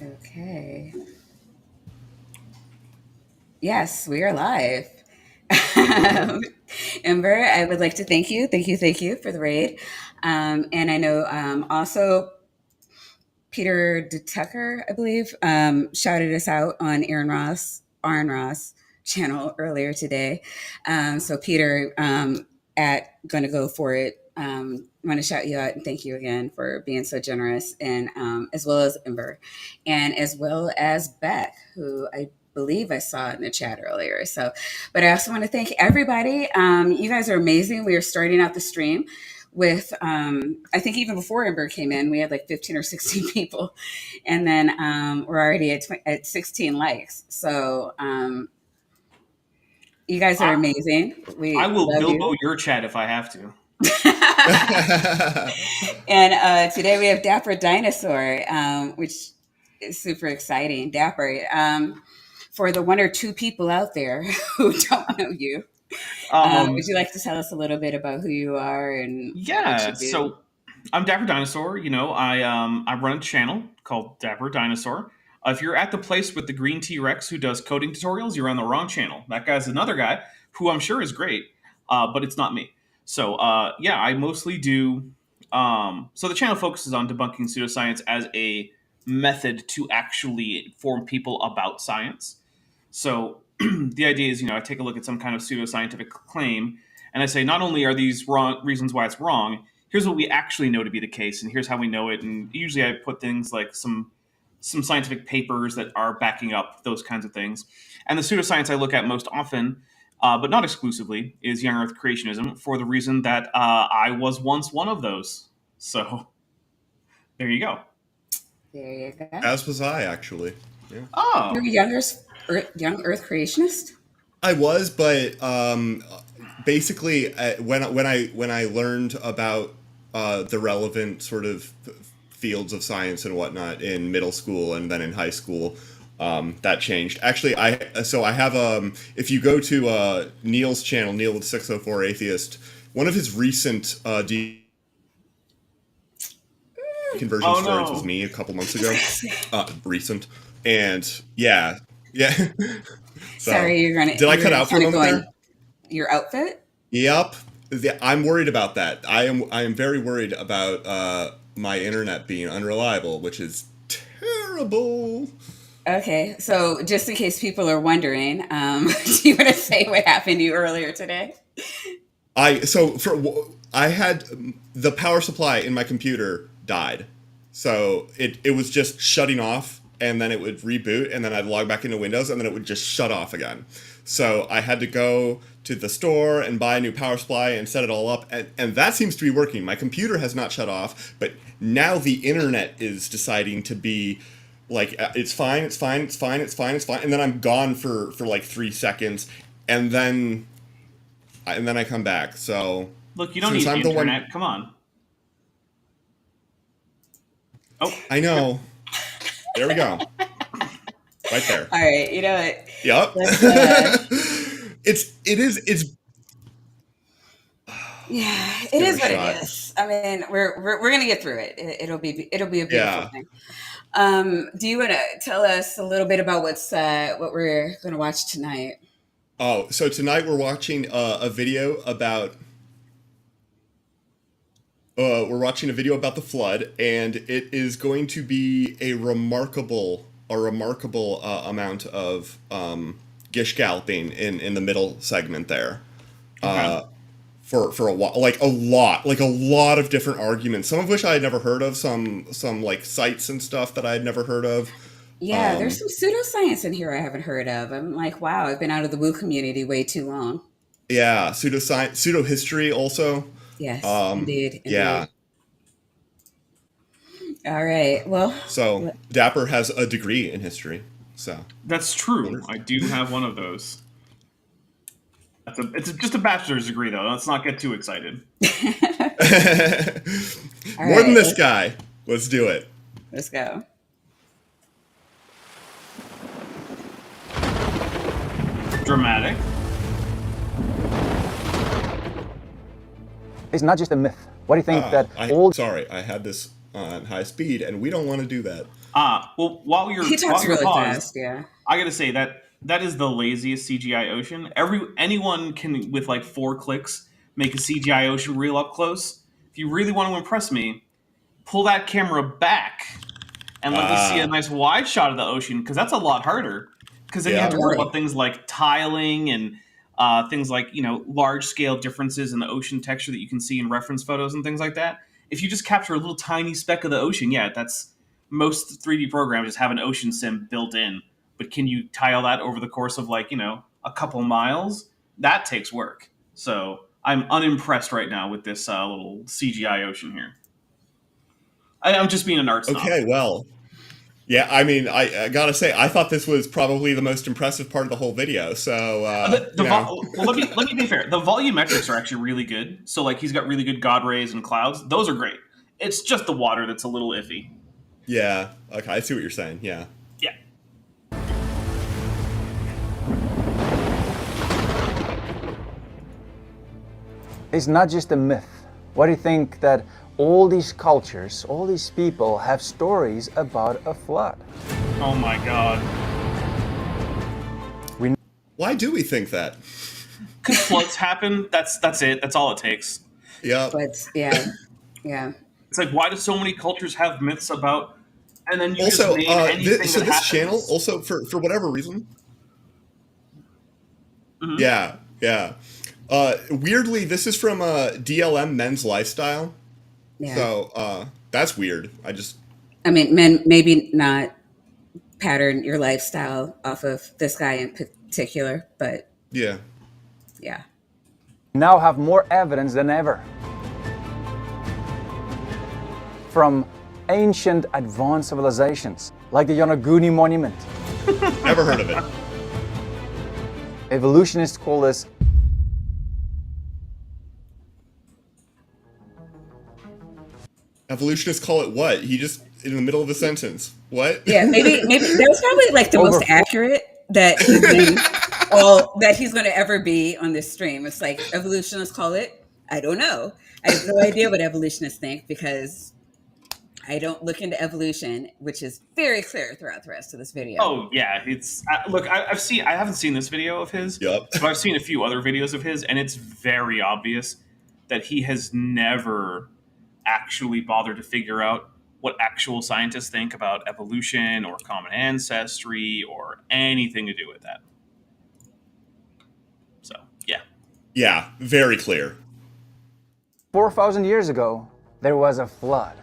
Okay. Yes, we are live. Ember, I would like to thank you for the raid. And I know also Peter DeTucker, I believe, shouted us out on Aaron Ross channel earlier today. So Peter, at Gonna Go For It, want to shout you out and thank you again for being so generous, and as well as Ember, and as well as Beck, who I believe I saw in the chat earlier. So, but I also want to thank everybody. You guys are amazing. We are starting out the stream with I think even before Ember came in, we had like 15 or 16 people, and then we're already at 16 likes. So you guys are I, amazing. I We will love Bilbo you. your chat if I have to. And today we have Dapper Dinosaur, which is super exciting. Dapper, for the one or two people out there who don't know you, would Um, you like to tell us a little bit about who you are and what you yeah, do? so I'm Dapper Dinosaur. I run a channel called Dapper Dinosaur. If you're at the place with the green T Rex who does coding tutorials, you're on the wrong channel. That guy's another guy who I'm sure is great, but it's not me. So yeah, I mostly do. So the channel focuses on debunking pseudoscience as a method to actually inform people about science. So the idea is, I take a look at some kind of pseudoscientific claim, and I say, not only are these wrong reasons why it's wrong, here's what we actually know to be the case, and here's how we know it. And usually, I put things like some scientific papers that are backing up those kinds of things. And the pseudoscience I look at most often, but not exclusively, is young Earth creationism, for the reason that I was once one of those. So there you go. There you go. As was I, actually. Yeah. You're Oh, a young Earth creationist. I was, but basically, when I learned about the relevant sort of fields of science and whatnot in middle school and then in high school, that changed. Actually, I have if you go to Neil's channel, Neil with 604 Atheist, one of his recent conversion oh stories was no. me a couple months ago. Recent, and yeah, yeah. So, Sorry, did I cut you're out for a kind of moment going there? your outfit. Yep. I'm worried about that. I am very worried about my internet being unreliable, which is terrible. Okay, so just in case people are wondering, do you want to say what happened to you earlier today? I had the power supply in my computer died. So it was just shutting off, and then it would reboot, and then I'd log back into Windows, and then it would just shut off again. So I had to go to the store and buy a new power supply and set it all up, and that seems to be working. My computer has not shut off, but now the internet is deciding to be like, it's fine, it's fine, it's fine, it's fine, it's fine, and then I'm gone for like 3 seconds, and then I come back. So Look, you don't since need I'm the one, internet. Come on. Oh, I know. There we go. Right there. All right, you know what? Yep. Let's, It's yeah, let's it give it a is what it shot. is. I mean, we're gonna get through it. It'll be a beautiful Yeah. thing. Do you want to tell us a little bit about what we're gonna watch tonight? Oh, so tonight we're watching a video about the flood, and it is going to be a remarkable amount of gish galloping in the middle segment there. okay. For a while, like a lot of different arguments, some of which I had never heard of, some like sites and stuff that I had never heard of. Yeah, there's Um, some pseudoscience in here I haven't heard of. I'm like, wow, I've been out of the woo community way too long. yeah, pseudoscience, pseudo history also. Yes, indeed, Yeah, indeed. All right. Well, so Dapper has a degree in history, so That's true. I wonderful. do have one of those. It's just a bachelor's degree, though. Let's not get too excited. all More than right. this guy. Let's do it. Let's go. Dramatic. It's not just a myth. What do you think that I all sorry, I had this on high speed, and we don't want to do that. Well, while you're He talks really paused, fast. Yeah. I gotta say that is the laziest CGI ocean. Anyone can with like 4 clicks make a CGI ocean real up close. If you really want to impress me, pull that camera back and let me see a nice wide shot of the ocean, because that's a lot harder. Because then you have to worry about things like tiling and things like large scale differences in the ocean texture that you can see in reference photos and things like that. If you just capture a little tiny speck of the ocean, yeah, that's most 3D programs just have an ocean sim built in. But can you tile that over the course of a couple miles? That takes work. So I'm unimpressed right now with this little CGI ocean here. I'm just being an art snob. Okay, well, yeah, I mean, I gotta say, I thought this was probably the most impressive part of the whole video. So, well, let me be fair. The volumetrics are actually really good. So, like, he's got really good God rays and clouds. Those are great. It's just the water that's a little iffy. Yeah. Okay, I see what you're saying. Yeah. Yeah. It's not just a myth. Why do you think that all these cultures, all these people have stories about a flood? Oh my god. Why do we think that? Because floods happen. That's it. That's all it takes. Yeah. But yeah. It's like, why do so many cultures have myths about? And then you Also, just name anything this happens. channel, also for whatever reason. Mm-hmm. Yeah. Weirdly, this is from DLM Men's Lifestyle. Yeah. So that's weird. I mean, men maybe not pattern your lifestyle off of this guy in particular, but yeah. Now have more evidence than ever. From ancient advanced civilizations, like the Yonaguni Monument. Never heard of it. Evolutionists call this Evolutionists call it what? He just in the middle of a sentence. What? yeah, maybe that was probably like the most accurate that he's been that he's going to ever be on this stream. It's like evolutionists call it. I don't know. I have no idea what evolutionists think because I don't look into evolution, which is very clear throughout the rest of this video. Oh yeah, it's look. I haven't seen this video of his, Yep. but I've seen a few other videos of his, and it's very obvious that he has never actually bothered to figure out what actual scientists think about evolution or common ancestry or anything to do with that. So yeah. Yeah, very clear. 4,000 years ago, there was a flood.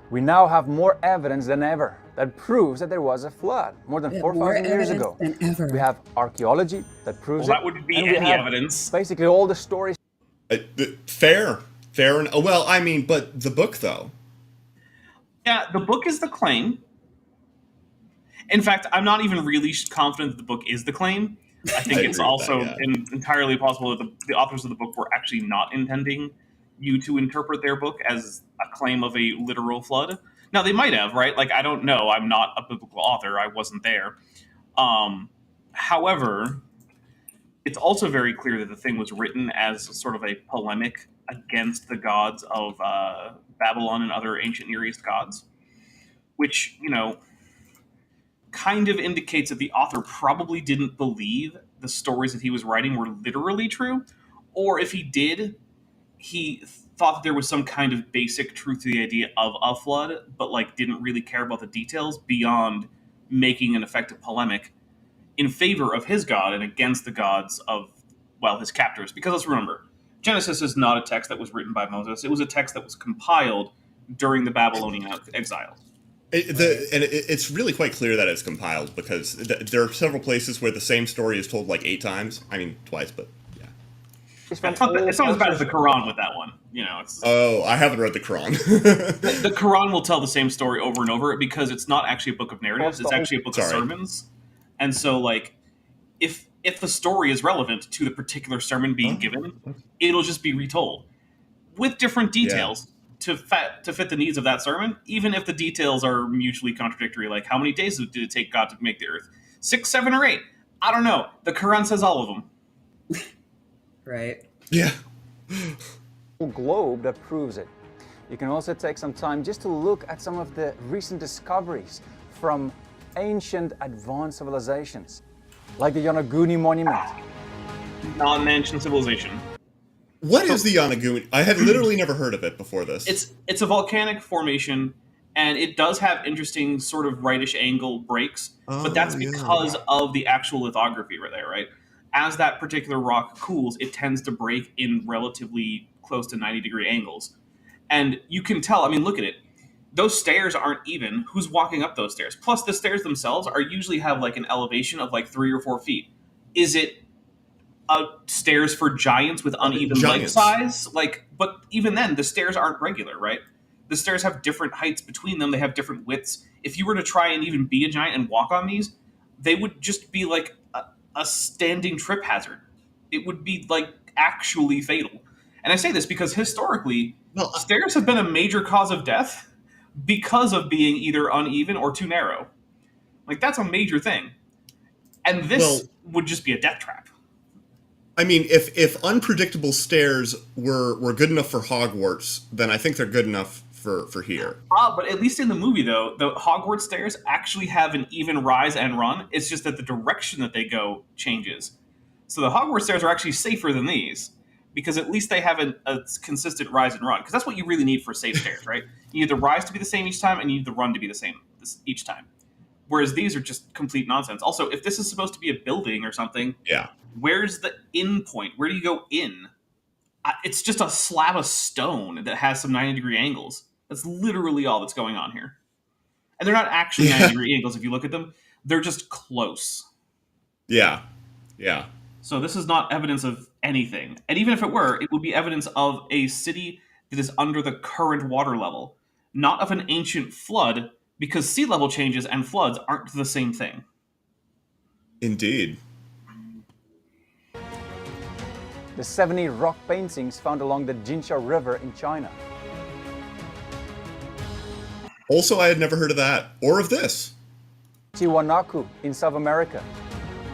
We now have more evidence than ever that proves that there was a flood more than 4,000 years ago. Than ever. We have archaeology that proves Well, that would be and we any have evidence. Basically, all the stories. Fair. And well, I mean, but the book though. Yeah, the book is the claim. In fact, I'm not even really confident that the book is the claim. I think it's also entirely possible that the authors of the book were actually not intending you to interpret their book as a claim of a literal flood. Now, they might have, right? Like, I don't know. I'm not a biblical author. I wasn't there. However, it's also very clear that the thing was written as sort of a polemic against the gods of Babylon and other ancient Near East gods, which, kind of indicates that the author probably didn't believe the stories that he was writing were literally true, or if he did, he thought that there was some kind of basic truth to the idea of a flood, but didn't really care about the details beyond making an effective polemic in favor of his god and against the gods of, his captors. Because let's remember, Genesis is not a text that was written by Moses. It was a text that was compiled during the Babylonian exile. It's really quite clear that it's compiled because there are several places where the same story is told 8 times. I mean, twice, but yeah. It's not as bad as the Quran with that one. Oh, I haven't read the Quran. The Quran will tell the same story over and over because it's not actually a book of narratives. It's actually a book of sermons. And so, if the story is relevant to the particular sermon being given, it'll just be retold with different details to fit the needs of that sermon, even if the details are mutually contradictory. Like, how many days did it take God to make the earth? 6, 7, or 8? I don't know. The Quran says all of them. Right. Yeah. Globe that proves it. You can also take some time just to look at some of the recent discoveries from ancient advanced civilizations, like the Yonaguni Monument. Non-ancient civilization. What is the Yonaguni? I had literally never heard of it before this. It's a volcanic formation, and it does have interesting sort of rightish angle breaks, but that's because of the actual lithography right there, right? As that particular rock cools, it tends to break in relatively close to 90-degree angles. And you can tell, I mean, look at it. Those stairs aren't even. Who's walking up those stairs? Plus, the stairs themselves are usually have like an elevation of like 3 or 4 feet. Is it stairs for giants with uneven leg size? Like, but even then, the stairs aren't regular, right? The stairs have different heights between them. They have different widths. If you were to try and even be a giant and walk on these, they would just be like a standing trip hazard. It would be like actually fatal. And I say this because historically, stairs have been a major cause of death because of being either uneven or too narrow. Like, that's a major thing. And this would just be a death trap. I mean, if unpredictable stairs were good enough for Hogwarts, then I think they're good enough for here. But at least in the movie, though, the Hogwarts stairs actually have an even rise and run. It's just that the direction that they go changes. So the Hogwarts stairs are actually safer than these, because at least they have a consistent rise and run. Because that's what you really need for safe stairs, right? You need the rise to be the same each time, and you need the run to be the same each time. Whereas these are just complete nonsense. Also, if this is supposed to be a building or something, where's the in point? Where do you go in? It's just a slab of stone that has some 90-degree angles. That's literally all that's going on here. And they're not actually 90-degree angles if you look at them. They're just close. Yeah. So this is not evidence of anything. And even if it were, it would be evidence of a city that is under the current water level, not of an ancient flood, because sea level changes and floods aren't the same thing. Indeed. The 70 rock paintings found along the Jinsha River in China. Also, I had never heard of that, or of this. Tiwanaku in South America.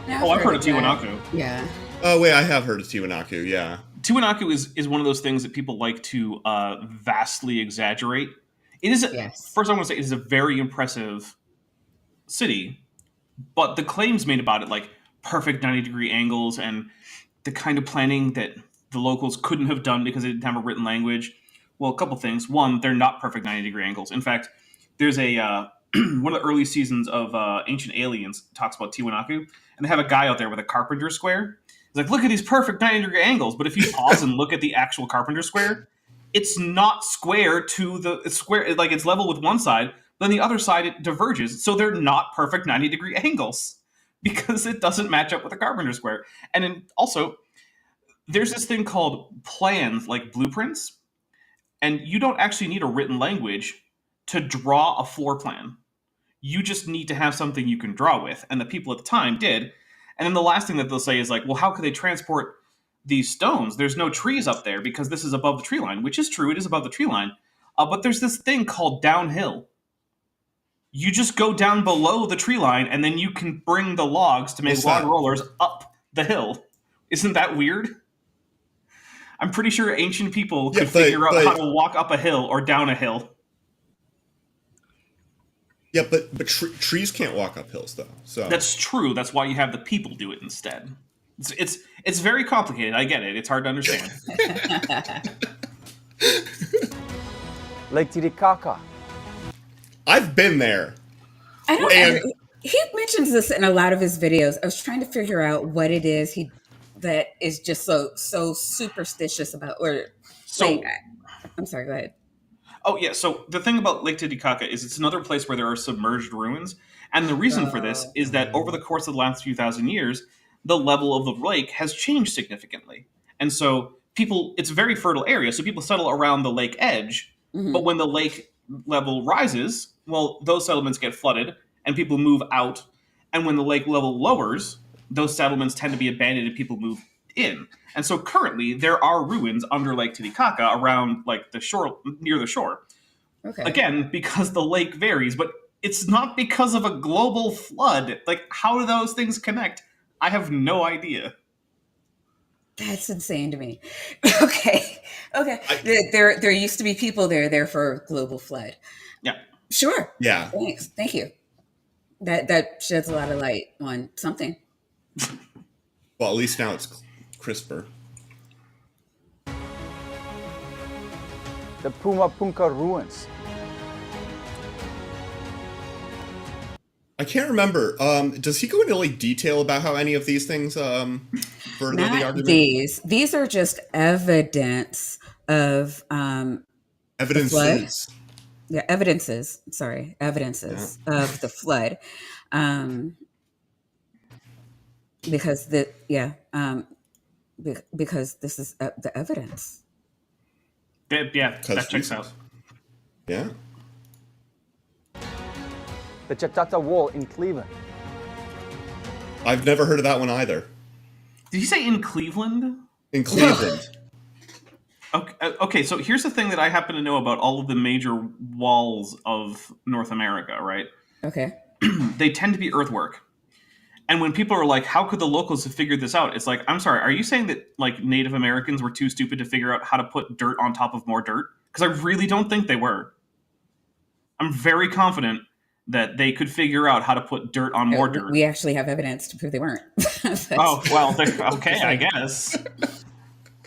I've heard of Tiwanaku. Yeah. Oh, wait, I have heard of Tiwanaku, yeah. Tiwanaku is one of those things that people like to vastly exaggerate. It is, first I want to say, it is a very impressive city, but the claims made about it, like perfect 90-degree angles and the kind of planning that the locals couldn't have done because they didn't have a written language. Well, a couple things. One, they're not perfect 90-degree angles. In fact, there's a one of the early seasons of Ancient Aliens talks about Tiwanaku, and they have a guy out there with a carpenter square. He's like, look at these perfect 90-degree angles. But if you pause and look at the actual carpenter square, it's not square to it's square, like it's level with one side, then the other side it diverges. So they're not perfect 90-degree angles because it doesn't match up with the carpenter square. And then also, there's this thing called plans, like blueprints, and you don't actually need a written language to draw a floor plan. You just need to have something you can draw with, and the people at the time did. And then the last thing that they'll say is like, well, how could they transport these stones? There's no trees up there because this is above the tree line, which is true. It is above the tree line. But there's this thing called downhill. You just go down below the tree line, and then you can bring the logs to make log rollers up the hill. Isn't that weird? I'm pretty sure ancient people could figure out how to walk up a hill or down a hill. Yeah, but trees can't walk up hills, though. So that's true. That's why you have the people do it instead. It's very complicated. I get it. It's hard to understand. Lake Titicaca. I've been there. He mentions this in a lot of his videos. I was trying to figure out what it is that is just so superstitious about. I'm sorry. Go ahead. Oh, yeah. So the thing about Lake Titicaca is it's another place where there are submerged ruins. And the reason for this is that over the course of the last few thousand years, the level of the lake has changed significantly. And so it's a very fertile area. So people settle around the lake edge. Mm-hmm. But when the lake level rises, well, those settlements get flooded and people move out. And when the lake level lowers, those settlements tend to be abandoned and people move in. And so currently there are ruins under Lake Titicaca around like the shore, near the shore. Okay. Again, because the lake varies, but it's not because of a global flood. Like, how do those things connect? I have no idea. That's insane to me. Okay. Okay. I, There used to be people there for global flood. Yeah. Sure. yeah. Thanks. Thank you. That sheds a lot of light on something. Well, at least now it's crisper. The Puma Punka ruins. I can't remember. Does he go into like detail about how any of these things further the Not argument? these. These are just evidence of the flood. Evidences. Yeah, evidences. Sorry, Yeah. evidences of the flood. Um, because the yeah, because this is the evidence. Yeah, that Because checks out. yeah. The Chatata Wall in Cleveland. I've never heard of that one either. Did you say in Cleveland? In Cleveland. Okay, so here's the thing that I happen to know about all of the major walls of North America, right? Okay. They tend to be earthwork. And when people are like, how could the locals have figured this out? It's like, I'm sorry, are you saying that like Native Americans were too stupid to figure out how to put dirt on top of more dirt? Because I really don't think they were. I'm very confident that they could figure out how to put dirt on more dirt. We actually have evidence to prove they weren't. Oh, well, okay, I guess.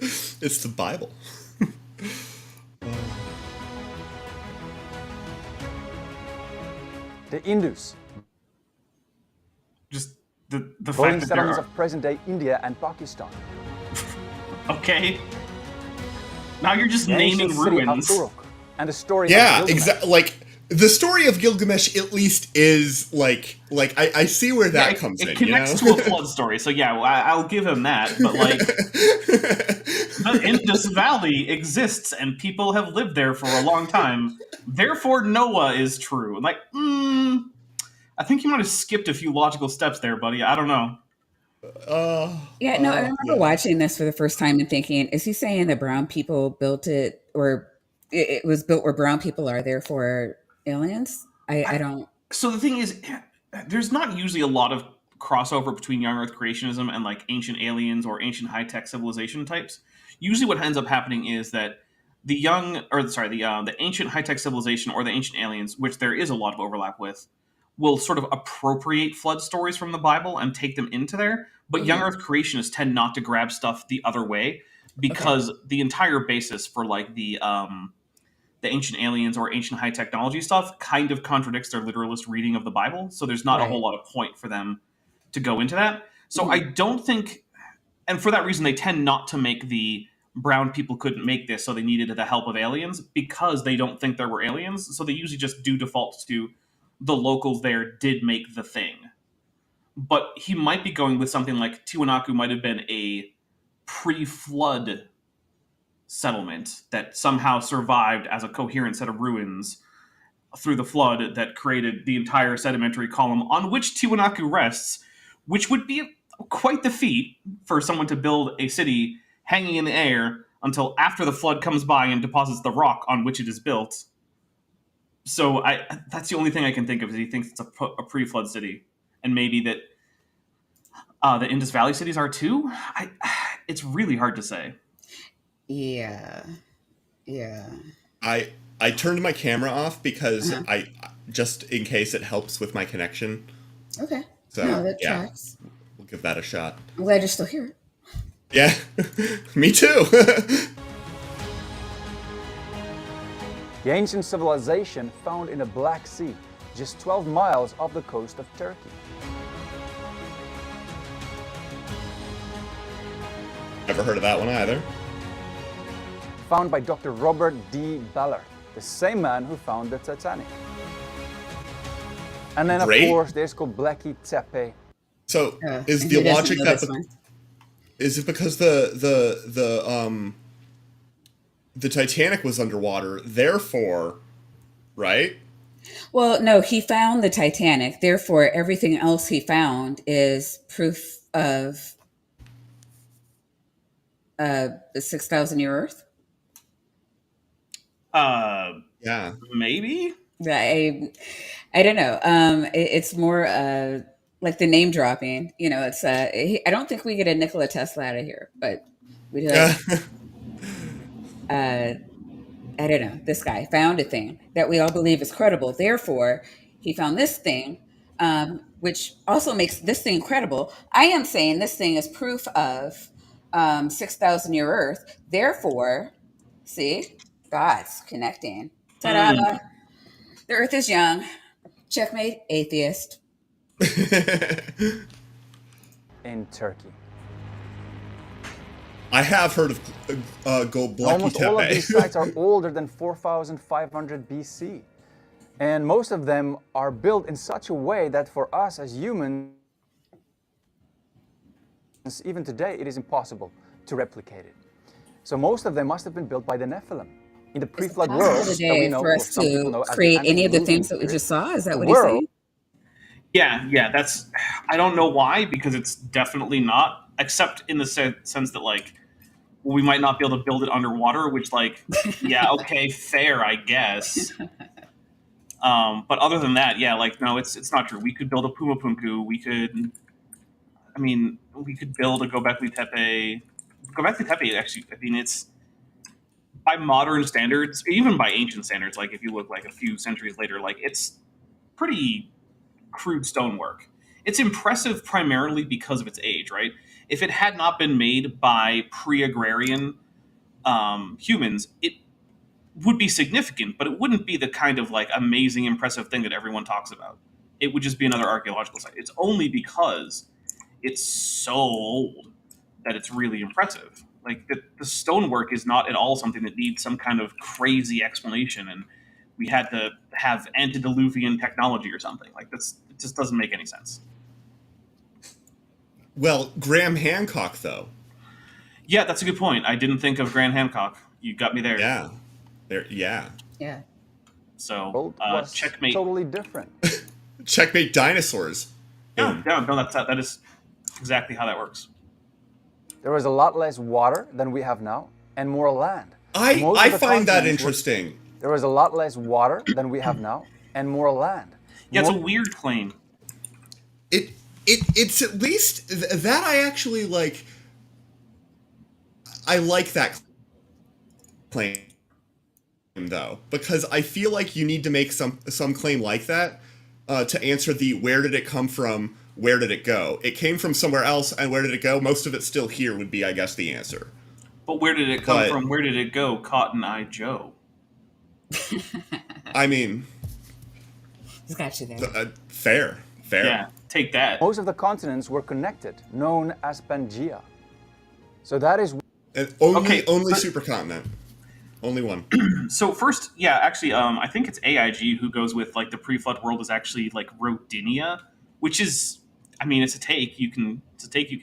It's the Bible. The Indus. Just the fact Rolling that there settlements are... of present-day India and Pakistan. Okay. Now you're just The naming ancient city of ruins. Uruk. And the story Yeah, of Gilgamesh. exactly. Like the story of Gilgamesh, at least, is like I see where that comes in. It connects you know? to a flood story, so yeah, I'll give him that. But like, the Indus Valley exists, and people have lived there for a long time. Therefore, Noah is true. Like, I think you might have skipped a few logical steps there, buddy. I don't know. Yeah, no, I remember watching this for the first time and thinking, is he saying that brown people built it, or it was built where brown people are, therefore aliens? I don't. So the thing is, there's not usually a lot of crossover between young Earth creationism and like ancient aliens or ancient high tech civilization types. Usually, what ends up happening is that the ancient high tech civilization or the ancient aliens, which there is a lot of overlap with, will sort of appropriate flood stories from the Bible and take them into there. But young Earth creationists tend not to grab stuff the other way because the entire basis for like the ancient aliens or ancient high technology stuff kind of contradicts their literalist reading of the Bible. So there's not a whole lot of point for them to go into that. So I don't think, and for that reason, they tend not to make the brown people couldn't make this, so they needed the help of aliens because they don't think there were aliens. So they usually just do default to the locals there did make the thing. But he might be going with something like Tiwanaku might have been a pre-flood settlement that somehow survived as a coherent set of ruins through the flood that created the entire sedimentary column on which Tiwanaku rests, which would be quite the feat for someone to build a city hanging in the air until after the flood comes by and deposits the rock on which it is built. So that's the only thing I can think of is he thinks it's a pre-flood city. And maybe that the Indus Valley cities are too? It's really hard to say. Yeah. I turned my camera off because I just in case it helps with my connection. Okay. So No, that yeah, tracks. we'll give that a shot. I'm glad you're still here. Yeah, me too. The ancient civilization found in the Black Sea, just 12 miles off the coast of Turkey. Never heard of that one either. Found by Dr. Robert D. Ballard, the same man who found the Titanic. And then, Great. of course, there's Göbekli Tepe. So is and the who doesn't logic know that this one? is it because the Titanic was underwater, therefore, right? Well, no, he found the Titanic. Therefore, everything else he found is proof of the 6,000-year Earth. Yeah. Maybe? I don't know. It's more like the name dropping. You know, it's. I don't think we get a Nikola Tesla out of here, but we do. Yeah. I don't know, this guy found a thing that we all believe is credible. Therefore, he found this thing, which also makes this thing credible. I am saying this thing is proof of 6,000 year Earth. Therefore, see, God's connecting. Ta da! The Earth is young. Checkmate, atheist. in Turkey. I have heard of Göbekli Almost all of Tepe. these sites are older than 4,500 BC. And most of them are built in such a way that for us as humans, even today, it is impossible to replicate it. So most of them must have been built by the Nephilim. In the pre-flood world that we know, for or us some people know to as create any of the antediluvian things that we period, just saw. Is that the what he's world saying? Yeah, that's. I don't know why, because it's definitely not, except in the sense that, like, we might not be able to build it underwater, which, like, yeah, okay, fair, I guess. But other than that, yeah, like, no, it's not true. We could build a Pumapunku. We could build a Göbekli Tepe. Göbekli Tepe, actually, I mean, it's, by modern standards, even by ancient standards, like, if you look, like, a few centuries later, like, it's pretty crude stonework. It's impressive primarily because of its age, right? If it had not been made by pre-agrarian humans, it would be significant, but it wouldn't be the kind of, like, amazing, impressive thing that everyone talks about. It would just be another archaeological site. It's only because it's so old that it's really impressive. Like, the stonework is not at all something that needs some kind of crazy explanation, and we had to have antediluvian technology or something. Like, it just doesn't make any sense. Well, Graham Hancock, though. Yeah, that's a good point. I didn't think of Graham Hancock. You got me there. Yeah. Yeah. Yeah. So, world was checkmate. totally different. Checkmate dinosaurs. No, that is exactly how that works. There was a lot less water than we have now, and more land. Most I of the find that continents interesting. There was a lot less water than we have now, and more land. Yeah, it's a weird claim. It's at least that I actually like. I like that claim, though, because I feel like you need to make some claim like that to answer the where did it come from, where did it go? It came from somewhere else, and where did it go? Most of it's still here would be, I guess, the answer. But where did it come from? Where did it go? Cotton Eye Joe. I mean, He's got you there. fair. Yeah, take that. Most of the continents were connected, known as Pangea. So that is Only supercontinent. Only one. So first, yeah, actually, I think it's AIG who goes with, like, the pre-flood world is actually, like, Rodinia, which is, I mean, it's a take you can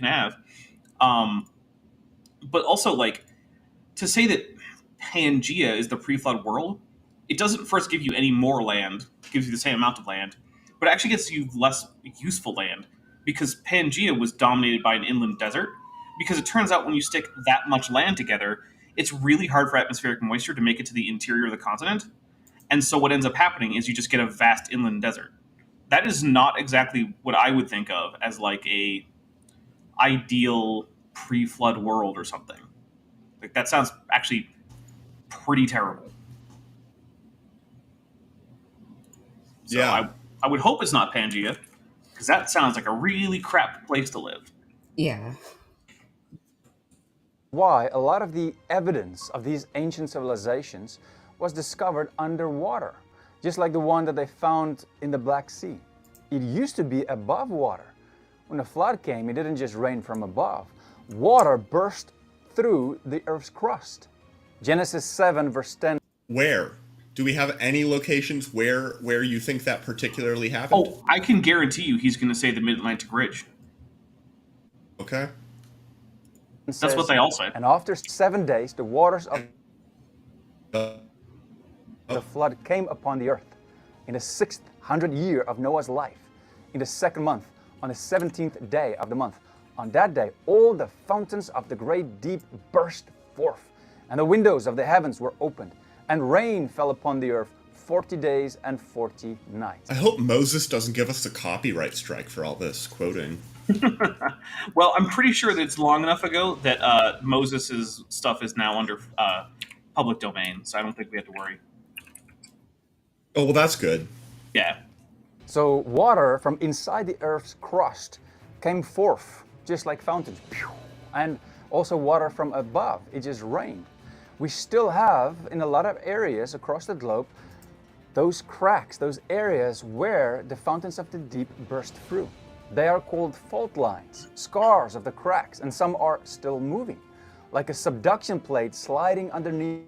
have. But also, like, to say that Pangea is the pre-flood world, it doesn't first give you any more land, it gives you the same amount of land, but it actually gets you less useful land, because Pangea was dominated by an inland desert, because it turns out when you stick that much land together, it's really hard for atmospheric moisture to make it to the interior of the continent, and so what ends up happening is you just get a vast inland desert. That is not exactly what I would think of as, like, a ideal pre-flood world or something. Like, that sounds actually pretty terrible. So Yeah. I would hope it's not Pangea, because that sounds like a really crap place to live. Yeah. why a lot of the evidence of these ancient civilizations was discovered underwater, just like the one that they found in the Black Sea. It used to be above water. When the flood came, it didn't just rain from above. Water burst through the earth's crust. Genesis 7 verse 10. Where? Do we have any locations where you think that particularly happened? Oh, I can guarantee you he's going to say the Mid-Atlantic Ridge. Okay. That's what they all say. And after 7 days, the waters of the flood came upon the earth. In the 600th year of Noah's life, in the second month, on the 17th day of the month, on that day, all the fountains of the great deep burst forth, and the windows of the heavens were opened, and rain fell upon the earth 40 days and 40 nights. I hope Moses doesn't give us a copyright strike for all this quoting. Well, I'm pretty sure that it's long enough ago that Moses' stuff is now under public domain, so I don't think we have to worry. Oh, well, that's good. Yeah. So water from inside the Earth's crust came forth, just like fountains. And also water from above, it just rained. We still have, in a lot of areas across the globe, those cracks, those areas where the fountains of the deep burst through. They are called fault lines, scars of the cracks, and some are still moving, like a subduction plate sliding underneath.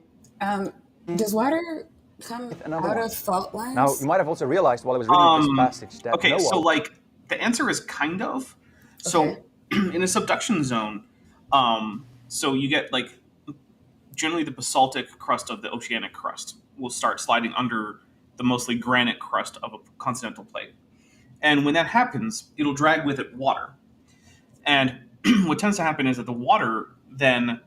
Does water come Another out one. of fault lines? Now, you might have also realized while I was reading this passage that Okay, Noah... so like the answer is kind of. So Okay. in a subduction zone, so you get like generally the basaltic crust of the oceanic crust will start sliding under the mostly granite crust of a continental plate. And when that happens, it'll drag with it water. And what tends to happen is that the water then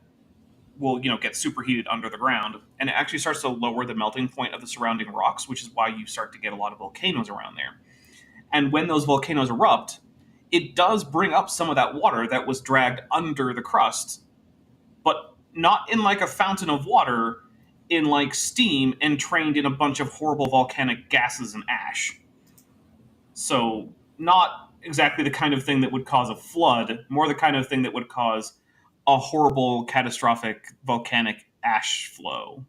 will, get superheated under the ground, and it actually starts to lower the melting point of the surrounding rocks, which is why you start to get a lot of volcanoes around there. And when those volcanoes erupt, it does bring up some of that water that was dragged under the crust, but not in like a fountain of water, in like steam entrained in a bunch of horrible volcanic gases and ash. So not exactly the kind of thing that would cause a flood, more the kind of thing that would cause a horrible, catastrophic volcanic ash flow.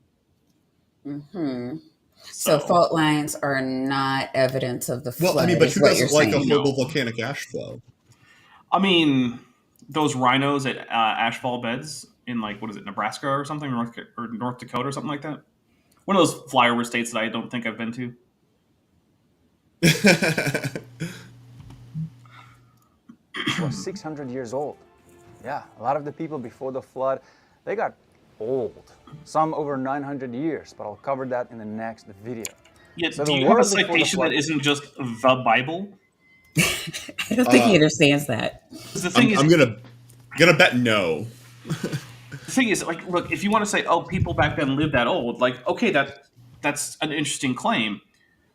Mm-hmm. So fault lines are not evidence of the flood. Well, I mean, but is who what you're doesn't like a saying. horrible volcanic ash flow? I mean, those rhinos at ashfall beds in like what is it, Nebraska or something, North Dakota or something like that. One of those flyover states that I don't think I've been to. was 600 years old. Yeah, a lot of the people before the flood, they got old. Some over 900 years, but I'll cover that in the next video. Yeah, So do the you have a world before the citation flood- that isn't just the Bible? I don't think he understands that. The thing is, I'm gonna bet no. the thing is, like, look, if you want to say, oh, people back then lived that old, like, okay, that's an interesting claim.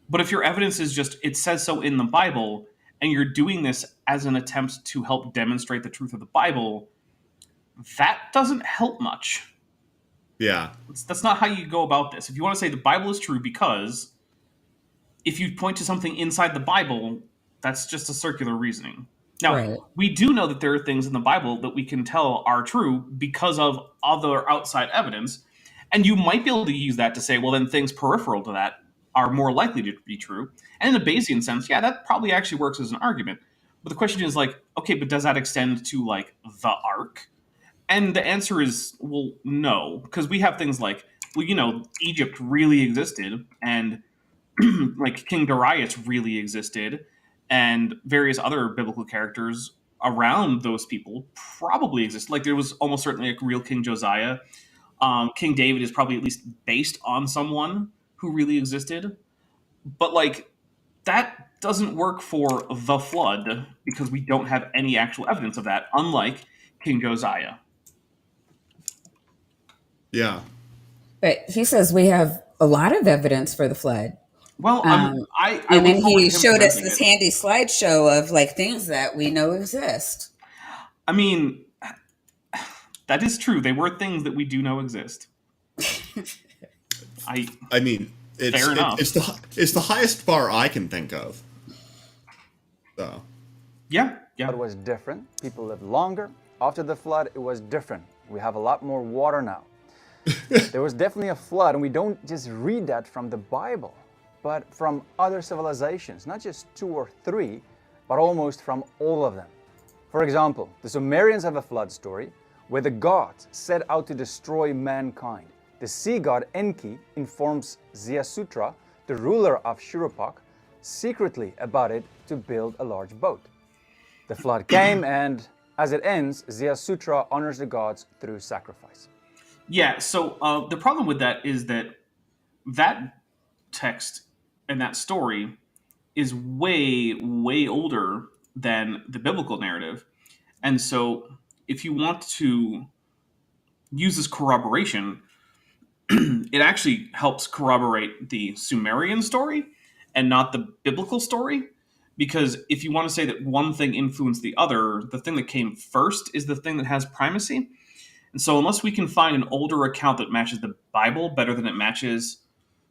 But if your evidence is just it says so in the Bible, and you're doing this as an attempt to help demonstrate the truth of the Bible, that doesn't help much. Yeah. That's not how you go about this. If you want to say the Bible is true because if you point to something inside the Bible, that's just a circular reasoning. Now, Right. we do know that there are things in the Bible that we can tell are true because of other outside evidence, and you might be able to use that to say, well, then things peripheral to that are more likely to be true. And in a Bayesian sense, yeah, that probably actually works as an argument. But the question is like, okay, but does that extend to like the ark? And the answer is, well, no, because we have things like, well, Egypt really existed, and like King Darius really existed, and various other biblical characters around those people probably exist. Like there was almost certainly a real King Josiah. King David is probably at least based on someone who really existed. But like that doesn't work for the flood because we don't have any actual evidence of that, unlike King Josiah. Yeah. But he says we have a lot of evidence for the flood. Well, I And then look forward he to him showed us presenting this it. handy slideshow of like things that we know exist. I mean, that is true. They were things that we do know exist. I mean, Fair enough. it's the highest bar I can think of. So. Yeah. It was different. People lived longer. After the flood, it was different. We have a lot more water now. There was definitely a flood, and we don't just read that from the Bible, but from other civilizations, not just 2 or 3, but almost from all of them. For example, the Sumerians have a flood story where the gods set out to destroy mankind. The sea god Enki informs Ziasutra, the ruler of Shuruppak, secretly about it to build a large boat. The flood came, and as it ends, Ziasutra honors the gods through sacrifice. Yeah, so the problem with that is that text and that story is way, way older than the biblical narrative. And so if you want to use this corroboration, it actually helps corroborate the Sumerian story and not the biblical story. Because if you want to say that one thing influenced the other, the thing that came first is the thing that has primacy. And so, unless we can find an older account that matches the Bible better than it matches,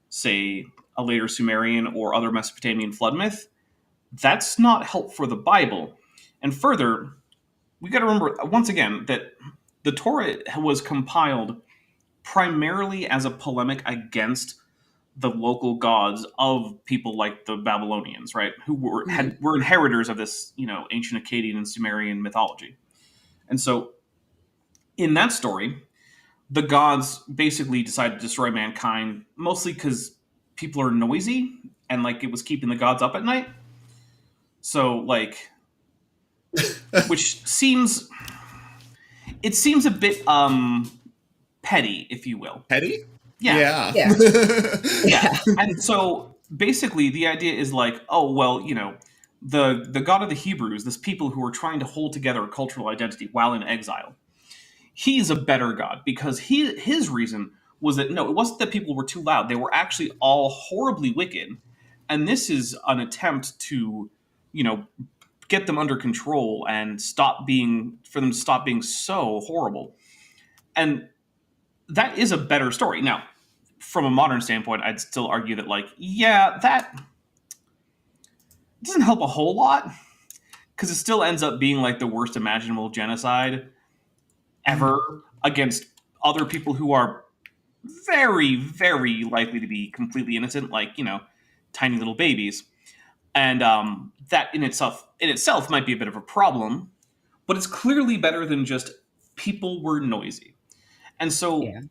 say, a later Sumerian or other Mesopotamian flood myth, that's not help for the Bible. And further, we got to remember once again that the Torah was compiled primarily as a polemic against the local gods of people like the Babylonians, right? Who were inheritors of this, ancient Akkadian and Sumerian mythology. And so, in that story, the gods basically decided to destroy mankind, mostly because people are noisy and like it was keeping the gods up at night. So, like, which seems a bit petty, if you will. Petty? Yeah. Yeah. Yeah. And so basically the idea is like, oh well, the god of the Hebrews, this people who are trying to hold together a cultural identity while in exile, he's a better god because his reason was that no, it wasn't that people were too loud. They were actually all horribly wicked. And this is an attempt to, get them under control and for them to stop being so horrible. And that is a better story. Now, from a modern standpoint, I'd still argue that, like, yeah, that doesn't help a whole lot because it still ends up being like the worst imaginable genocide ever against other people who are very, very likely to be completely innocent, like, tiny little babies. And that in itself might be a bit of a problem, but it's clearly better than just people were noisy. And so Yeah.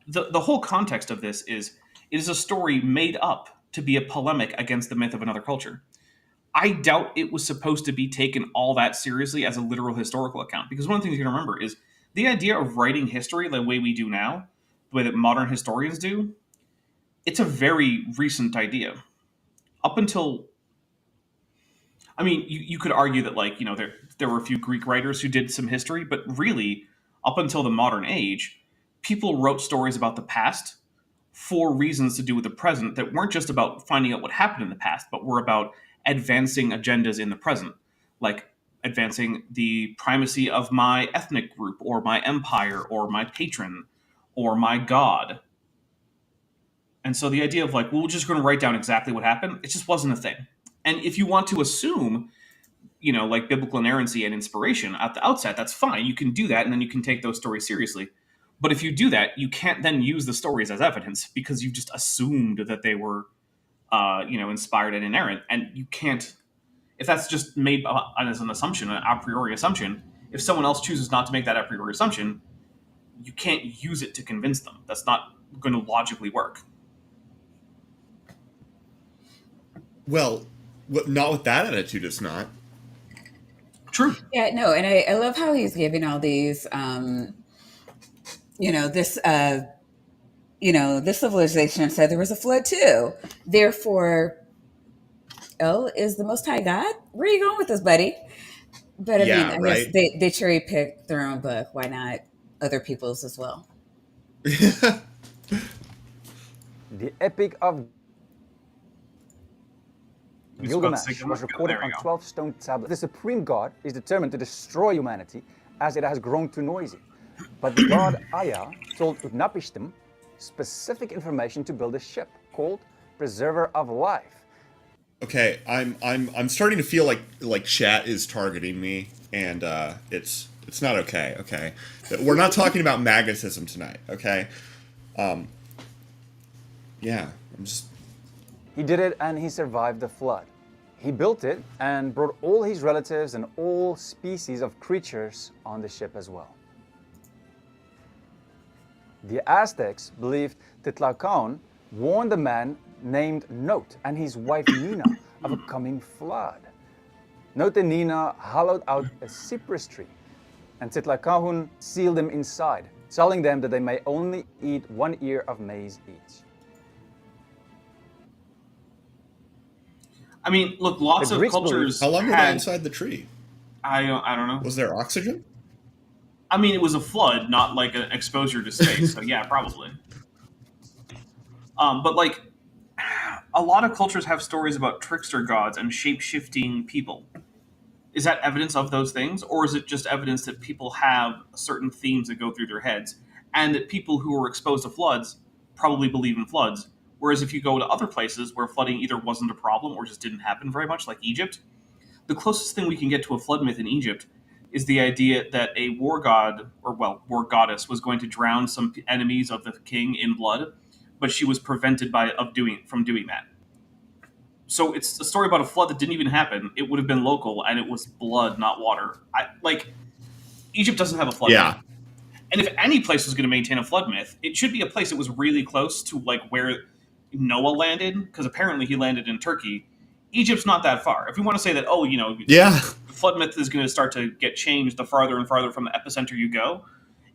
the whole context of this is it is a story made up to be a polemic against the myth of another culture. I doubt it was supposed to be taken all that seriously as a literal historical account, because one of the things you can remember is the idea of writing history the way we do now, the way that modern historians do, it's a very recent idea. Up until, I mean, you could argue that, like, there were a few Greek writers who did some history, but really, up until the modern age, people wrote stories about the past for reasons to do with the present that weren't just about finding out what happened in the past, but were about advancing agendas in the present, like advancing the primacy of my ethnic group or my empire or my patron or my god. And so the idea of like, well, we're just going to write down exactly what happened, it just wasn't a thing. And if you want to assume, like biblical inerrancy and inspiration at the outset, that's fine. You can do that, and then you can take those stories seriously. But if you do that, you can't then use the stories as evidence because you've just assumed that they were, inspired and inerrant. And you can't, if that's just made as an assumption, an a priori assumption, if someone else chooses not to make that a priori assumption, you can't use it to convince them. That's not going to logically work. Well, not with that attitude, it's not. True. Yeah, no, and I love how he's giving all these, this civilization said there was a flood too. Therefore, El is the Most High God. Where are you going with this, buddy? But I mean, Yeah, I guess right. they cherry pick their own book. Why not other people's as well? The Epic of Gilgamesh was recorded on 12 stone tablets. The supreme god is determined to destroy humanity as it has grown too noisy. But the god Aya told Utnapishtim specific information to build a ship called Preserver of Life. Okay, I'm starting to feel like chat is targeting me, and it's not okay. Okay, we're not talking about magnetism tonight. Okay, yeah, I'm just. He did it and he survived the flood. He built it and brought all his relatives and all species of creatures on the ship as well. The Aztecs believed Titlacawn warned a man named Note and his wife Nina of a coming flood. Note and Nina hollowed out a cypress tree, and Titlacawn sealed them inside, telling them that they may only eat 1 ear of maize each. I mean, look, lots of cultures. How long were they inside the tree? I don't know. Was there oxygen? I mean, it was a flood, not like an exposure to space. So yeah, probably. But like, a lot of cultures have stories about trickster gods and shape-shifting people. Is that evidence of those things, or is it just evidence that people have certain themes that go through their heads, and that people who were exposed to floods probably believe in floods? Whereas if you go to other places where flooding either wasn't a problem or just didn't happen very much, like Egypt, the closest thing we can get to a flood myth in Egypt is the idea that a war god, or well, war goddess, was going to drown some enemies of the king in blood, but she was prevented from doing that. So it's a story about a flood that didn't even happen. It would have been local, and it was blood, not water. Egypt doesn't have a flood myth. Yeah. And if any place was going to maintain a flood myth, it should be a place that was really close to like where Noah landed, because apparently he landed in Turkey. Egypt's not that far. If we want to say that, Yeah. the flood myth is going to start to get changed the farther and farther from the epicenter you go,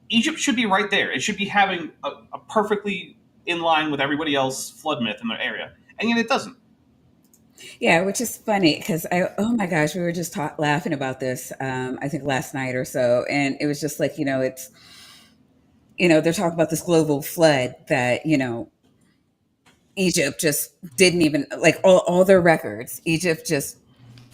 Egypt should be right there. It should be having a perfectly in line with everybody else flood myth in their area, and yet it doesn't. Yeah, which is funny because oh my gosh, we were just laughing about this, I think last night or so. And it was just like, it's, they're talking about this global flood that, Egypt just didn't even, like all their records, Egypt just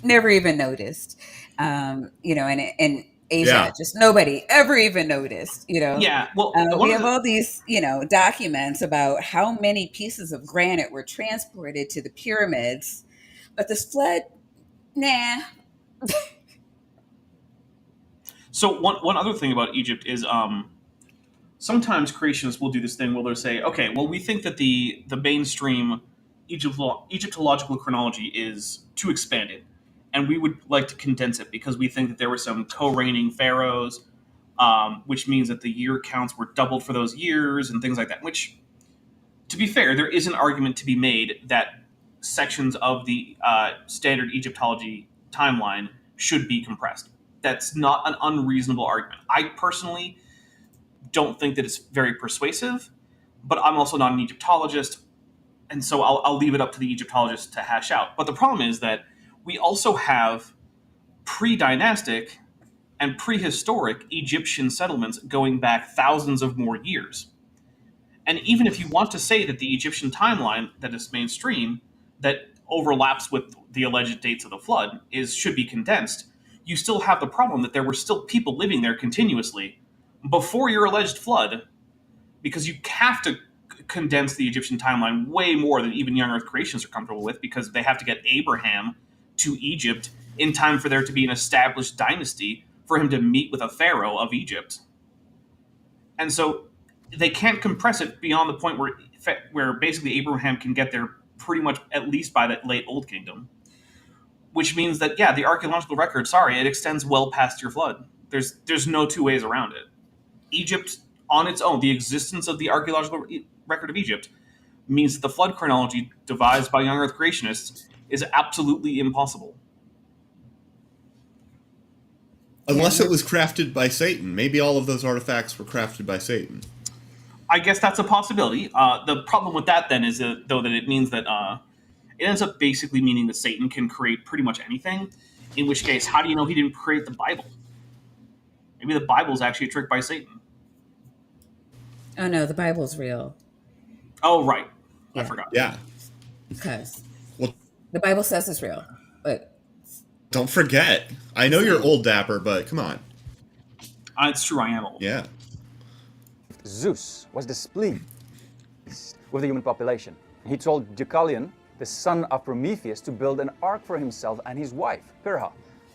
never even noticed. And Asia, Yeah. just nobody ever even noticed. Yeah, well, We have all these, documents about how many pieces of granite were transported to the pyramids, but this flood, nah. so one other thing about Egypt is sometimes creationists will do this thing where they'll say, okay, well, we think that the mainstream Egyptological chronology is too expanded, and we would like to condense it because we think that there were some co-reigning pharaohs, which means that the year counts were doubled for those years and things like that. Which, to be fair, there is an argument to be made that sections of the standard Egyptology timeline should be compressed. That's not an unreasonable argument. I personally don't think that it's very persuasive, but I'm also not an Egyptologist, and so I'll leave it up to the Egyptologists to hash out. But the problem is that we also have pre-dynastic and prehistoric Egyptian settlements going back thousands of more years. And even if you want to say that the Egyptian timeline that is mainstream, that overlaps with the alleged dates of the flood, should be condensed, you still have the problem that there were still people living there continuously before your alleged flood, because you have to condense the Egyptian timeline way more than even young Earth creationists are comfortable with, because they have to get Abraham to Egypt in time for there to be an established dynasty for him to meet with a pharaoh of Egypt. And so they can't compress it beyond the point where basically Abraham can get there pretty much at least by the late Old Kingdom, which means that, yeah, the archaeological record, sorry, it extends well past your flood. There's no two ways around it. Egypt on its own, the existence of the archaeological record of Egypt, means that the flood chronology devised by young Earth creationists is absolutely impossible. Unless it was crafted by Satan. Maybe all of those artifacts were crafted by Satan. I guess that's a possibility. The problem with that then is that it means that it ends up basically meaning that Satan can create pretty much anything. In which case, how do you know he didn't create the Bible? Maybe the Bible is actually a trick by Satan. Oh no, the Bible's real. Oh, right. Yeah. I forgot. Yeah. Because Well, the Bible says it's real. But don't forget. I know you're old, Dapper, but come on. It's true, I am old. Yeah. Zeus was displeased with the human population. He told Deucalion, the son of Prometheus, to build an ark for himself and his wife, Pirha.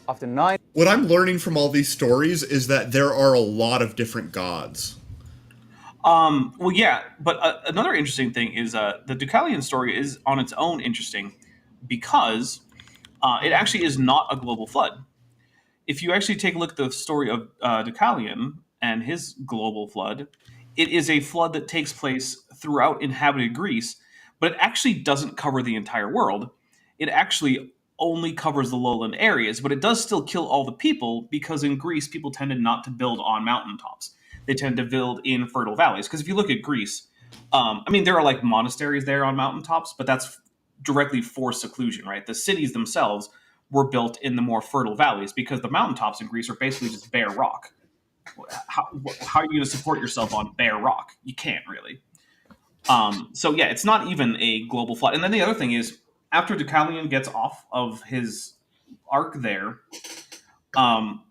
After 9... What I'm learning from all these stories is that there are a lot of different gods. Well, yeah, but another interesting thing is the Deucalion story is on its own interesting because it actually is not a global flood. If you actually take a look at the story of Deucalion and his global flood, it is a flood that takes place throughout inhabited Greece, but it actually doesn't cover the entire world. It actually only covers the lowland areas, but it does still kill all the people because in Greece, people tended not to build on mountaintops. They tend to build in fertile valleys. Because if you look at Greece, there are like monasteries there on mountaintops, but that's directly for seclusion, right? The cities themselves were built in the more fertile valleys because the mountaintops in Greece are basically just bare rock. How are you going to support yourself on bare rock? You can't really. So yeah, it's not even a global flood. And then the other thing is, after Deucalion gets off of his ark there, Um,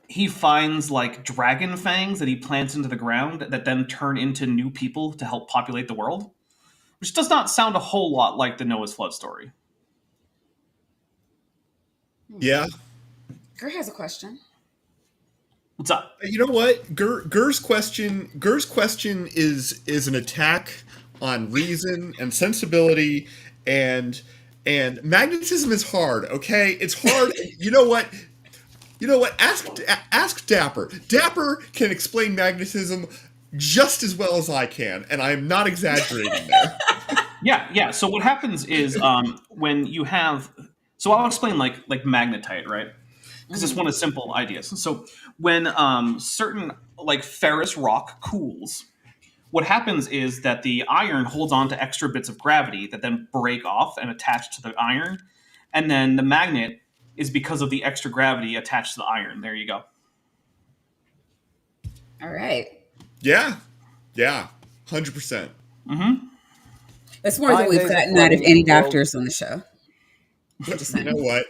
he finds like dragon fangs that he plants into the ground that then turn into new people to help populate the world, which does not sound a whole lot like the Noah's Flood story. Yeah. Gur has a question. What's up? You know what? Gur's question is an attack on reason and sensibility and magnetism is hard, okay? It's hard. You know what? Ask Dapper. Dapper can explain magnetism just as well as I can, and I'm not exaggerating there. Yeah. So what happens is when you have, so I'll explain like magnetite, right? Because it's one of the simple ideas. So when certain like ferrous rock cools, what happens is that the iron holds on to extra bits of gravity that then break off and attach to the iron, and then the magnet is because of the extra gravity attached to the iron. There you go. All right. Yeah. 100%. That's more than 9 we've days of gotten out of flooding any the world. doctors on the show. Just You know saying. what?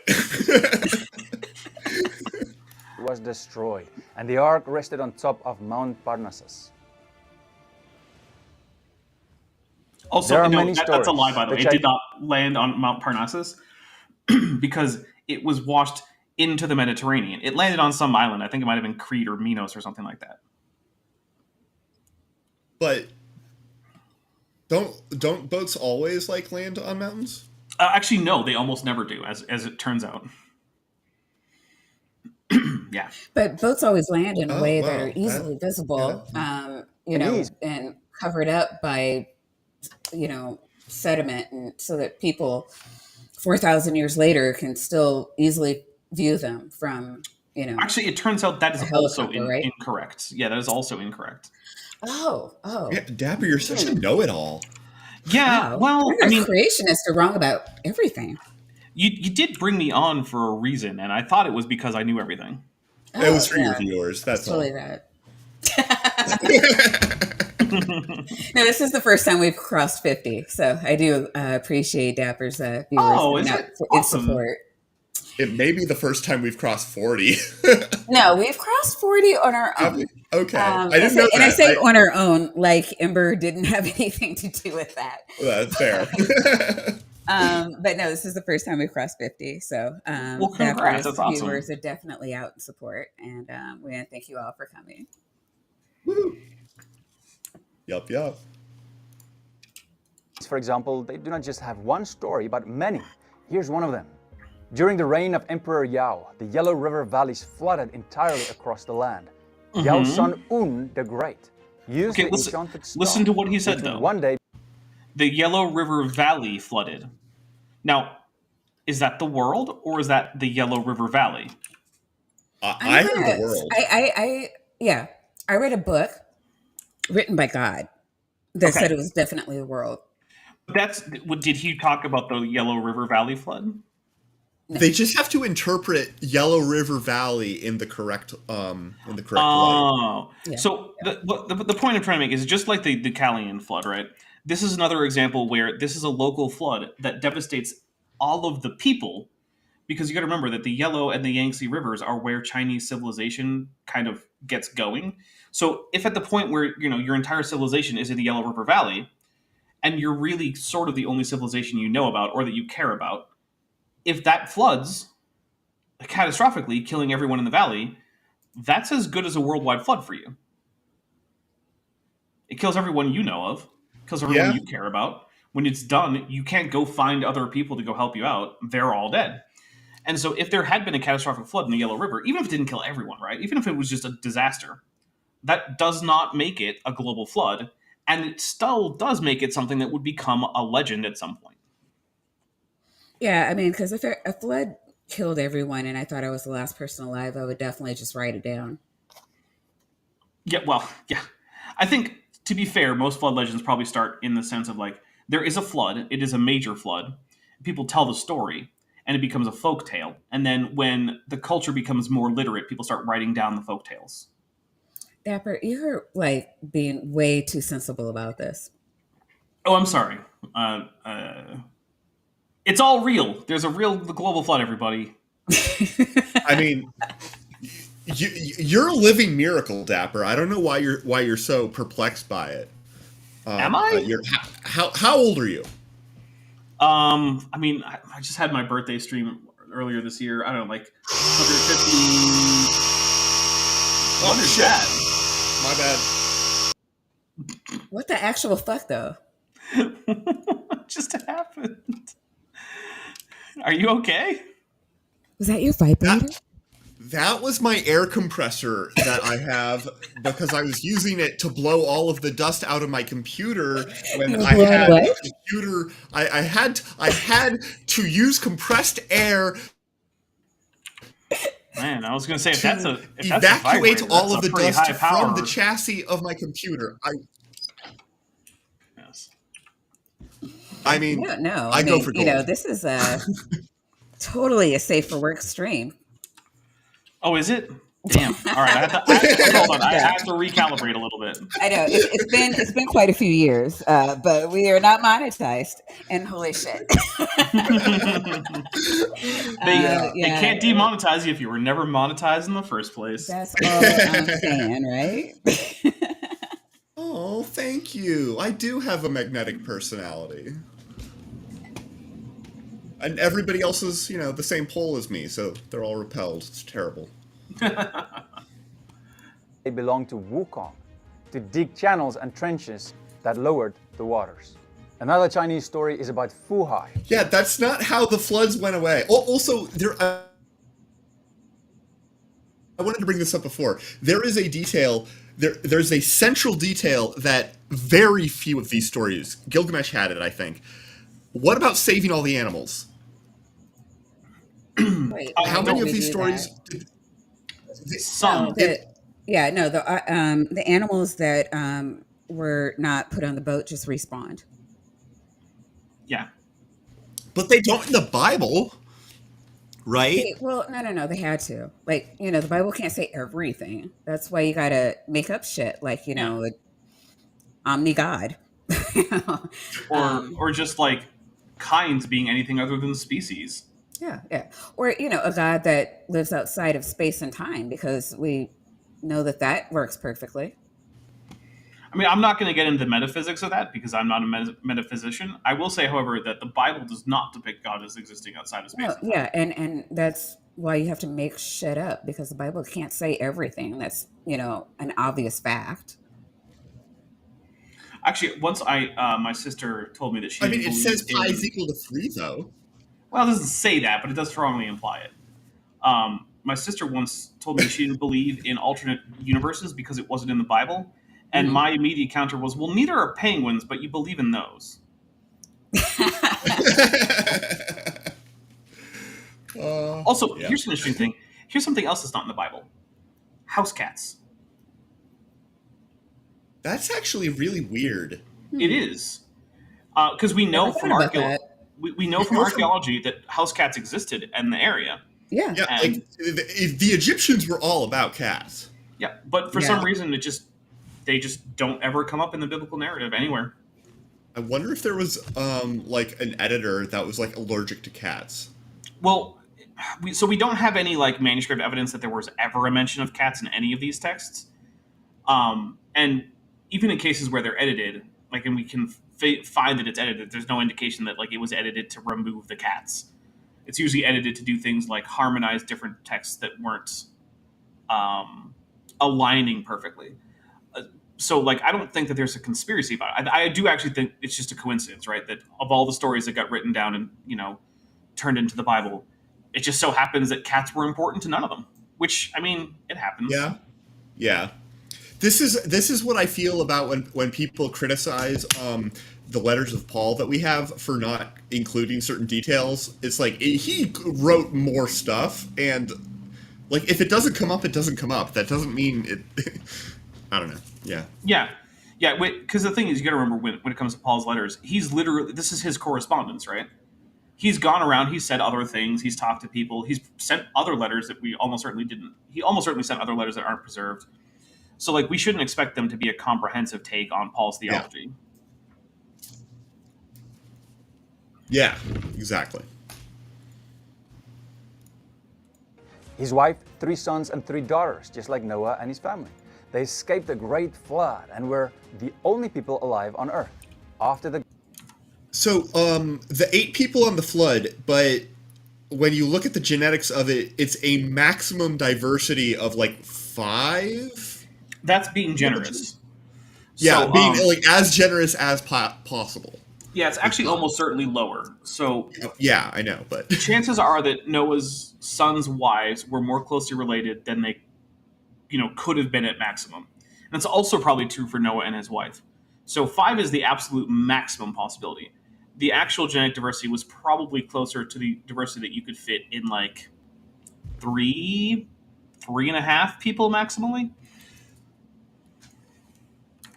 Was destroyed, and the ark rested on top of Mount Parnassus. Also, There are no, many that's a stories lie, by the way. which It I- did not land on Mount Parnassus because it was washed into the Mediterranean. It landed on some island. I think it might have been Crete or Minos or something like that. But don't boats always like land on mountains? Actually, no, they almost never do, as it turns out. Yeah. But boats always land in a Oh, way wow. that are easily visible, you And know, easy. and covered up by, you know, sediment, and so that people 4,000 years later can still easily view them from, you know. Actually, it turns out that is A also helicopter, right? incorrect. Yeah, that is also incorrect. Oh. Yeah, Dapper, you're such a know-it-all. Yeah, Wow. well, You're I a mean, creationist are wrong about everything. you did bring me on for a reason, and I thought it was because I knew everything. It was for yeah. your viewers, that's It's all. totally that. No, this is the first time we've crossed 50, so I do appreciate Dapper's viewers Oh, coming is out it? in Awesome. support. It may be the first time we've crossed 40. No, we've crossed 40 on our own. Okay. I didn't know and that. I say on our own, like Ember didn't have anything to do with that. Well, that's fair. But no, this is the first time we've crossed 50. So Well, congrats, Dapper's that's awesome. viewers are definitely out in support. And we want to thank you all for coming. Woo. Yup. For example, they do not just have one story, but many. Here's one of them. During the reign of Emperor Yao, the Yellow River valleys flooded entirely across the land. Yao's son Un the Great used Okay, the enchanted stone. listen to what he said, which would though. one day The Yellow River Valley flooded. Now, is that the world or is that the Yellow River Valley? I heard the world. I read a book written by God that Okay. said it was definitely the world. Did he talk about the Yellow River Valley flood? They just have to interpret Yellow River Valley in the correct light. Oh, Yeah. so the point I'm trying to make is just like the Deucalion flood, right? This is another example where this is a local flood that devastates all of the people, because you got to remember that the Yellow and the Yangtze rivers are where Chinese civilization kind of gets going. So if at the point where your entire civilization is in the Yellow River Valley, and you're really sort of the only civilization you know about or that you care about, if that floods catastrophically, killing everyone in the valley, that's as good as a worldwide flood for you. It kills everyone you know of, kills everyone Yeah. you care about. When it's done, you can't go find other people to go help you out. They're all dead. And so if there had been a catastrophic flood in the Yellow River, even if it didn't kill everyone, right? Even if it was just a disaster, that does not make it a global flood. And it still does make it something that would become a legend at some point. Yeah, I mean, because if a flood killed everyone and I thought I was the last person alive, I would definitely just write it down. Yeah, well, yeah. I think, to be fair, most flood legends probably start in the sense of like, there is a flood, it is a major flood, people tell the story, and it becomes a folk tale. And then when the culture becomes more literate, people start writing down the folk tales. Dapper, you're like being way too sensible about this. Oh, I'm sorry. It's all real. There's a real global flood, everybody. I mean, you're a living miracle, Dapper. I don't know why you're so perplexed by it. Am I? How old are you? I mean, I just had my birthday stream earlier this year. I don't know, like 150. Oh, What is shit. that? My bad. What the actual fuck, though? What just happened? Are you okay? Was that your vibrator? That was my air compressor that I have because I was using it to blow all of the dust out of my computer when You were I blowing had what? a computer. I had to use compressed air Man, I was going to say if that's to a evacuate vibrator, all that's of a the pretty dust high from the power. chassis of my computer. Yes. I mean, No. I go for gold. This is totally a safe for work stream. Oh, is it? Damn. All right. Hold on. I have to recalibrate a little bit. I know it's been quite a few years, but we are not monetized. And holy shit, They can't demonetize you if you were never monetized in the first place. That's all I'm saying, right? Oh, thank you. I do have a magnetic personality. And everybody else is, the same pole as me, so they're all repelled. It's terrible. They belonged to Wukong, to dig channels and trenches that lowered the waters. Another Chinese story is about Fuhai. Yeah, that's not how the floods went away. Also, I wanted to bring this up before. There is a detail, there's a central detail that very few of these stories, Gilgamesh had it, I think. What about saving all the animals? Wait, How many of these stories? Some. The animals that were not put on the boat just respawned. Yeah. But they don't in the Bible, right? No, they had to. The Bible can't say everything. That's why you gotta make up shit, omni God. Or just like kinds being anything other than species. Yeah. Or, a God that lives outside of space and time, because we know that works perfectly. I mean, I'm not going to get into the metaphysics of that because I'm not a metaphysician. I will say, however, that the Bible does not depict God as existing outside of space. Well, yeah, and that's why you have to make shit up, because the Bible can't say everything that's, an obvious fact. Actually, once my sister told me that she. I mean, it says pi is equal to 3, though. Well, it doesn't say that, but it does strongly imply it. My sister once told me she didn't believe in alternate universes because it wasn't in the Bible. And my immediate counter was, well, neither are penguins, but you believe in those. Also, here's an interesting thing. Here's something else that's not in the Bible. House cats. That's actually really weird. It is. Because we know from archaeology that house cats existed in the area. Yeah. Like the Egyptians were all about cats. Yeah, but for some reason they just don't ever come up in the biblical narrative anywhere. I wonder if there was like an editor that was like allergic to cats. Well, we don't have any like manuscript evidence that there was ever a mention of cats in any of these texts. And even in cases where they're edited, like, and we can find that it's edited, there's no indication that like it was edited to remove the cats. It's usually edited to do things like harmonize different texts that weren't aligning perfturned so like I don't think that there's a conspiracy about it. I do actually think it's just a coincidence, right? That of all the stories that got written down and turned into the Bible, it just so happens that cats were important to none of them. Which, I mean, it happens. Yeah. This is what I feel about when people criticize the letters of Paul that we have for not including certain details. It's like he wrote more stuff, and like if it doesn't come up, it doesn't come up. That doesn't mean it. I don't know. Yeah. Because the thing is, you got to remember when it comes to Paul's letters, this is his correspondence, right? He's gone around, he's said other things, he's talked to people, he's sent other letters that we almost certainly didn't. He almost certainly sent other letters that aren't preserved. So, like, we shouldn't expect them to be a comprehensive take on Paul's theology. Yeah, exactly. His wife, 3 sons and 3 daughters, just like Noah and his family. They escaped the great flood and were the only people alive on earth. After the So, the 8 people on the flood, but when you look at the genetics of it, it's a maximum diversity of like 5. That's being generous. Yeah, So, being like as generous as possible. yeah, it's actually almost certainly lower. So Yeah, I know, but chances are that Noah's sons' wives were more closely related than they, could have been at maximum. And it's also probably true for Noah and his wife. So 5 is the absolute maximum possibility. The actual genetic diversity was probably closer to the diversity that you could fit in like 3.5 people maximally.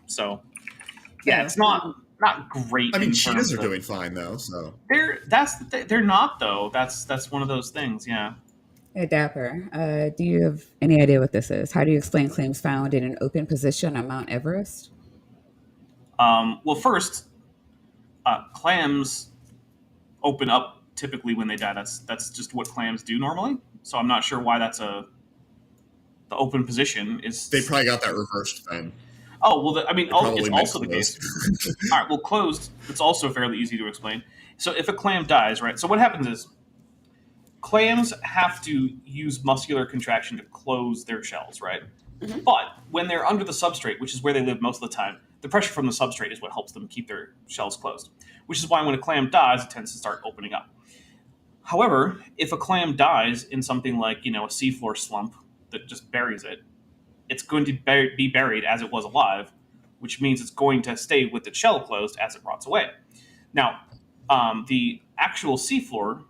So yeah, it's not great. I mean, in cheetahs terms are of- doing fine though. So they're not though. That's one of those things. Yeah. Hey, Dapper, do you have any idea what this is? How do you explain claims found in an open position on Mount Everest? Well, first, clams open up typically when they die. That's just what clams do normally. So I'm not sure why the open position is. they probably got that reversed then. Oh well, it's Probably also the mixed case. All right, well, closed. It's also fairly easy to explain. So if a clam dies, right? So what happens is clams have to use muscular contraction to close their shells, right? Mm-hmm. But when they're under the substrate, which is where they live most of the time, the pressure from the substrate is what helps them keep their shells closed. Which is why when a clam dies, it tends to start opening up. However, if a clam dies in something like a seafloor slump that just buries it, it's going to be buried as it was alive, which means it's going to stay with its shell closed as it rots away. Now, the actual seafloor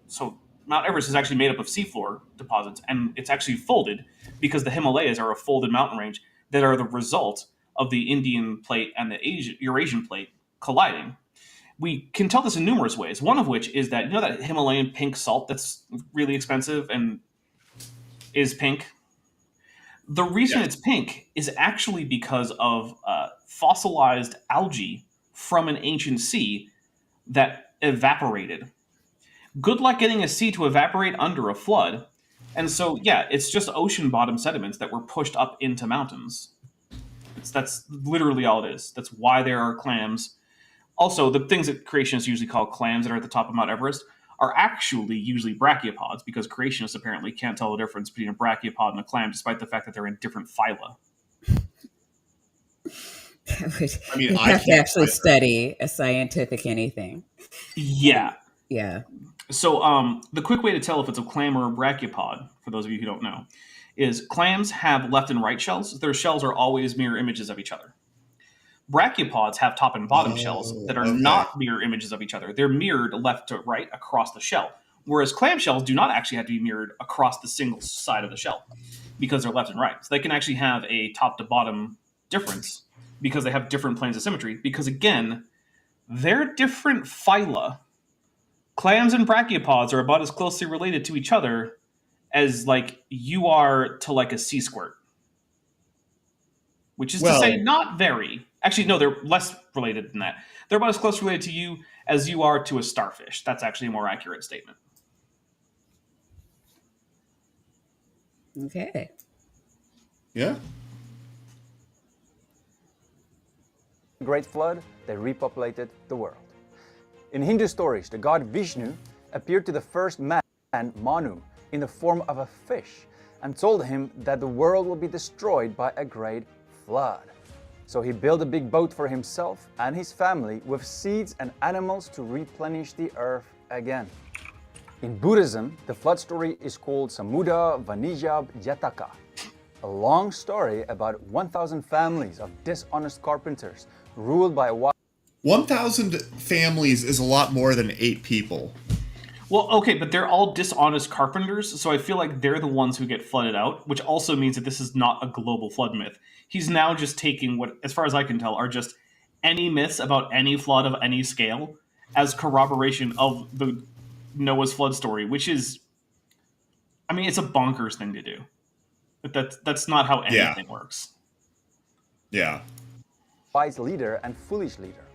so Mount Everest is actually made up of seafloor deposits, and it's actually folded because the Himalayas are a folded mountain range that are the result of the Indian plate and the Eurasian plate colliding. We can tell this in numerous ways. One of which is that that Himalayan pink salt that's really expensive and is pink. The reason it's pink is actually because of fossilized algae from an ancient sea that evaporated. Good luck getting a sea to evaporate under a flood. And so, yeah, it's just ocean bottom sediments that were pushed up into mountains. That's literally all it is. That's why there are clams. Also, the things that creationists usually call clams that are at the top of Mount Everest are actually usually brachiopods, because creationists apparently can't tell the difference between a brachiopod and a clam, despite the fact that they're in different phyla. I mean, You I have to can't actually either. study a scientific anything. Yeah. Yeah. So the quick way to tell if it's a clam or a brachiopod, for those of you who don't know, is clams have left and right shells. Their shells are always mirror images of each other. Brachiopods have top and bottom shells that are not mirror images of each other. They're mirrored left to right across the shell. Whereas clam shells do not actually have to be mirrored across the single side of the shell because they're left and right. So they can actually have a top to bottom difference because they have different planes of symmetry. Because again, they're different phyla. Clams and brachiopods are about as closely related to each other as like you are to like a sea squirt. Which is to say, not very. Actually, no, they're less related than that. They're about as close related to you as you are to a starfish. That's actually a more accurate statement. Okay. Yeah. Great flood, they repopulated the world. In Hindu stories, the god Vishnu appeared to the first man, Manu, in the form of a fish and told him that the world will be destroyed by a great flood. So he built a big boat for himself and his family with seeds and animals to replenish the earth again. In Buddhism, the flood story is called Samudra Vanijab Jataka, a long story about 1,000 families of dishonest carpenters ruled by a 1,000 families is a lot more than 8 people. Well, okay, but they're all dishonest carpenters, so I feel like they're the ones who get flooded out, which also means that this is not a global flood myth. He's now just taking what, as far as I can tell, are just any myths about any flood of any scale as corroboration of the Noah's flood story, which is, I mean, it's a bonkers thing to do. But that's not how anything works. Yeah. wise leader and foolish leader.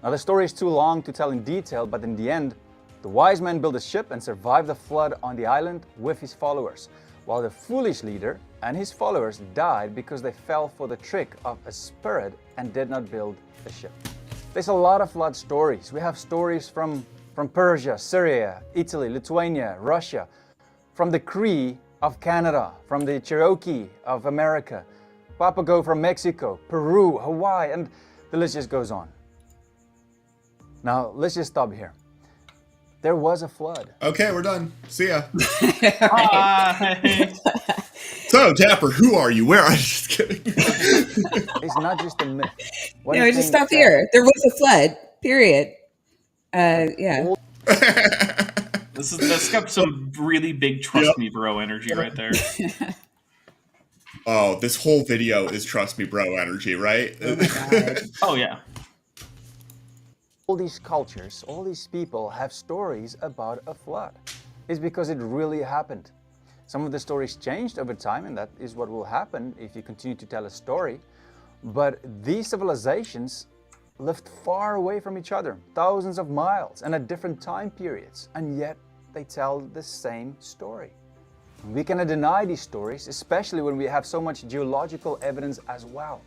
Now the story is too long to tell in detail, but in the end, The wise man built a ship and survived the flood on the island with his followers, while the foolish leader and his followers died because they fell for the trick of a spirit and did not build a ship. There's a lot of flood stories. We have stories from Persia, Syria, Italy, Lithuania, Russia, from the Cree of Canada, from the Cherokee of America, Papago from Mexico, Peru, Hawaii, and the list just goes on. Now, let's just stop here. There was a flood. Okay, we're done. See ya. Bye. So, Dapper, who are you? Where are you? Just kidding. It's not just a myth. One No, just thing stop that- here. There was a flood. Period. Yeah. That's got some really big trust me bro energy right there. Oh, this whole video is trust me bro energy, right? Oh my God. Oh yeah. All these cultures, all these people have stories about a flood. It's because it really happened. Some of the stories changed over time, and that is what will happen if you continue to tell a story. But these civilizations lived far away from each other, thousands of miles, and at different time periods, and yet they tell the same story. We cannot deny these stories, especially when we have so much geological evidence as well.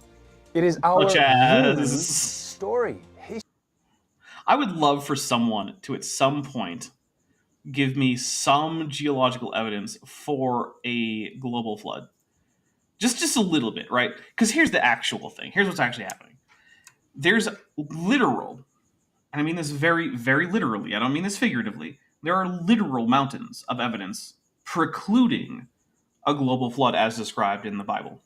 It is our Such as- human story. I would love for someone to at some point give me some geological evidence for a global flood. Just a little bit, right? Because here's the actual thing. Here's what's actually happening. There's literal, and I mean this very, very literally, I don't mean this figuratively, there are literal mountains of evidence precluding a global flood as described in the Bible.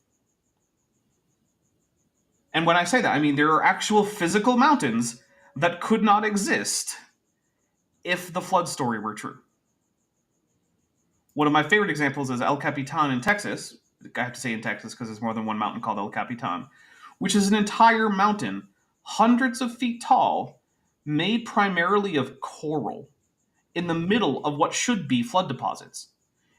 And when I say that, I mean there are actual physical mountains that could not exist if the flood story were true. One of my favorite examples is El Capitan in Texas. I have to say in Texas because there's more than one mountain called El Capitan, which is an entire mountain, hundreds of feet tall, made primarily of coral, in the middle of what should be flood deposits.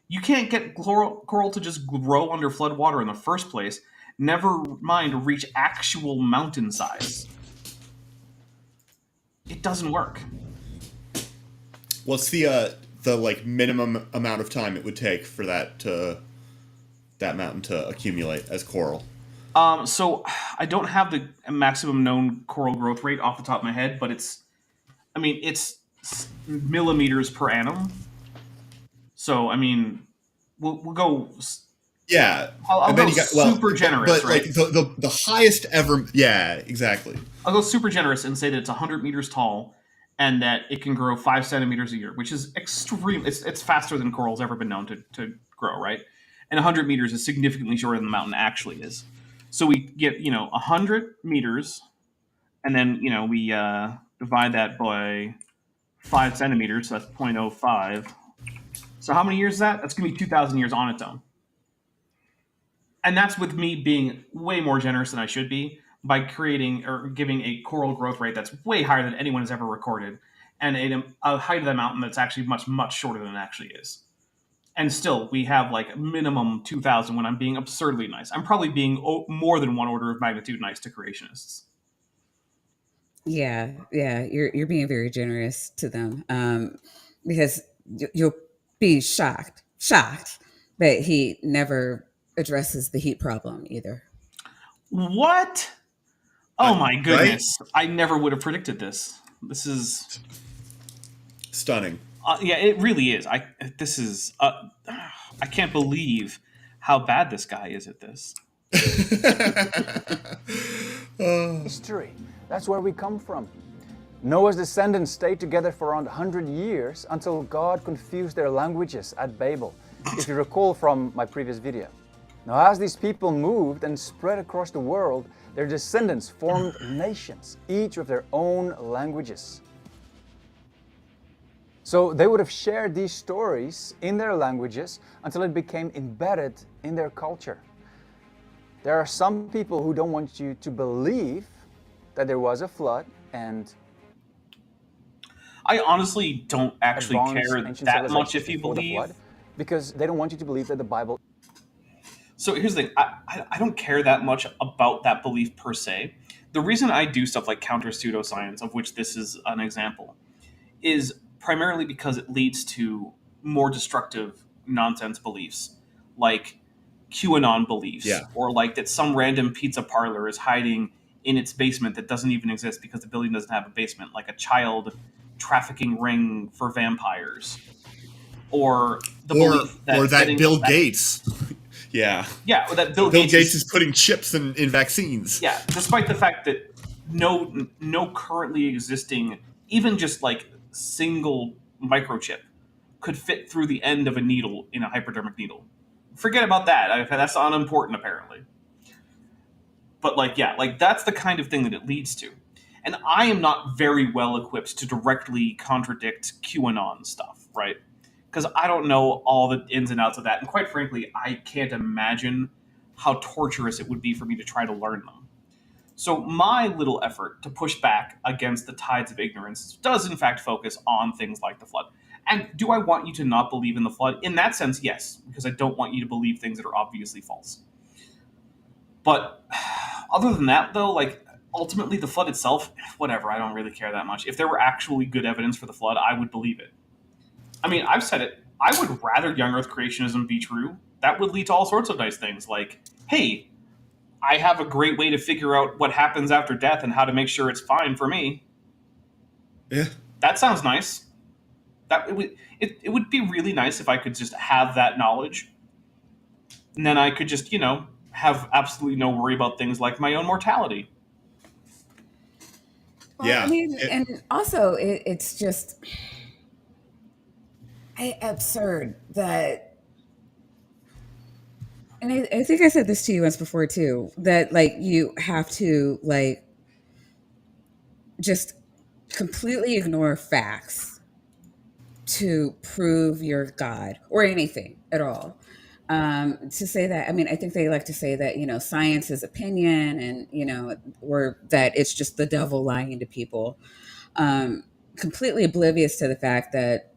You can't get coral to just grow under flood water in the first place, never mind reach actual mountain size. It doesn't work. What's the like minimum amount of time it would take for that mountain to accumulate as coral? So I don't have the maximum known coral growth rate off the top of my head, but it's millimeters per annum. So I mean, we'll go. Yeah, I'll and go then you got, super generous, but right? like the highest ever. Yeah, exactly. I'll go super generous and say that it's 100 meters tall and that it can grow 5 centimeters a year, which is extreme. It's faster than coral's ever been known to grow, right? And 100 meters is significantly shorter than the mountain actually is. So we get 100 meters, and then we divide that by 5 centimeters. So that's 0.05. So how many years is that? That's gonna be 2,000 years on its own. And that's with me being way more generous than I should be by creating or giving a coral growth rate that's way higher than anyone has ever recorded, and a height of the mountain that's actually much, much shorter than it actually is. And still, we have like minimum 2,000 when I'm being absurdly nice. I'm probably being more than one order of magnitude nice to creationists. Yeah, you're being very generous to them, because you'll be shocked, but he never addresses the heat problem either. What? Oh my goodness! Right? I never would have predicted this. This is Stunning. yeah, it really is. I can't believe how bad this guy is at this. History. That's where we come from. Noah's descendants stayed together for around 100 years until God confused their languages at Babel, if you recall from my previous video. Now, as these people moved and spread across the world, their descendants formed nations, each with their own languages. So they would have shared these stories in their languages until it became embedded in their culture. There are some people who don't want you to believe that there was a flood, and I honestly don't actually advanced care ancient that much civilizations if you before the believe. flood, because they don't want you to believe that the Bible. So here's the thing. I don't care that much about that belief per se. The reason I do stuff like counter pseudoscience, of which this is an example, is primarily because it leads to more destructive nonsense beliefs, like QAnon beliefs, Yeah. or like that some random pizza parlor is hiding in its basement that doesn't even exist because the building doesn't have a basement, like a child trafficking ring for vampires, or the belief Or that that getting Bill a Gates. Yeah. yeah, or that Bill Bill Gates Gates is is putting chips in vaccines. yeah, despite the fact that no currently existing, even just like single microchip could fit through the end of a needle in a hypodermic needle. Forget about that. That's unimportant apparently. But like yeah, like that's the kind of thing that it leads to. And I am not very well equipped to directly contradict QAnon stuff, right? Because I don't know all the ins and outs of that, and quite frankly, I can't imagine how torturous it would be for me to try to learn them. So my little effort to push back against the tides of ignorance does in fact focus on things like the flood. And do I want you to not believe in the flood? In that sense, yes, because I don't want you to believe things that are obviously false. But other than that, though, like ultimately the flood itself, whatever, I don't really care that much. If there were actually good evidence for the flood, I would believe it. I mean, I've said it. I would rather young Earth creationism be true. That would lead to all sorts of nice things, like, hey, I have a great way to figure out what happens after death and how to make sure it's fine for me. Yeah. That sounds nice. It would be really nice if I could just have that knowledge, and then I could just have absolutely no worry about things like my own mortality. Well, I Yeah. mean, and also it's just absurd that, and I think I said this to you once before too, that like you have to like just completely ignore facts to prove you're God or anything at all. To say that, I mean, I think they like to say that, science is opinion and, or that it's just the devil lying to people. Completely oblivious to the fact that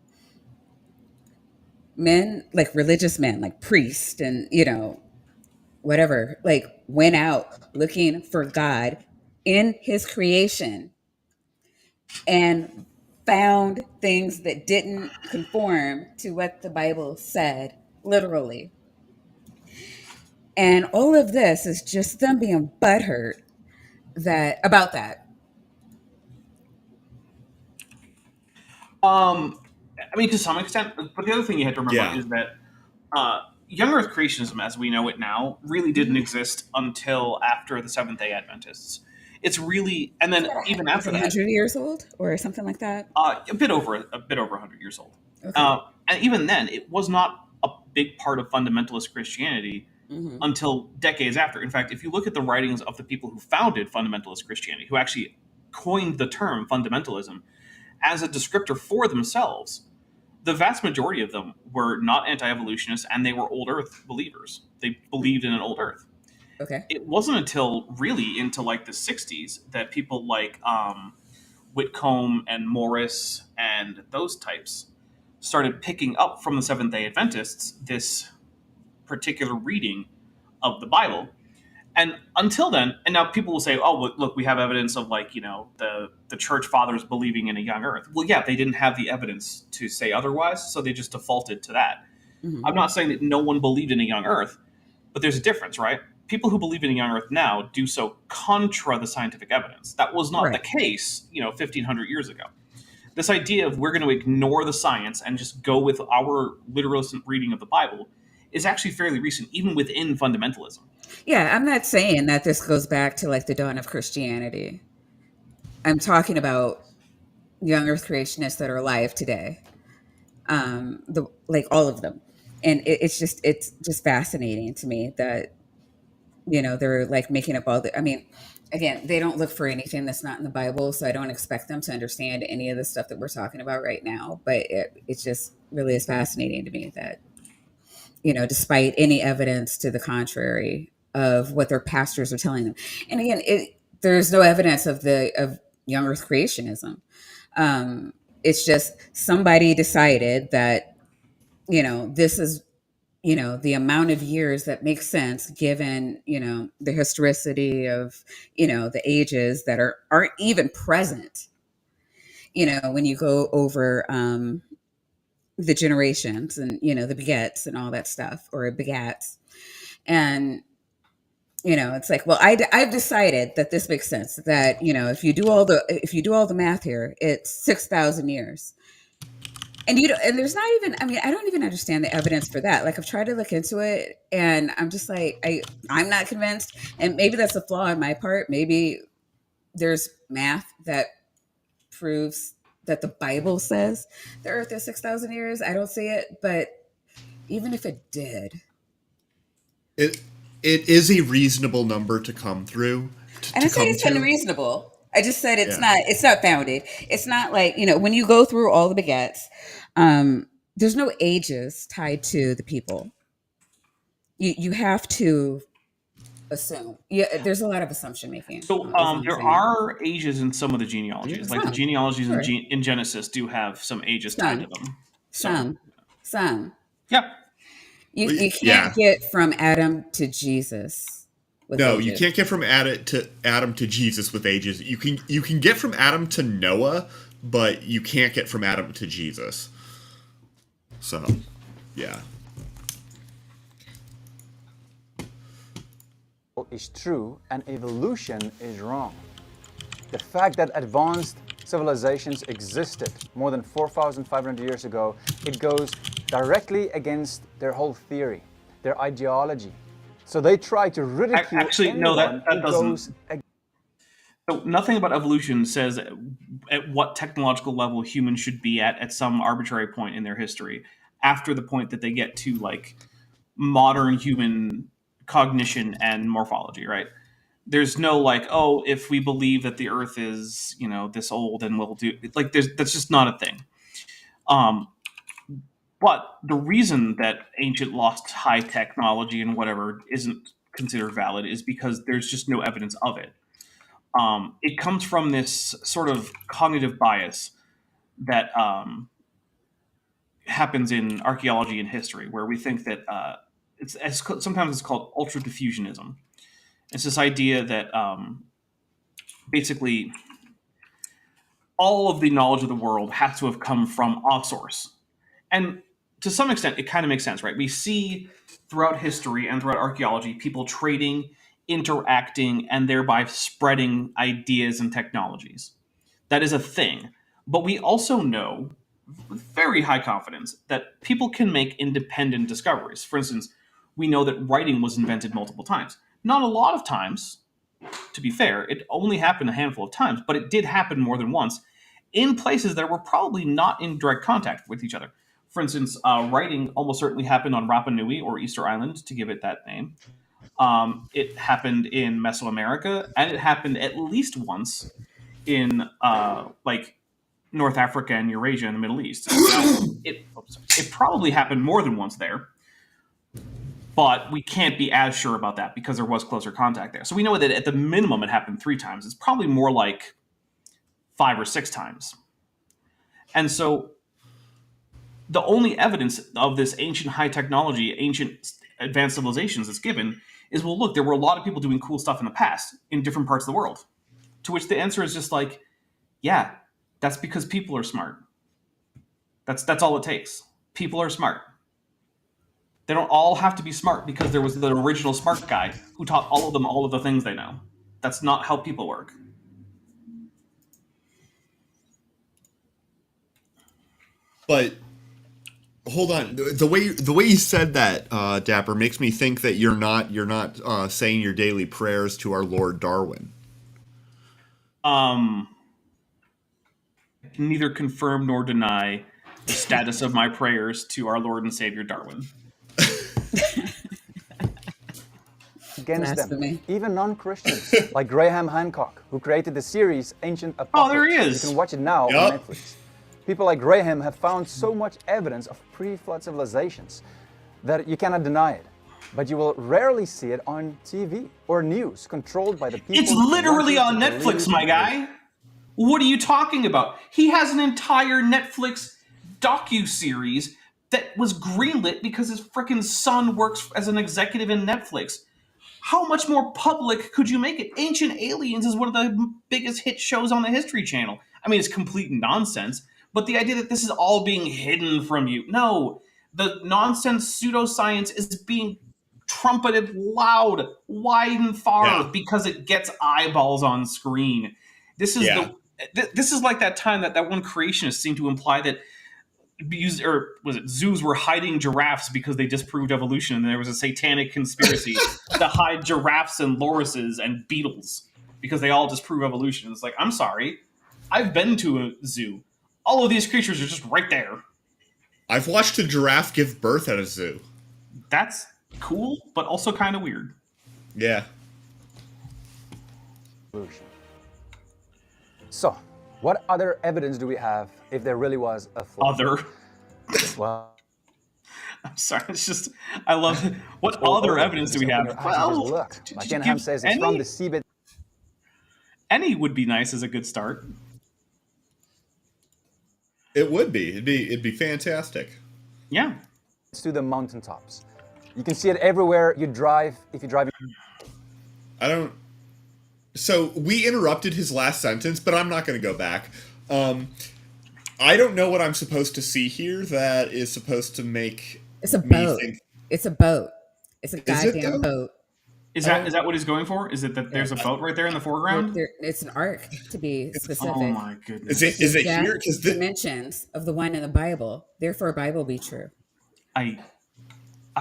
men, like religious men, like priests and, whatever, like went out looking for God in his creation and found things that didn't conform to what the Bible said, literally. And all of this is just them being butthurt about that. I mean, to some extent, but the other thing you have to remember Yeah. is that young Earth creationism, as we know it now, really didn't Mhm. exist until after the Seventh Day Adventists. It's really, and then even Is after it that, 100 years old or something like that? a bit over 100 years old. Okay. And even then, it was not a big part of fundamentalist Christianity Hmm. until decades after. In fact, if you look at the writings of the people who founded fundamentalist Christianity, who actually coined the term fundamentalism as a descriptor for themselves, the vast majority of them were not anti-evolutionists, and they were old Earth believers. They believed in an old Earth. Okay. It wasn't until really into like the '60s that people like Whitcomb and Morris and those types started picking up from the Seventh Day Adventists this particular reading of the Bible. And until then, and now people will say, "Oh, look, we have evidence of like the church fathers believing in a young Earth." Well, yeah, they didn't have the evidence to say otherwise, so they just defaulted to that. Hmm. I'm not saying that no one believed in a young Earth, but there's a difference, right? People who believe in a young Earth now do so contra the scientific evidence. That was not the Right. case, 1,500 years ago. This idea of we're going to ignore the science and just go with our literalist reading of the Bible is actually fairly recent, even within fundamentalism. Yeah, I'm not saying that this goes back to like the dawn of Christianity. I'm talking about young Earth creationists that are alive today. The like all of them, and it's just fascinating to me that they're like making up all the. I mean, again, they don't look for anything that's not in the Bible, so I don't expect them to understand any of the stuff that we're talking about right now. But it's just really is fascinating to me that despite any evidence to the contrary of what their pastors are telling them, and again, there's no evidence of young Earth creationism. It's just somebody decided that this is the amount of years that makes sense given the historicity of the ages that aren't even present when you go over the generations and, the begets and all that stuff, or begats. And, it's like, well, I've decided that this makes sense, that, if you do all the math here, it's 6,000 years. And and there's not even, I mean, I don't even understand the evidence for that. Like, I've tried to look into it, and I'm just like, I'm not convinced. And maybe that's a flaw on my part. Maybe there's math that proves that the Bible says the earth is 6,000 years. I don't see it, but even if it did, It it is a reasonable number to come through and I to say come it's to. unreasonable. I just said it's Yeah. not founded. It's not like, when you go through all the begets, there's no ages tied to the people. You have to assume. Yeah, there's a lot of assumption making. So Is what I'm there saying. are ages in some of the genealogies. Like the Some, genealogies sure. in Genesis do have some ages tied to Some, them. So some. yeah. You Yeah. can't get from Adam to Jesus with No, you ages. can't get from Adam to Jesus with ages. You can get from Adam to Noah, but you can't get from Adam to Jesus. So, yeah. Is true and evolution is wrong. The fact that advanced civilizations existed more than 4,500 years ago, it goes directly against their whole theory, their ideology. So they try to ridicule Actually, no, anyone that who doesn't. goes So nothing about evolution says at what technological level humans should be at some arbitrary point in their history, after the point that they get to like modern human cognition and morphology, right? There's no like, oh, if we believe that the Earth is, this old, and we'll do like that's just not a thing. Um, but the reason that ancient lost high technology and whatever isn't considered valid is because there's just no evidence of it. It comes from this sort of cognitive bias that happens in archaeology and history, where we think that sometimes it's called ultra diffusionism. It's this idea that basically all of the knowledge of the world has to have come from a source. And to some extent, it kind of makes sense, right? We see throughout history and throughout archaeology people trading, interacting, and thereby spreading ideas and technologies. That is a thing. But we also know with very high confidence that people can make independent discoveries. For instance, we know that writing was invented multiple times. Not a lot of times, to be fair, it only happened a handful of times, but it did happen more than once in places that were probably not in direct contact with each other. For instance, writing almost certainly happened on Rapa Nui or Easter Island, to give it that name. It happened in Mesoamerica, and it happened at least once in like North Africa and Eurasia and the Middle East. Now, it probably happened more than once there, but we can't be as sure about that because there was closer contact there. So we know that at the minimum it happened 3 times. It's probably more like 5 or 6 times. And so the only evidence of this ancient high technology, ancient advanced civilizations that's given is, well, look, there were a lot of people doing cool stuff in the past in different parts of the world. To which the answer is just like, yeah, that's because people are smart. That's all it takes. People are smart. They don't all have to be smart because there was the original smart guy who taught all of them all of the things they know. That's not how people work. But hold on, the way you said that, Dapper, makes me think that you're not saying your daily prayers to our Lord Darwin. Neither confirm nor deny the status of my prayers to our Lord and Savior Darwin. against them. Blasphemy. Even non-Christians, like Graham Hancock, who created the series Ancient Apocalypse. Oh, there he is. You can watch it now on Yup. Netflix. People like Graham have found so much evidence of pre-flood civilizations that you cannot deny it. But you will rarely see it on TV or news controlled by the people. It's who literally want on you to Netflix, believe my it. guy. What are you talking about? He has an entire Netflix docu-series that was greenlit because his frickin' son works as an executive in Netflix. How much more public could you make it? Ancient Aliens is one of the biggest hit shows on the History Channel. I mean, it's complete nonsense. But the idea that this is all being hidden from you, no, the nonsense pseudoscience is being trumpeted loud, wide and far Yeah. because it gets eyeballs on screen. This is Yeah. this is like that time that one creationist seemed to imply that zoos were hiding giraffes because they disproved evolution, and there was a satanic conspiracy to hide giraffes and lorises and beetles because they all disprove evolution. It's like, I'm sorry, I've been to a zoo. All of these creatures are just right there. I've watched a giraffe give birth at a zoo. That's cool, but also kind of weird. Yeah. Evolution. So, what other evidence do we have if there really was a flood? Other. Well, I'm sorry. It's just, I love it. What other evidence do we have? Well, look, like Ken Hovind says, it's from the seabed. Any would be nice as a good start. It would be. It'd be fantastic. Yeah. To the mountaintops. You can see it everywhere you drive. If you drive, I don't. So we interrupted his last sentence, but I'm not going to go back. I don't know what I'm supposed to see here that is supposed to make It's a me boat. think. It's a boat. It's a it goddamn though? boat. Is that what he's going for? Is it that there's a boat right there in the foreground? It's an ark, to be specific. Oh my goodness. Is it Exact here? Because dimensions of the one in the Bible. Therefore, Bible be true. I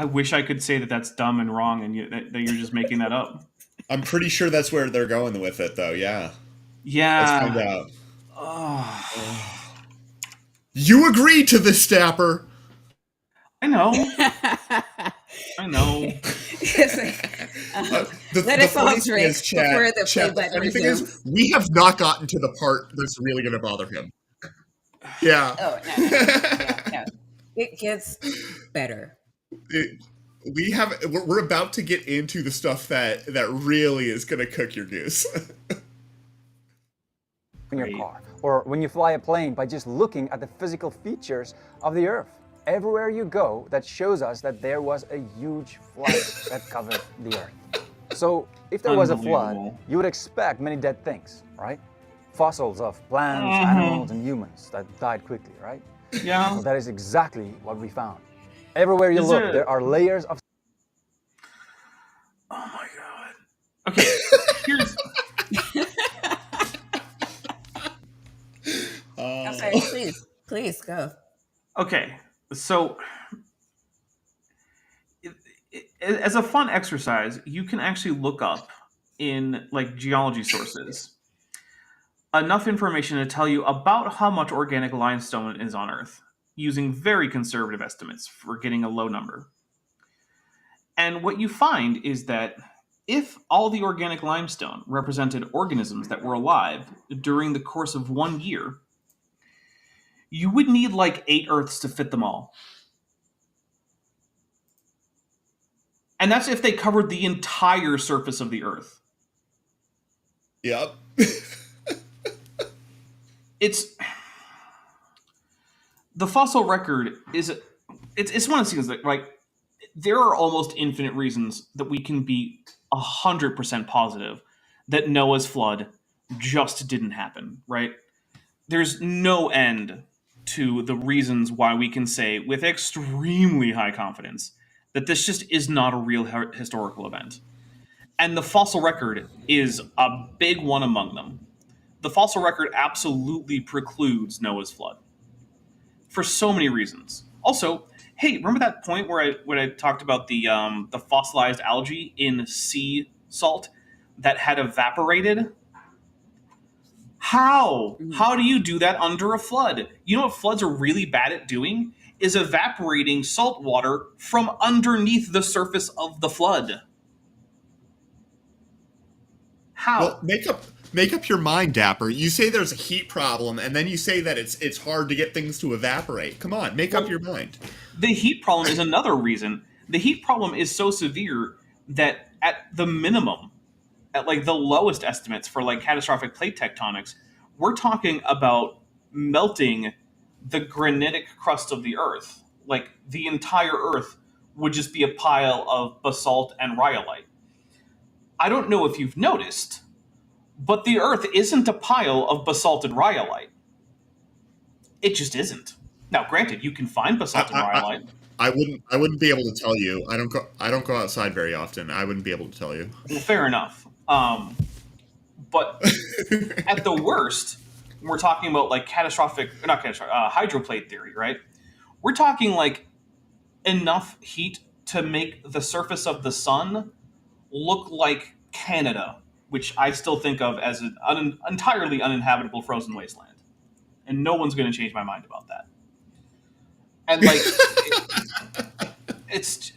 wish I could say that that's dumb and wrong, and that you're just making that up. I'm pretty sure that's where they're going with it, though. Yeah. Yeah. Let's find out. You agreed to this, Dapper. I know. I know. Let us all funny thing drink is, Chad, before the Chad, play the button funny thing resumes. is, we have not gotten to the part that's really going to bother him. Yeah. Oh, no. It gets better. We're about to get into the stuff that really is going to cook your goose. in your car, or when you fly a plane, by just looking at the physical features of the Earth. Everywhere you go, that shows us that there was a huge flood that covered the Earth. So, if there was a flood, you would expect many dead things, right? Fossils of plants, animals, and humans that died quickly, right? Yeah. Well, that is exactly what we found. Everywhere you look, there are layers of... Oh my god. Okay, here's... I'm sorry, please go. Okay, so as a fun exercise, you can actually look up in like geology sources enough information to tell you about how much organic limestone is on Earth, using very conservative estimates for getting a low number. And what you find is that if all the organic limestone represented organisms that were alive during the course of 1 year, you would need like 8 Earths to fit them all. And that's if they covered the entire surface of the Earth. Yep. The fossil record is it's one of those things that, like, there are almost infinite reasons that we can be 100% positive that Noah's flood just didn't happen, right? There's no end to the reasons why we can say with extremely high confidence that this just is not a real historical event. And the fossil record is a big one among them. The fossil record absolutely precludes Noah's flood for so many reasons. Also, hey, remember that point where I talked about the fossilized algae in sea salt that had evaporated? How do you do that under a flood? You know what floods are really bad at doing? Is evaporating salt water from underneath the surface of the flood. How? Well, make up your mind, Dapper. You say there's a heat problem, and then you say that it's hard to get things to evaporate. Come on, make up your mind. The heat problem is another reason. The heat problem is so severe that at the minimum, at like the lowest estimates for like catastrophic plate tectonics, we're talking about melting the granitic crust of the Earth. Like the entire Earth would just be a pile of basalt and rhyolite. I don't know if you've noticed, But the Earth isn't a pile of basalted rhyolite. It just isn't. Now, granted, you can find basalted I, I, rhyolite. I wouldn't be able to tell you. I don't go outside very often. I wouldn't be able to tell you. Well, fair enough. But at the worst, we're talking about like not catastrophic, hydroplate theory, right? We're talking like enough heat to make the surface of the sun look like Canada, which I still think of as an entirely uninhabitable frozen wasteland. And no one's going to change my mind about that. And like, it's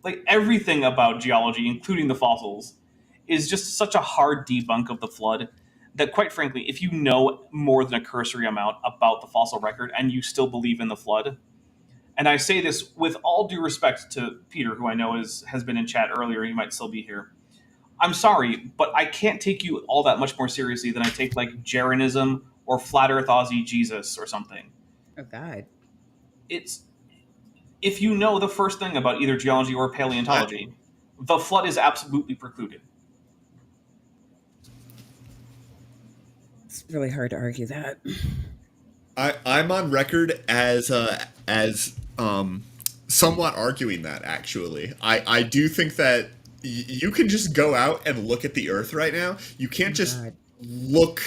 like everything about geology, including the fossils, is just such a hard debunk of the flood that, quite frankly, if you know more than a cursory amount about the fossil record and you still believe in the flood, and I say this with all due respect to Peter, who I know has been in chat earlier, he might still be here. I'm sorry, but I can't take you all that much more seriously than I take like Jeranism or Flat Earth Aussie Jesus or something. Oh God. It's if you know the first thing about either geology or paleontology, the flood is absolutely precluded. It's really hard to argue that. I'm on record as somewhat arguing that. Actually, I do think that you can just go out and look at the Earth right now. You can't just God. look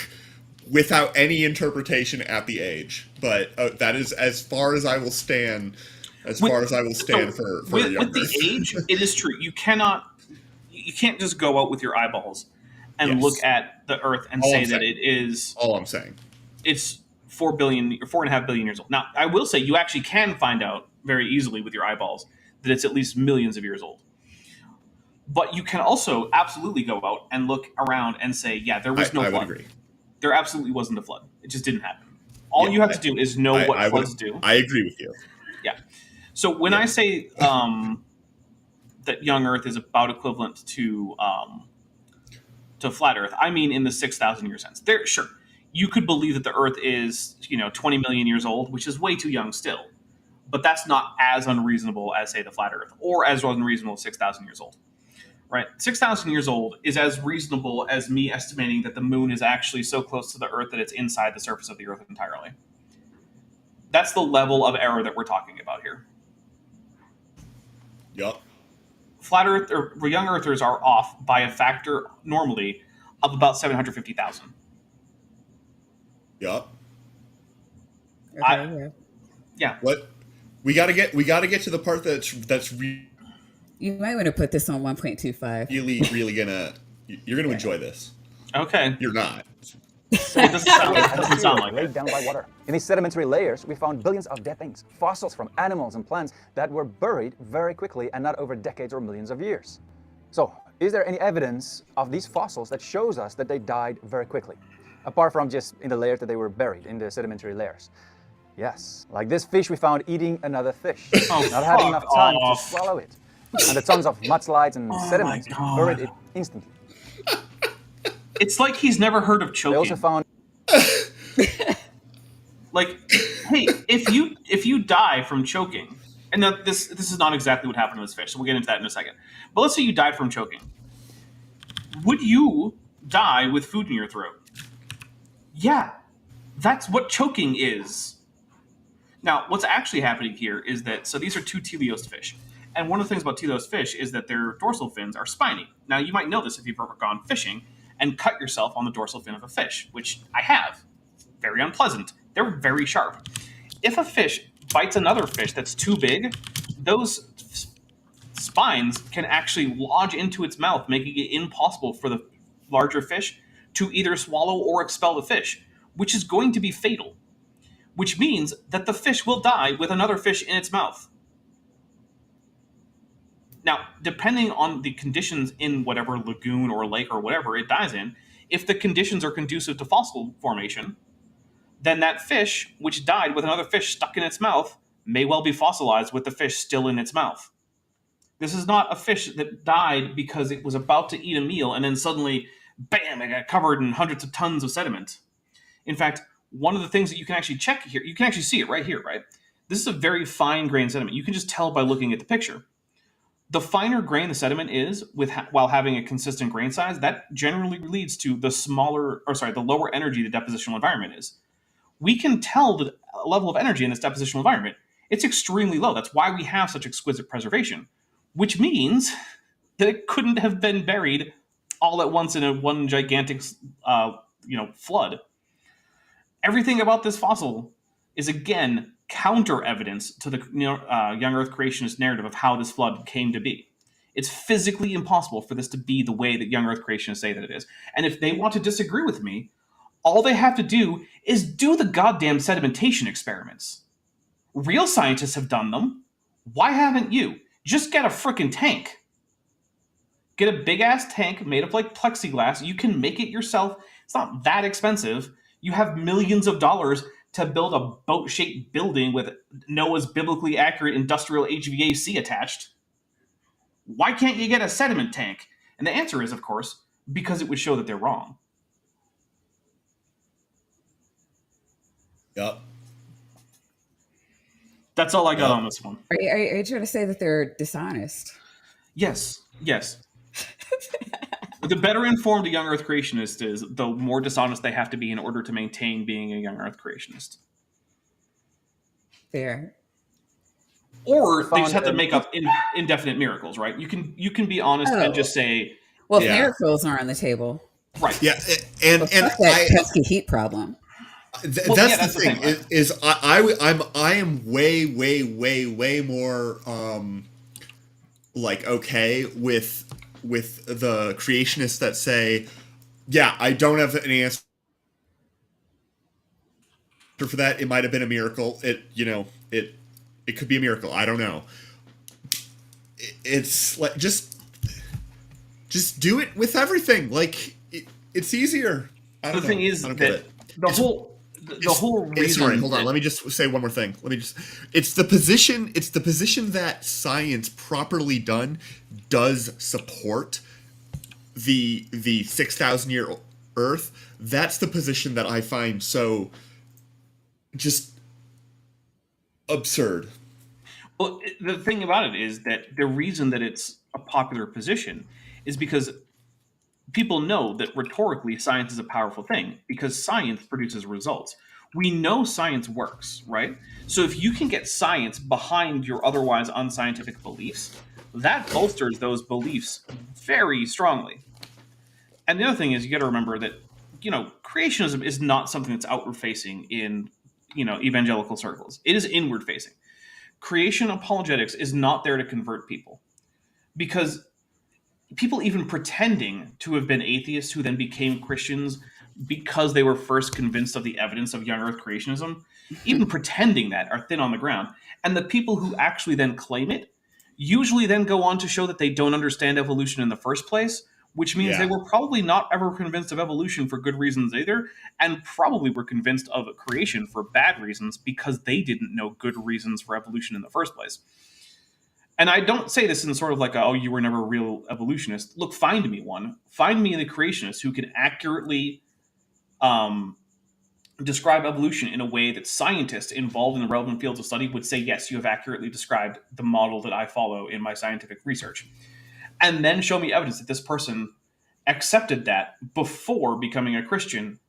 without any interpretation at the age. But that is as far as I will stand. As far as I will stand for with young the Earth. age, it is true. You can't just go out with your eyeballs and Yes. look at the Earth and All say I'm that saying. it is. All I'm saying. It's 4 billion or 4.5 billion years old. Now, I will say you actually can find out very easily with your eyeballs that it's at least millions of years old. But you can also absolutely go out and look around and say, yeah, there was no I flood. would agree. There absolutely wasn't a flood. It just didn't happen. All Yeah, you have to do is know what floods do. I agree with you. Yeah. So when I say that young Earth is about equivalent to flat Earth, I mean in the 6,000 year sense. There, sure, you could believe that the Earth is 20 million years old, which is way too young still, but that's not as unreasonable as say the flat Earth, or as unreasonable as 6,000 years old. Right, 6,000 years old is as reasonable as me estimating that the moon is actually so close to the Earth that it's inside the surface of the Earth entirely. That's the level of error that we're talking about here. Yup. Flat Earth or young Earthers are off by a factor normally of about 750,000. Yup. Okay, Yeah. What we gotta get to the part that's You might want to put this on 1.25. really gonna you're gonna enjoy this. Okay. You're not. It doesn't sound like laid it. down by water. In these sedimentary layers, we found billions of dead things, fossils from animals and plants that were buried very quickly and not over decades or millions of years. So, is there any evidence of these fossils that shows us that they died very quickly? Apart from just in the layers that they were buried, in the sedimentary layers. Yes, like this fish we found eating another fish, not having enough time to swallow it. And the tons of mudslides and sediments buried it instantly. It's like he's never heard of They choking. also found Like, hey, if you die from choking, and this is not exactly what happened to this fish, so we'll get into that in a second. But let's say you died from choking. Would you die with food in your throat? Yeah, that's what choking is. Now, what's actually happening here is that, so these are two teleost fish. And one of the things about teleost fish is that their dorsal fins are spiny. Now, you might know this if you've ever gone fishing and cut yourself on the dorsal fin of a fish, which I have. Very unpleasant. They're very sharp. If a fish bites another fish that's too big, those spines can actually lodge into its mouth, making it impossible for the larger fish to either swallow or expel the fish, which is going to be fatal. Which means that the fish will die with another fish in its mouth. Now, depending on the conditions in whatever lagoon or lake or whatever it dies in, if the conditions are conducive to fossil formation, then that fish, which died with another fish stuck in its mouth, may well be fossilized with the fish still in its mouth. This is not a fish that died because it was about to eat a meal and then suddenly, bam, it got covered in hundreds of tons of sediment. In fact, one of the things that you can actually check here, you can actually see it right here, right? This is a very fine grained sediment. You can just tell by looking at the picture. The finer grain the sediment is, while having a consistent grain size, that generally leads to the lower energy the depositional environment is. We can tell the level of energy in this depositional environment. It's extremely low. That's why we have such exquisite preservation, which means that it couldn't have been buried all at once in one gigantic, flood. Everything about this fossil is again counter evidence to the young Earth creationist narrative of how this flood came to be. It's physically impossible for this to be the way that young Earth creationists say that it is. And if they want to disagree with me, all they have to do is do the goddamn sedimentation experiments. Real scientists have done them. Why haven't you? Just get a frickin' tank. Get a big ass tank made of like plexiglass. You can make it yourself. It's not that expensive. You have millions of dollars to build a boat-shaped building with Noah's biblically accurate industrial HVAC attached. Why can't you get a sediment tank? And the answer is, of course, because it would show that they're wrong. Yep. That's all I got on this one. Are you trying to say that they're dishonest? Yes. The better informed a young Earth creationist is, the more dishonest they have to be in order to maintain being a young Earth creationist. Fair. Or they just have to make up indefinite miracles, right? You can be honest and just say, well, if miracles are on the table, right? Yeah, and that pesky heat problem. That's the thing. Right? Is I am way more like okay with the creationists that say, yeah, I don't have an answer for that. It might have been a miracle. It could be a miracle. I don't know. It's like just do it with everything. Like it's easier. I don't know. The thing is that the whole reason. Sorry, hold on. Let me just say one more thing. It's the position that science properly done does support the 6,000-year Earth. That's the position that I find so just absurd. Well, the thing about it is that the reason that it's a popular position is because people know that rhetorically science is a powerful thing, because science produces results. We know science works, right? So if you can get science behind your otherwise unscientific beliefs, that bolsters those beliefs very strongly. And the other thing is, you got to remember that, creationism is not something that's outward facing in, evangelical circles. It is inward facing. Creation apologetics is not there to convert people, because people even pretending to have been atheists who then became Christians because they were first convinced of the evidence of young Earth creationism, even pretending that, are thin on the ground. And the people who actually then claim it usually then go on to show that they don't understand evolution in the first place, which means they were probably not ever convinced of evolution for good reasons either, and probably were convinced of creation for bad reasons because they didn't know good reasons for evolution in the first place. And I don't say this in sort of like, you were never a real evolutionist. Look, find me one. Find me the creationist who can accurately describe evolution in a way that scientists involved in the relevant fields of study would say, yes, you have accurately described the model that I follow in my scientific research. And then show me evidence that this person accepted that before becoming a Christian,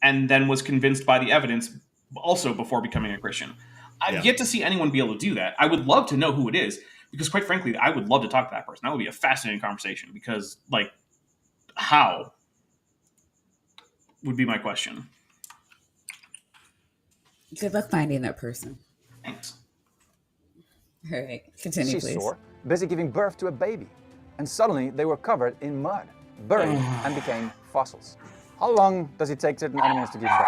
and then was convinced by the evidence also before becoming a Christian. I've yet to see anyone be able to do that. I would love to know who it is, because quite frankly, I would love to talk to that person. That would be a fascinating conversation, because, how would be my question. Good luck finding that person. Thanks. All right, continue, please. Saw, busy giving birth to a baby, and suddenly they were covered in mud, buried, and became fossils. How long does it take certain animals to give birth?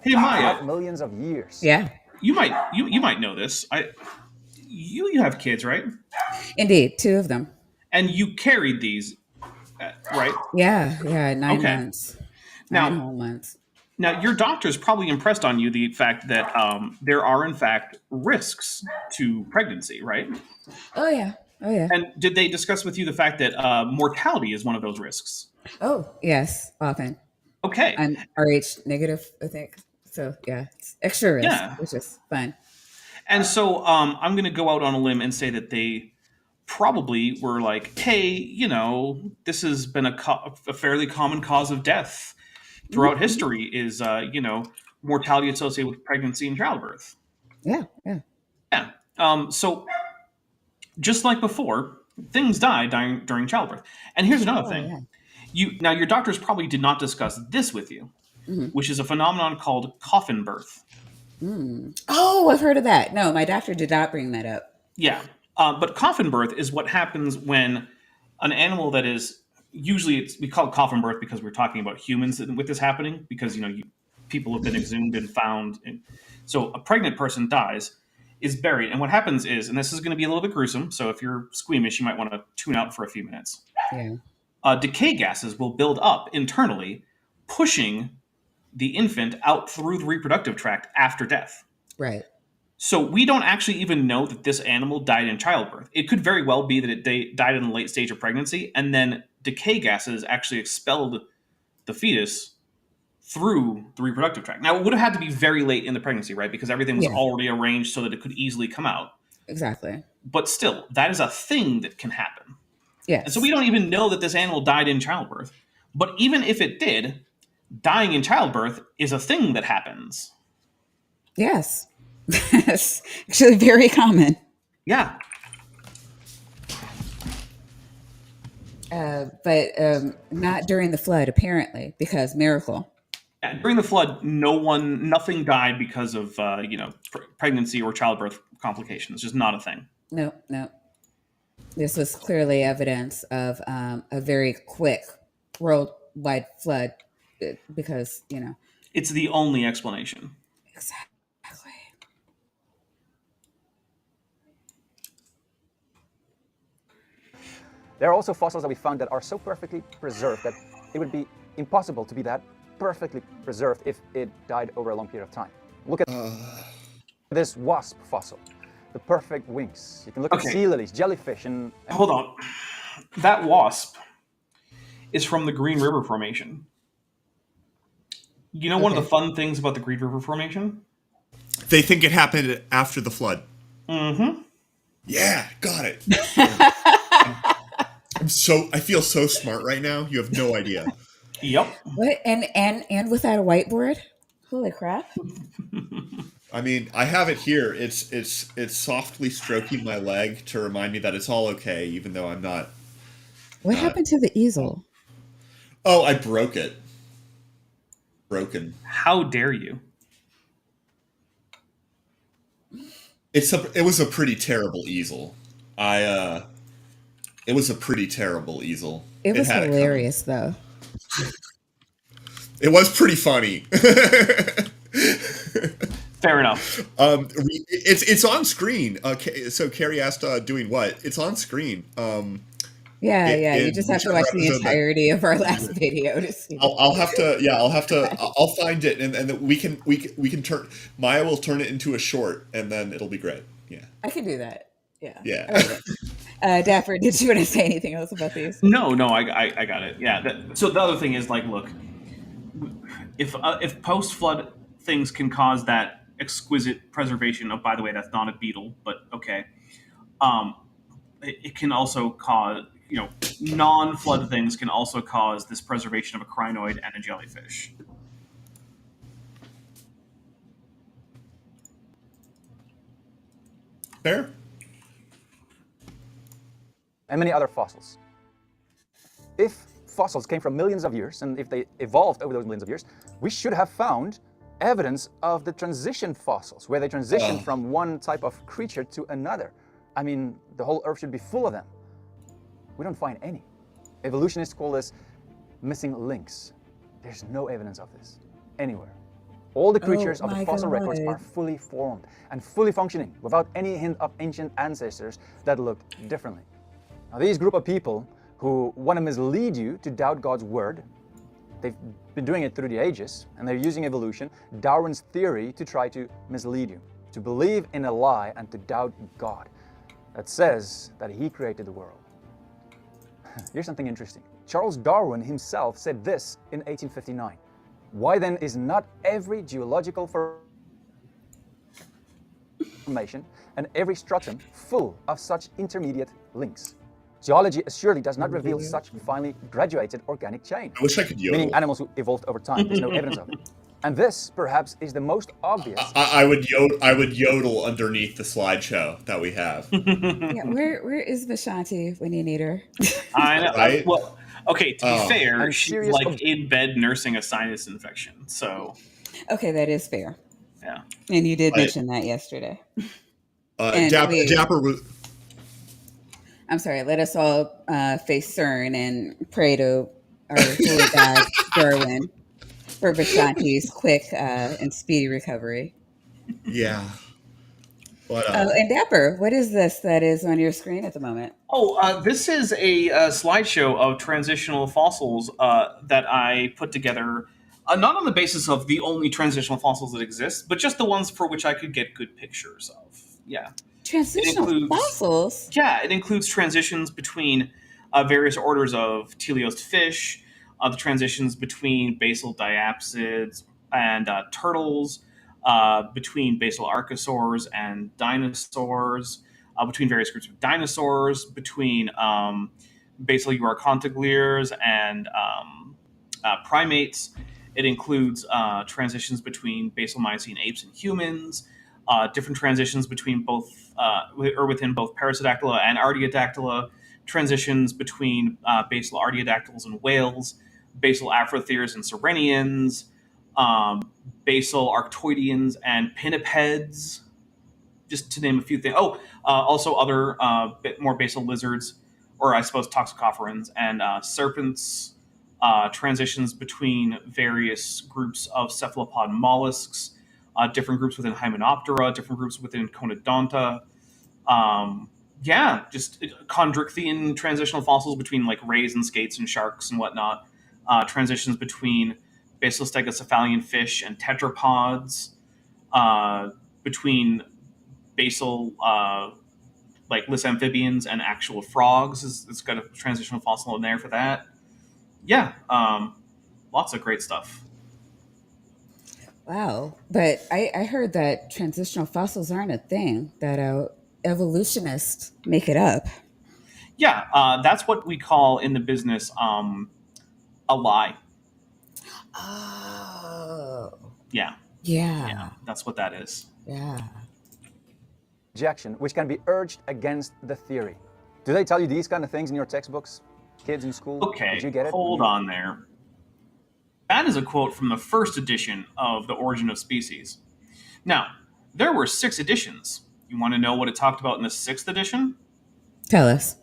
Hey, Maya. Millions of years. Yeah. You might know this. You have kids, right? Indeed, 2 of them. And you carried these, right? Yeah, 9 months. 9 whole months. Now, your doctor's probably impressed on you the fact that there are, in fact, risks to pregnancy, right? Oh, yeah. And did they discuss with you the fact that mortality is one of those risks? Oh, yes, often. Okay. I'm Rh negative, I think. So, yeah, it's extra risk, which is fun. And so I'm going to go out on a limb and say that they probably were like, hey, this has been a fairly common cause of death throughout history is, mortality associated with pregnancy and childbirth. Yeah, yeah. Yeah. So just like before, things die during childbirth. And here's another Oh, thing. yeah. Now your doctors probably did not discuss this with you, which is a phenomenon called coffin birth. Oh, I've heard of that. No, my doctor did not bring that up. Yeah. But coffin birth is what happens when an animal that is usually we call it coffin birth because we're talking about humans with this happening because people have been exhumed and found. So a pregnant person dies, is buried, and what happens is, and this is going to be a little bit gruesome. So if you're squeamish, you might want to tune out for a few minutes. Yeah. Decay gases will build up internally, pushing the infant out through the reproductive tract after death. Right. So we don't actually even know that this animal died in childbirth. It could very well be that it died in the late stage of pregnancy, and then decay gases actually expelled the fetus through the reproductive tract. Now, it would have had to be very late in the pregnancy, right? Because everything was already arranged so that it could easily come out. Exactly. But still, that is a thing that can happen. Yes. And so we don't even know that this animal died in childbirth. But even if it did, dying in childbirth is a thing that happens. Yes. It's actually very common. Yeah. But not during the flood, apparently, because miracle. Yeah, during the flood, nothing died because of pregnancy or childbirth complications. Just not a thing. No, no. This was clearly evidence of a very quick worldwide flood because, It's the only explanation. Exactly. There are also fossils that we found that are so perfectly preserved that it would be impossible to be that perfectly preserved if it died over a long period of time. Look at this wasp fossil, the perfect wings. You can look at sea lilies, jellyfish, and... Hold on. That wasp is from the Green River Formation. One of the fun things about the Green River Formation? They think it happened after the flood. Mm-hmm. Yeah, got it. I feel so smart right now. You have no idea. Yep. What? And without a whiteboard? Holy crap. I mean, I have it here. It's softly stroking my leg to remind me that it's all okay, even though I'm not. What happened to the easel? Oh, I broke it. Broken. How dare you? It was a pretty terrible easel. It was a pretty terrible easel. It was hilarious, though. It was pretty funny. Fair enough. It's on screen. So Carrie asked, "Doing what?" It's on screen. You just have to watch the entirety of our last video to see. I'll have to. I'll find it, and then we can turn. Maya will turn it into a short, and then it'll be great. Yeah, I can do that. Yeah. Yeah. Dapper, did you want to say anything else about these? No, I got it. Yeah. So the other thing is, look, if post flood things can cause that exquisite preservation of, by the way, that's not a beetle, but okay. It can also cause, non-flood things can also cause this preservation of a crinoid and a jellyfish. Fair. And many other fossils. If fossils came from millions of years, and if they evolved over those millions of years, we should have found evidence of the transition fossils, where they transitioned from one type of creature to another. I mean, the whole Earth should be full of them. We don't find any. Evolutionists call this missing links. There's no evidence of this anywhere. All the creatures of the fossil records are fully formed and fully functioning without any hint of ancient ancestors that looked differently. Now, these group of people who want to mislead you to doubt God's word, they've been doing it through the ages, and they're using evolution, Darwin's theory, to try to mislead you, to believe in a lie and to doubt God that says that he created the world. Here's something interesting. Charles Darwin himself said this in 1859. Why then is not every geological information, and every stratum full of such intermediate links. Geology assuredly does not reveal such finely graduated organic chain, I wish I could yodel. meaning animals who evolved over time. There's no evidence of it. And this, perhaps, is the most obvious. I would yodel underneath the slideshow that we have. Yeah, where is Vishanti when you need her? I know. Right? Well, okay, to be fair, And she's serious like in bed nursing a sinus infection. So, Okay, that is fair. yeah. And you did Right. mention that yesterday. And Dapper was. I'm sorry, let us all face CERN and pray to our holy god, Darwin, for Vishanti's quick and speedy recovery. Yeah. But Oh, and Dapper, what is this that is on your screen at the moment? Oh, this is a slideshow of transitional fossils that I put together, not on the basis of the only transitional fossils that exist, but just the ones for which I could get good pictures of. Yeah. Transitional includes- fossils? Yeah, it includes transitions between various orders of teleost fish, the transitions between basal diapsids and turtles, between basal archosaurs and dinosaurs, between various groups of dinosaurs, between basal euarchontoglires and primates. It includes transitions between basal Miocene apes and humans, different transitions between both or within both Paracedactyla and Artiodactyla, transitions between basal Artiodactyls and whales, basal Afrotheres and Sirenians, basal Arctoideans and pinnipeds, just to name a few things. Oh, also other bit more basal lizards, or I suppose toxicopherans and serpents, transitions between various groups of cephalopod mollusks, different groups within Hymenoptera, different groups within Conodonta. Just chondrichthyan transitional fossils between like rays and skates and sharks and whatnot. Transitions between basal stegocephalian fish and tetrapods. Between basal like lissamphibians and actual frogs. It's got a transitional fossil in there for that. Yeah, lots of great stuff. Wow. But I heard that transitional fossils aren't a thing, that evolutionists make it up. Yeah, that's what we call in the business a lie. Oh. Yeah, Yeah. that's what that is. Yeah. Objection, which can be urged against the theory. Do they tell you these kind of things in your textbooks? Kids in school? Okay, Did you get it? hold on there. That is a quote from the first edition of The Origin of Species. Now, there were 6 editions. You want to know what it talked about in the 6th edition? Tell us.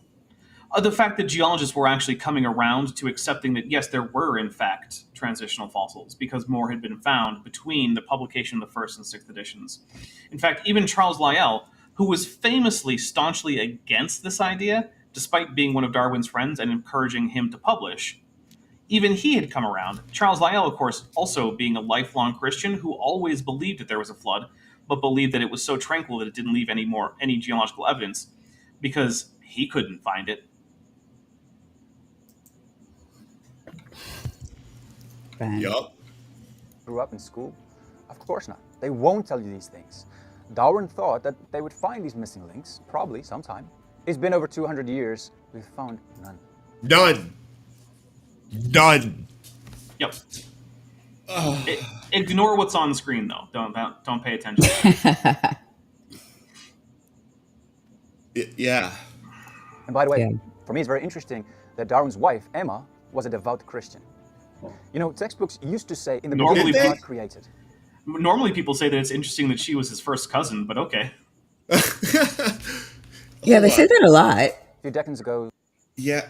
The fact that geologists were actually coming around to accepting that, yes, there were, in fact, transitional fossils, because more had been found between the publication of the 1st and 6th editions. In fact, even Charles Lyell, who was famously staunchly against this idea, despite being one of Darwin's friends and encouraging him to publish, even he had come around. Charles Lyell, of course, also being a lifelong Christian who always believed that there was a flood, but believed that it was so tranquil that it didn't leave any geological evidence, because he couldn't find it. Fine. Yup. Grew up in school? Of course not. They won't tell you these things. Darwin thought that they would find these missing links, probably sometime. It's been over 200 years. We've found none. None. Yep. Ignore what's on the screen, though. Don't pay attention. Yeah. And by the way, Yeah. for me it's very interesting that Darwin's wife, Emma, was a devout Christian. You know, textbooks used to say in the Normally beginning they- God created. Normally, people say that it's interesting that she was his first cousin, but okay. Yeah, they say that a lot. A few decades ago, Yeah.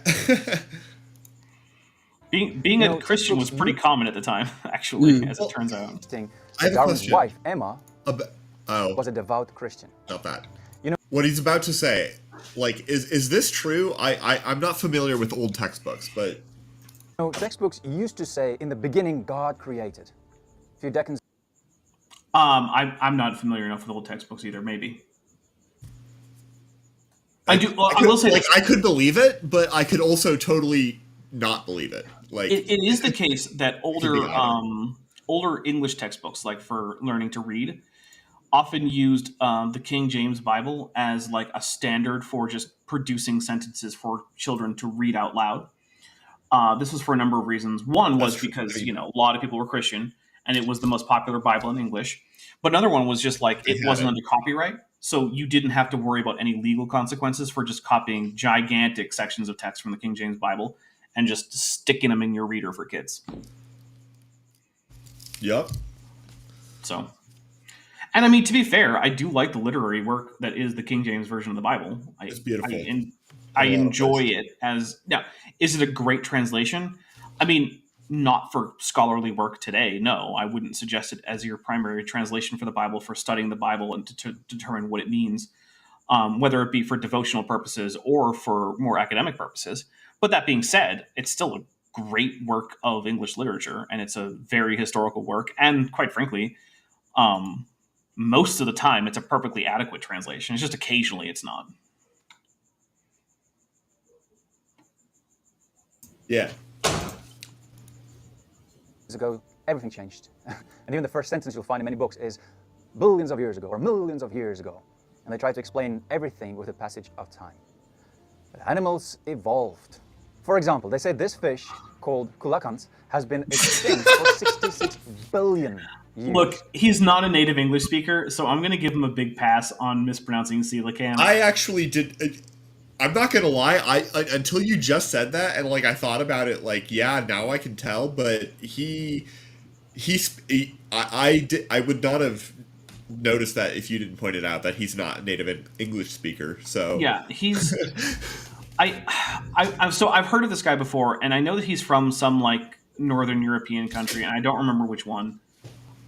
Being You a know, Christian was textbooks pretty used- common at the time, actually, as Well, it turns out. interesting I have that a Darwin's question. wife, Emma, Oh, was a devout Christian. not that. You know- What he's about to say, like, is this true? I'm not familiar with old textbooks, but You know, textbooks used to say in the beginning God created. A few decades I'm not familiar enough with old textbooks either. Maybe I do. Well, I could- will say like this. I could believe it, but I could also totally not believe it. Like, It is the case that could be either. older English textbooks, like for learning to read, often used the King James Bible as like a standard for just producing sentences for children to read out loud. This was for a number of reasons. One That's was true. I because mean, a lot of people were Christian, and it was the most popular Bible in English. But another one was just like they it had wasn't it. under copyright, so you didn't have to worry about any legal consequences for just copying gigantic sections of text from the King James Bible and just sticking them in your reader for kids. Yup. So, and I mean, to be fair, I do like the literary work that is the King James version of the Bible. It's beautiful. I In a lot of enjoy ways. it as now. Is it a great translation? I mean, not for scholarly work today. No, I wouldn't suggest it as your primary translation for the Bible for studying the Bible and to determine what it means, whether it be for devotional purposes or for more academic purposes. But that being said, it's still a great work of English literature, and it's a very historical work. And quite frankly, um, most of the time, it's a perfectly adequate translation. It's just occasionally it's not. Yeah. Ago, everything changed. And even the first sentence you'll find in many books is billions of years ago or millions of years ago. And they try to explain everything with a passage of time. But animals evolved. For example, they say this fish, called coelacanth, has been extinct for 66 billion years. Look, he's not a native English speaker, so I'm going to give him a big pass on mispronouncing coelacanth. I actually did. I'm not gonna lie. I until you just said that, and like I thought about it, like yeah, now I can tell. But I would not have noticed that if you didn't point it out that he's not a native English speaker. So Yeah, he's. So I've heard of this guy before, and I know that he's from some like Northern European country, and I don't remember which one.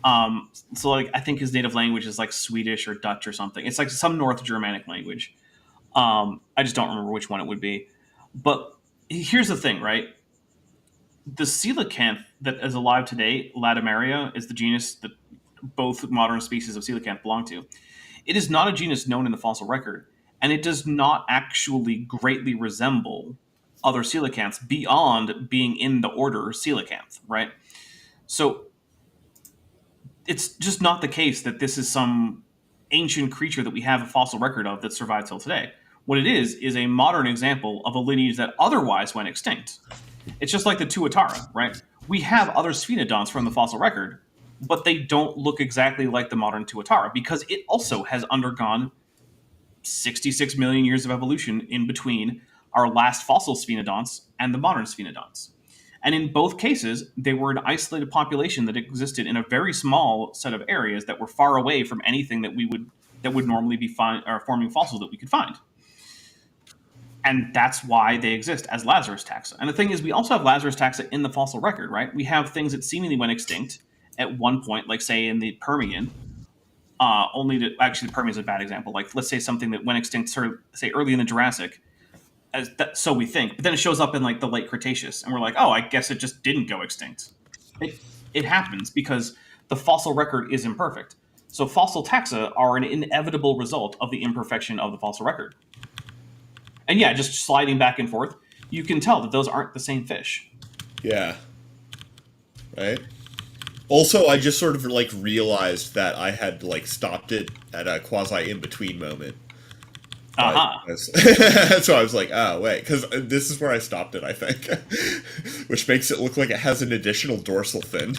So like I think his native language is like Swedish or Dutch or something. It's like some North Germanic language. I just don't remember which one it would be. But here's the thing, right? The coelacanth that is alive today, Latimeria, is the genus that both modern species of coelacanth belong to. It is not a genus known in the fossil record, and it does not actually greatly resemble other coelacanths beyond being in the order coelacanth, right? So it's just not the case that this is some ancient creature that we have a fossil record of that survived till today. What it is a modern example of a lineage that otherwise went extinct. It's just like the Tuatara, right? We have other sphenodonts from the fossil record, but they don't look exactly like the modern Tuatara because it also has undergone 66 million years of evolution in between our last fossil sphenodonts and the modern sphenodonts. And in both cases, they were an isolated population that existed in a very small set of areas that were far away from anything that would normally be forming fossils that we could find. And that's why they exist as Lazarus taxa. And the thing is, we also have Lazarus taxa in the fossil record, right? We have things that seemingly went extinct at one point, like say in the Permian. The Permian is a bad example. Like let's say something that went extinct, say early in the Jurassic, so we think, but then it shows up in like the late Cretaceous, and we're like, oh, I guess it just didn't go extinct. It happens because the fossil record is imperfect. So fossil taxa are an inevitable result of the imperfection of the fossil record. And yeah, just sliding back and forth, you can tell that those aren't the same fish. yeah, right. Also, I just sort of like realized that I had like stopped it at a quasi in between moment. So I was like, oh, wait, because this is where I stopped it, I think. Which makes it look like it has an additional dorsal fin.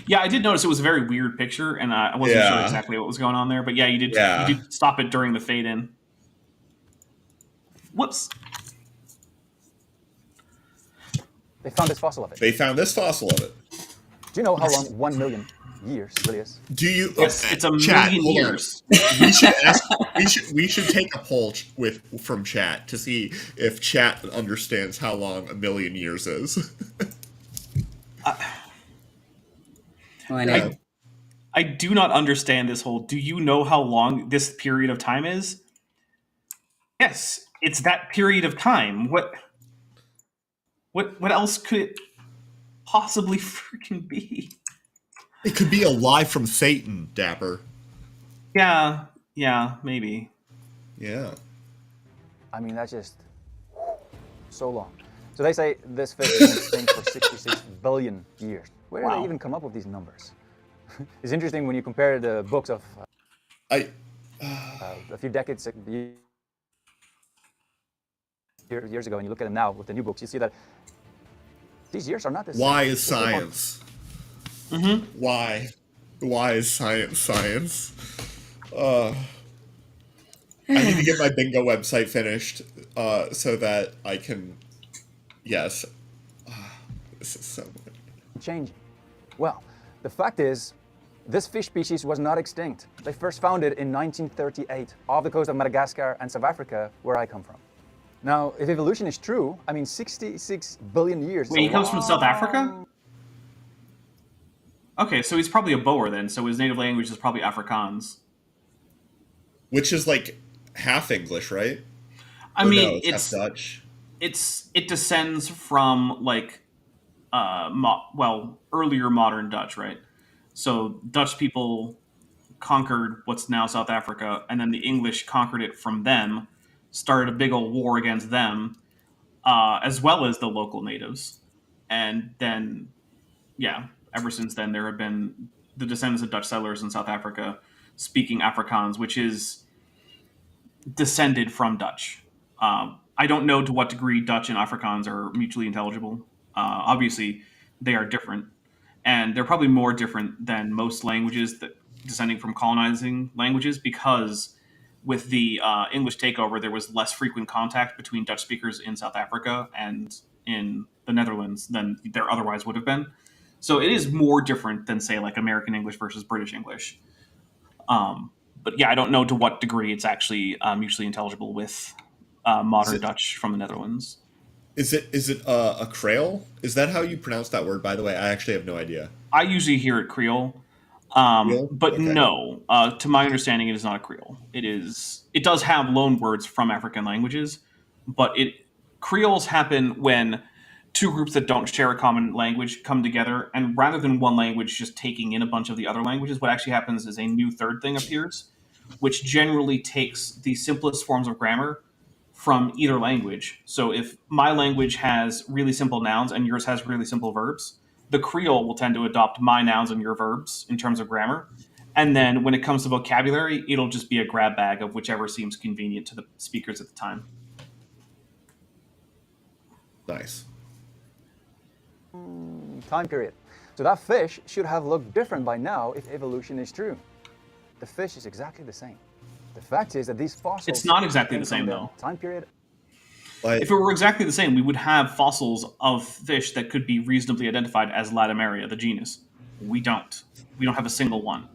Yeah, I did notice it was a very weird picture, and I wasn't sure exactly what was going on there. But yeah, you did stop it during the fade in. Whoops. They found this fossil of it. They found this fossil of it. Do you know how long 1 million years really is? Do you? Yes, it's a chat, million hold on. years. We should take a poll from chat to see if chat understands how long a million years is. I do not understand this whole. Do you know how long this period of time is? Yes, it's that period of time. What else could it possibly freaking be? It could be a lie from Satan, Dapper. Yeah, maybe. Yeah. I mean, that's just so long. So they say this fish has been extinct for 66 billion years. Where do they even come up with these numbers? It's interesting when you compare the books of... I A few decades, years ago, and you look at them now with the new books, you see that these years are not the same. why is science? Mm-hmm. Why is science science? I need to get my bingo website finished so that I can. Yes, this is so good. Changing. Well, the fact is, this fish species was not extinct. They first found it in 1938 off the coast of Madagascar and South Africa, where I come from. Now, if evolution is true, I mean, 66 billion years. Wait, he comes from South Africa? Okay, so he's probably a Boer then, so his native language is probably Afrikaans. Which is like half English, right? I Or mean, no, it's half Dutch. it descends from like earlier modern Dutch, right? So Dutch people conquered what's now South Africa, and then the English conquered it from them, started a big old war against them, as well as the local natives, and then yeah, ever since then there have been the descendants of Dutch settlers in South Africa speaking Afrikaans, which is descended from Dutch. I don't know to what degree Dutch and Afrikaans are mutually intelligible. Obviously, they are different, and they're probably more different than most languages that descending from colonizing languages, because with the English takeover, there was less frequent contact between Dutch speakers in South Africa and in the Netherlands than there otherwise would have been. So it is more different than, say, like American English versus British English. But yeah, I don't know to what degree it's actually mutually intelligible with modern Dutch from the Netherlands. Is it a Creole? Is that how you pronounce that word? By the way, I actually have no idea. I usually hear it Creole, Creole? but Okay. no, to my understanding, it is not a Creole. It does have loan words from African languages, but Creoles happen when two groups that don't share a common language come together, and rather than one language just taking in a bunch of the other languages, what actually happens is a new third thing appears, which generally takes the simplest forms of grammar from either language. So if my language has really simple nouns and yours has really simple verbs, the Creole will tend to adopt my nouns and your verbs in terms of grammar. And then when it comes to vocabulary, it'll just be a grab bag of whichever seems convenient to the speakers at the time. Nice. Time period. So that fish should have looked different by now if evolution is true. The fish is exactly the same. The fact is that these fossils... It's not exactly the came same, from though. Time period. Like, If it were exactly the same, we would have fossils of fish that could be reasonably identified as Latimeria, the genus. We don't. We don't have a single one.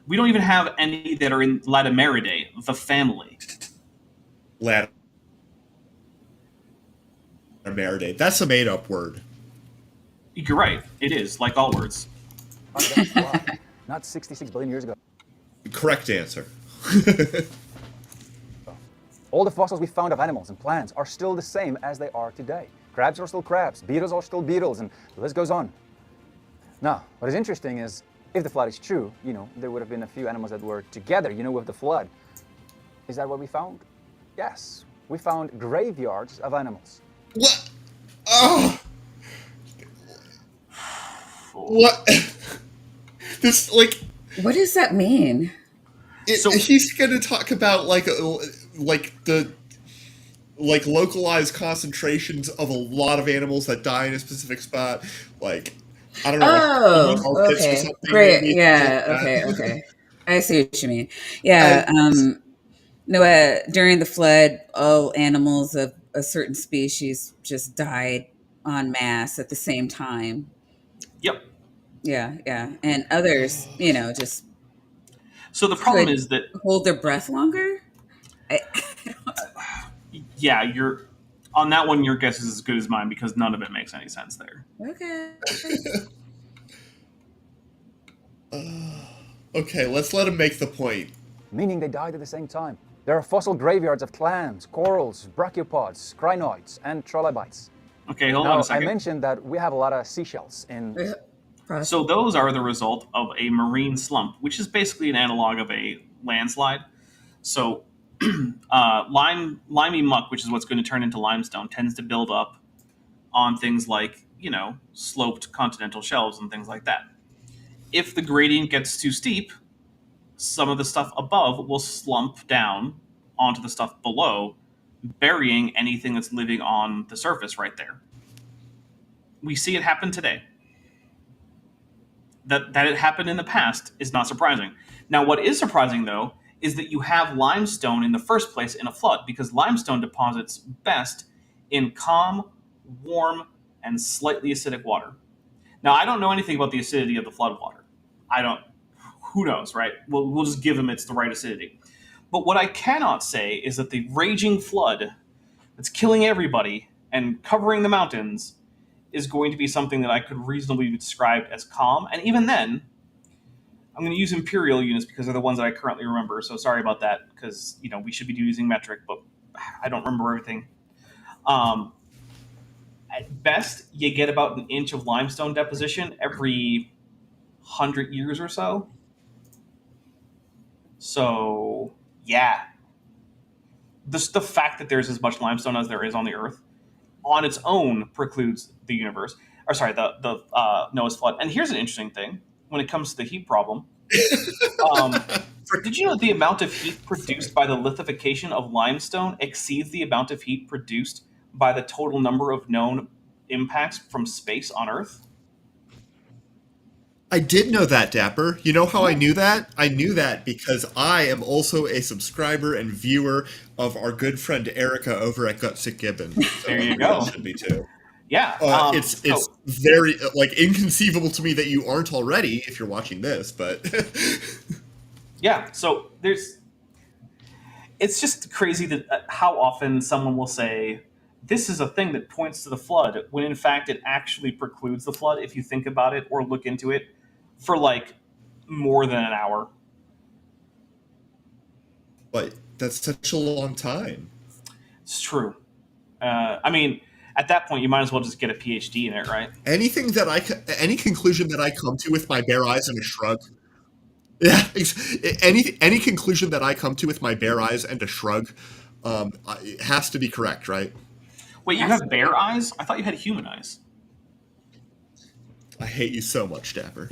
We don't even have any that are in Latimeridae, the family. Latimeridate. That's a made-up word. You're right. It is, like all words. Not 66 billion years ago. Correct answer. All the fossils we found of animals and plants are still the same as they are today. Crabs are still crabs, beetles are still beetles, and the list goes on. Now, what is interesting is, if the flood is true, there would have been a few animals that were together, with the flood. Is that what we found? Yes. We found graveyards of animals. What? Oh! What? This, like... What does that mean? He's going to talk about, like the localized concentrations of a lot of animals that die in a specific spot. Like, I don't know. Oh, Like, okay. Great. maybe, Yeah. like Okay. I see what you mean. Yeah. No, during the flood, all animals of a certain species just died en masse at the same time. Yep. Yeah. Yeah. And others, just So the problem could is that, hold their breath longer. yeah, on that one, your guess is as good as mine because none of it makes any sense there. Okay. Okay, let's let him make the point. Meaning they died at the same time. There are fossil graveyards of clams, corals, brachiopods, crinoids, and trilobites. Okay, hold on Now, a I second. mentioned that we have a lot of seashells in... So those are the result of a marine slump, which is basically an analog of a landslide. So limey muck, which is what's going to turn into limestone, tends to build up on things like, sloped continental shelves and things like that. If the gradient gets too steep, some of the stuff above will slump down onto the stuff below, burying anything that's living on the surface right there. We see it happen today. That it happened in the past is not surprising. Now, what is surprising, though, is that you have limestone in the first place in a flood, because limestone deposits best in calm, warm, and slightly acidic water. Now, I don't know anything about the acidity of the flood water. I don't. Who knows, right? We'll just give them it's the right acidity. But what I cannot say is that the raging flood that's killing everybody and covering the mountains is going to be something that I could reasonably describe as calm. And even then, I'm going to use imperial units because they're the ones that I currently remember. So sorry about that, because we should be using metric, but I don't remember everything. At best, you get about an inch of limestone deposition every 100 years or so. So yeah, the fact that there's as much limestone as there is on the Earth on its own precludes the universe, or sorry, the Noah's flood. And here's an interesting thing when it comes to the heat problem. Did you know the amount of heat produced by the lithification of limestone exceeds the amount of heat produced by the total number of known impacts from space on Earth? I did know that, Dapper. You know how I knew that? I knew that because I am also a subscriber and viewer of our good friend Erica over at Gutsick Gibbon. So There you go. Should be too. Yeah, It's very inconceivable to me that you aren't already if you're watching this, but yeah. So it's just crazy that how often someone will say this is a thing that points to the flood when in fact it actually precludes the flood if you think about it or look into it for like more than an hour. but that's such a long time. It's true. I mean, at that point, you might as well just get a PhD in it, right? Any conclusion that I come to with my bare eyes and a shrug. Yeah, any conclusion that I come to with my bare eyes and a shrug it has to be correct, right? Wait, you have bear eyes? I thought you had human eyes. I hate you so much, Dapper.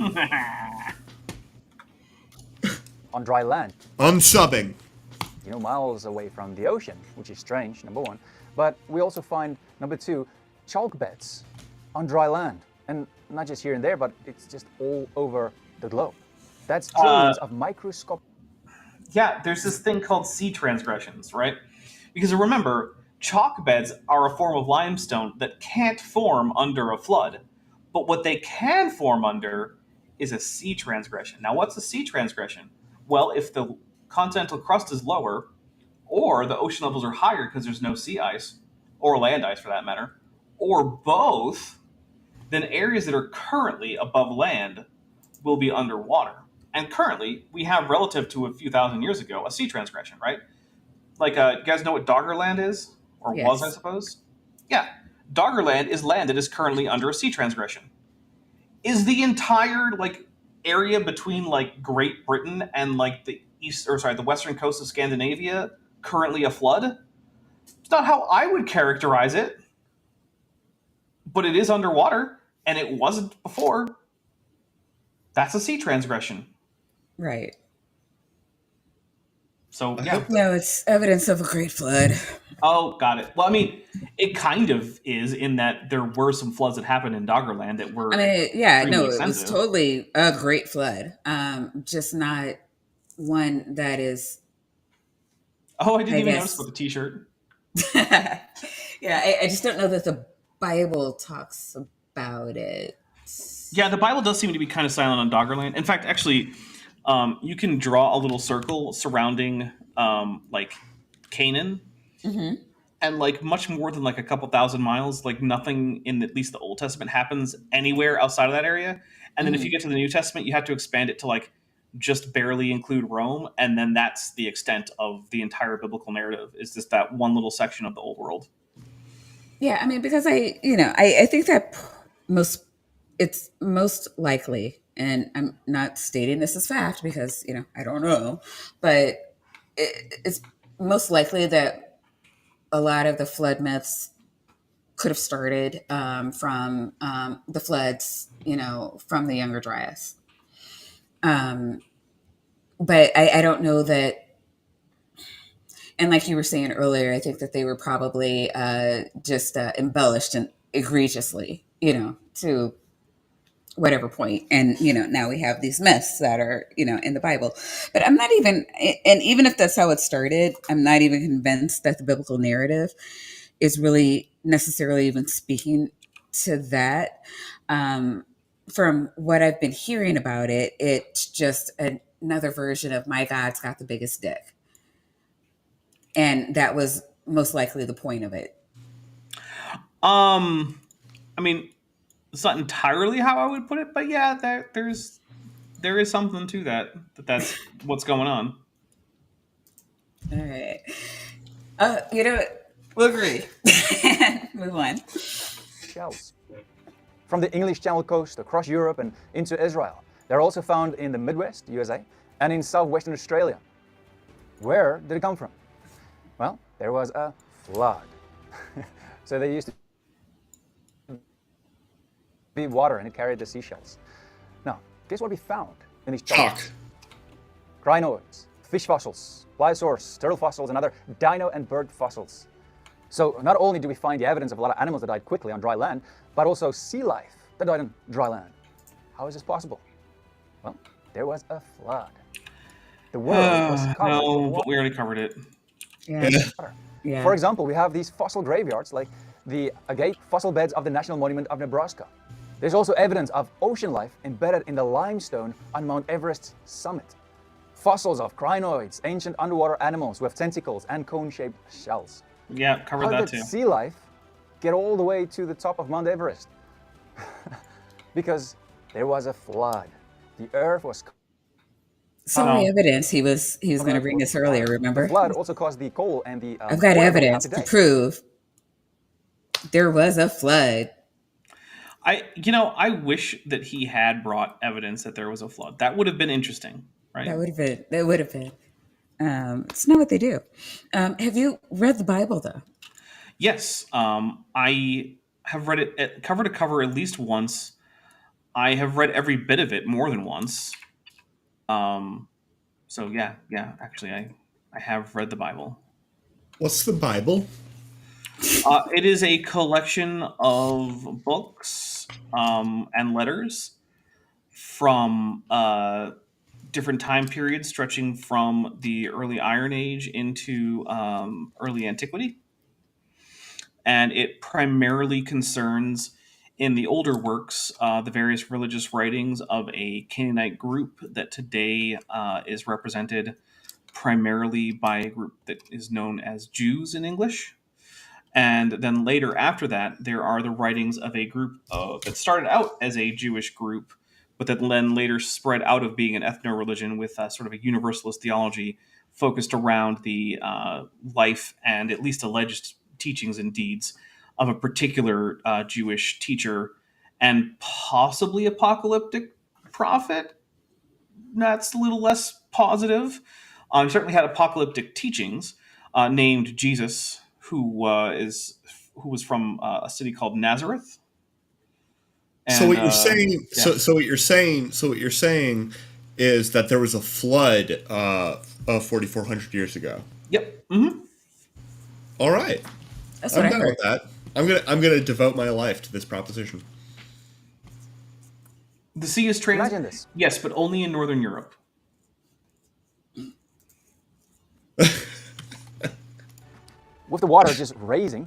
On dry land, Unsubbing. miles away from the ocean, which is strange, number one. But we also find, number two, chalk beds on dry land. And not just here and there, but it's just all over the globe. That's trillions of microscopic. Yeah, there's this thing called sea transgressions, right? Because remember, chalk beds are a form of limestone that can't form under a flood. But what they can form under is a sea transgression. Now, what's a sea transgression? Well, if the continental crust is lower, or the ocean levels are higher because there's no sea ice, or land ice for that matter, or both, then areas that are currently above land will be underwater. And currently, we have, relative to a few thousand years ago, a sea transgression, right? Like, you guys know what Doggerland is? Or Yes. was, I suppose? Yeah. Doggerland is land that is currently under a sea transgression. Is the entire, area between, Great Britain and, the western coast of Scandinavia currently a flood? It's not how I would characterize it. But it is underwater, and it wasn't before. That's a sea transgression. Right. So, yeah. No, it's evidence of a great flood. Oh, got it. Well, I mean, it kind of is in that there were some floods that happened in Doggerland that were. I mean, yeah, no, extremely it was extensive. totally a great flood. Just not one that is. Oh, I didn't I even guess. notice about the T-shirt. Yeah, I just don't know that the Bible talks about it. Yeah, the Bible does seem to be kind of silent on Doggerland. In fact, actually, you can draw a little circle surrounding Canaan, Mm-hmm. and much more than a couple thousand miles, nothing in at least the Old Testament happens anywhere outside of that area. And then if you get to the New Testament, you have to expand it to just barely include Rome, and then that's the extent of the entire biblical narrative. Is just that one little section of the Old World. Yeah, I mean, because I think that it's most likely, and I'm not stating this as fact because I don't know, but it's most likely that a lot of the flood myths could have started from the floods, from the Younger Dryas, but I don't know that. And like you were saying earlier, I think that they were probably just embellished and egregiously, to whatever point. And, now we have these myths that are, in the Bible. But I'm not even, and even if that's how it started, I'm not even convinced that the biblical narrative is really necessarily even speaking to that. From what I've been hearing about it, it's just another version of my God's got the biggest dick. And that was most likely the point of it. I mean, it's not entirely how I would put it, but yeah, there is something to that's what's going on. All right. You know what? We'll agree. Move on. Shells. From the English Channel coast across Europe and into Israel. They're also found in the Midwest, USA, and in southwestern Australia. Where did it come from? Well, there was a flood. So they used to be water and it carried the seashells. Now, guess what we found in these Chalk. chalks? Crinoids, fish fossils, pliosaurs, turtle fossils, and other dino and bird fossils. So not only do we find the evidence of a lot of animals that died quickly on dry land, but also sea life that died on dry land. How is this possible? Well, there was a flood. The world was covered No, with but water. we already covered it. Yeah. Yeah. For example, we have these fossil graveyards like the agate fossil beds of the National Monument of Nebraska. There's also evidence of ocean life embedded in the limestone on Mount Everest's summit. Fossils of crinoids, ancient underwater animals with tentacles and cone-shaped shells. Yeah, covered How that did too. sea life get all the way to the top of Mount Everest? Because there was a flood. The earth was So many evidence he was going to bring this earlier, remember? The flood also caused the coal and the I've got oil that we have evidence to today. prove there was a flood. I wish that he had brought evidence that there was a flood. That would have been interesting, right? That would have been. It's not what they do. Have you read the Bible though? Yes, I have read it cover to cover at least once. I have read every bit of it more than once. So yeah, actually, I have read the Bible. What's the Bible? It is a collection of books and letters from different time periods, stretching from the early Iron Age into early antiquity. And it primarily concerns, in the older works, the various religious writings of a Canaanite group that today is represented primarily by a group that is known as Jews in English. And then later after that, there are the writings of a group that started out as a Jewish group, but that then later spread out of being an ethno-religion with sort of a universalist theology focused around the life and at least alleged teachings and deeds of a particular Jewish teacher and possibly apocalyptic prophet. That's a little less positive. He certainly had apocalyptic teachings, named Jesus, who was from a city called Nazareth. So And, what you're saying, yeah. so what you're saying is that there was a flood of 4,400 years ago. Yep. Mm-hmm. All right, That's I'm what I down heard. with that. I'm gonna devote my life to this proposition. The sea is Imagine this. Yes, but only in Northern Europe. With the water just raising,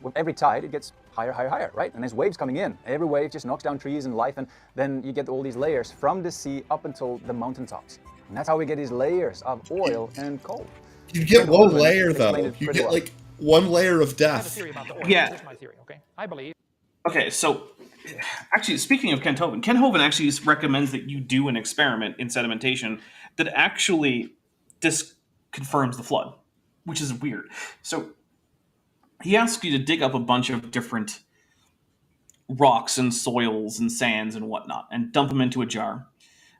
with every tide, it gets higher, higher, higher, right? And there's waves coming in. Every wave just knocks down trees and life, and then you get all these layers from the sea up until the mountaintops. And that's how we get these layers of oil and coal. You get Kent one Hovind layer explained though. it You pretty get well. like one layer of I have a death. theory about the oil. Yeah. Here's my theory, okay? I believe. Okay, so actually, speaking of Kent Hovind actually recommends that you do an experiment in sedimentation that actually confirms the flood, which is weird. So he asks you to dig up a bunch of different rocks and soils and sands and whatnot and dump them into a jar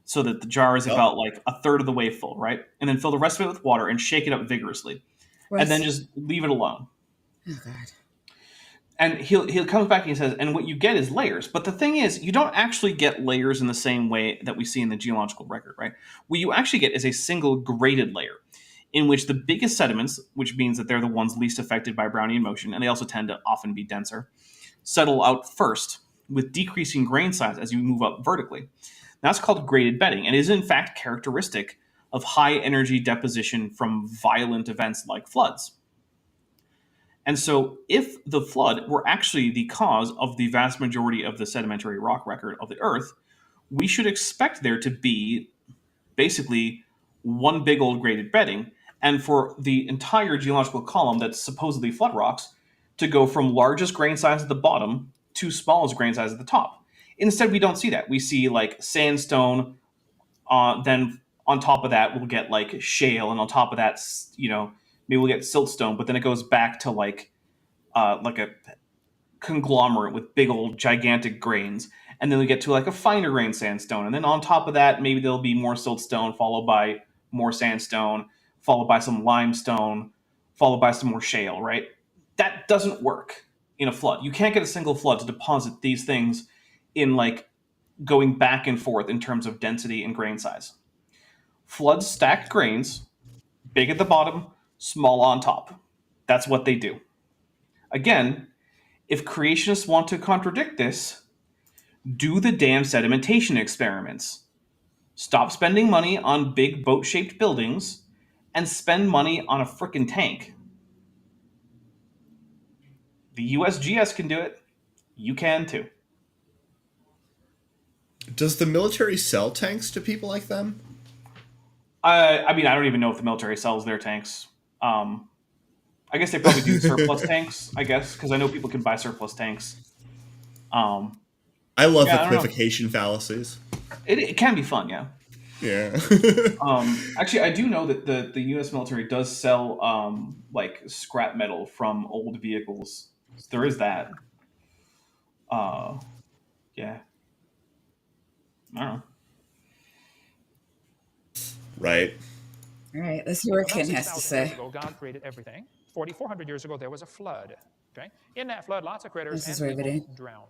so that the jar is about like a third of the way full, right? And then fill the rest of it with water and shake it up vigorously. And then just leave it alone. Oh God. And he comes back and he says, and what you get is layers. But the thing is, you don't actually get layers in the same way that we see in the geological record, right? What you actually get is a single graded layer, in which the biggest sediments, which means that they're the ones least affected by Brownian motion, and they also tend to often be denser, settle out first, with decreasing grain size as you move up vertically. That's called graded bedding, and is in fact characteristic of high energy deposition from violent events like floods. And so, if the flood were actually the cause of the vast majority of the sedimentary rock record of the Earth, we should expect there to be basically one big old graded bedding, and for the entire geological column that's supposedly flood rocks to go from largest grain size at the bottom to smallest grain size at the top. Instead, we don't see that. We see like sandstone, then on top of that, we'll get like shale, and on top of that, maybe we'll get siltstone, but then it goes back to like a conglomerate with big old gigantic grains, and then we get to like a finer grain sandstone, and then on top of that maybe there'll be more siltstone, followed by more sandstone, followed by some limestone, followed by some more shale, right? That doesn't work in a flood. You can't get a single flood to deposit these things in like going back and forth in terms of density and grain size. Floods stack grains, big at the bottom, small on top. That's what they do. Again, if creationists want to contradict this, do the damn sedimentation experiments. Stop spending money on big boat-shaped buildings and spend money on a frickin' tank. The USGS can do it. You can too. Does the military sell tanks to people like them? I mean, I don't even know if the military sells their tanks. I guess they probably do surplus tanks, I guess, because I know people can buy surplus tanks. I love equivocation fallacies. It can be fun, yeah. Yeah. Actually, I do know that the U.S. military does sell like scrap metal from old vehicles. So there is that. Yeah. I don't know. Right. All right, let's see what Ken has to 6,000 years say. ago, God created everything. 4,400 years ago, there was a flood. Okay, in that flood, lots of critters This is and people riveting. drowned.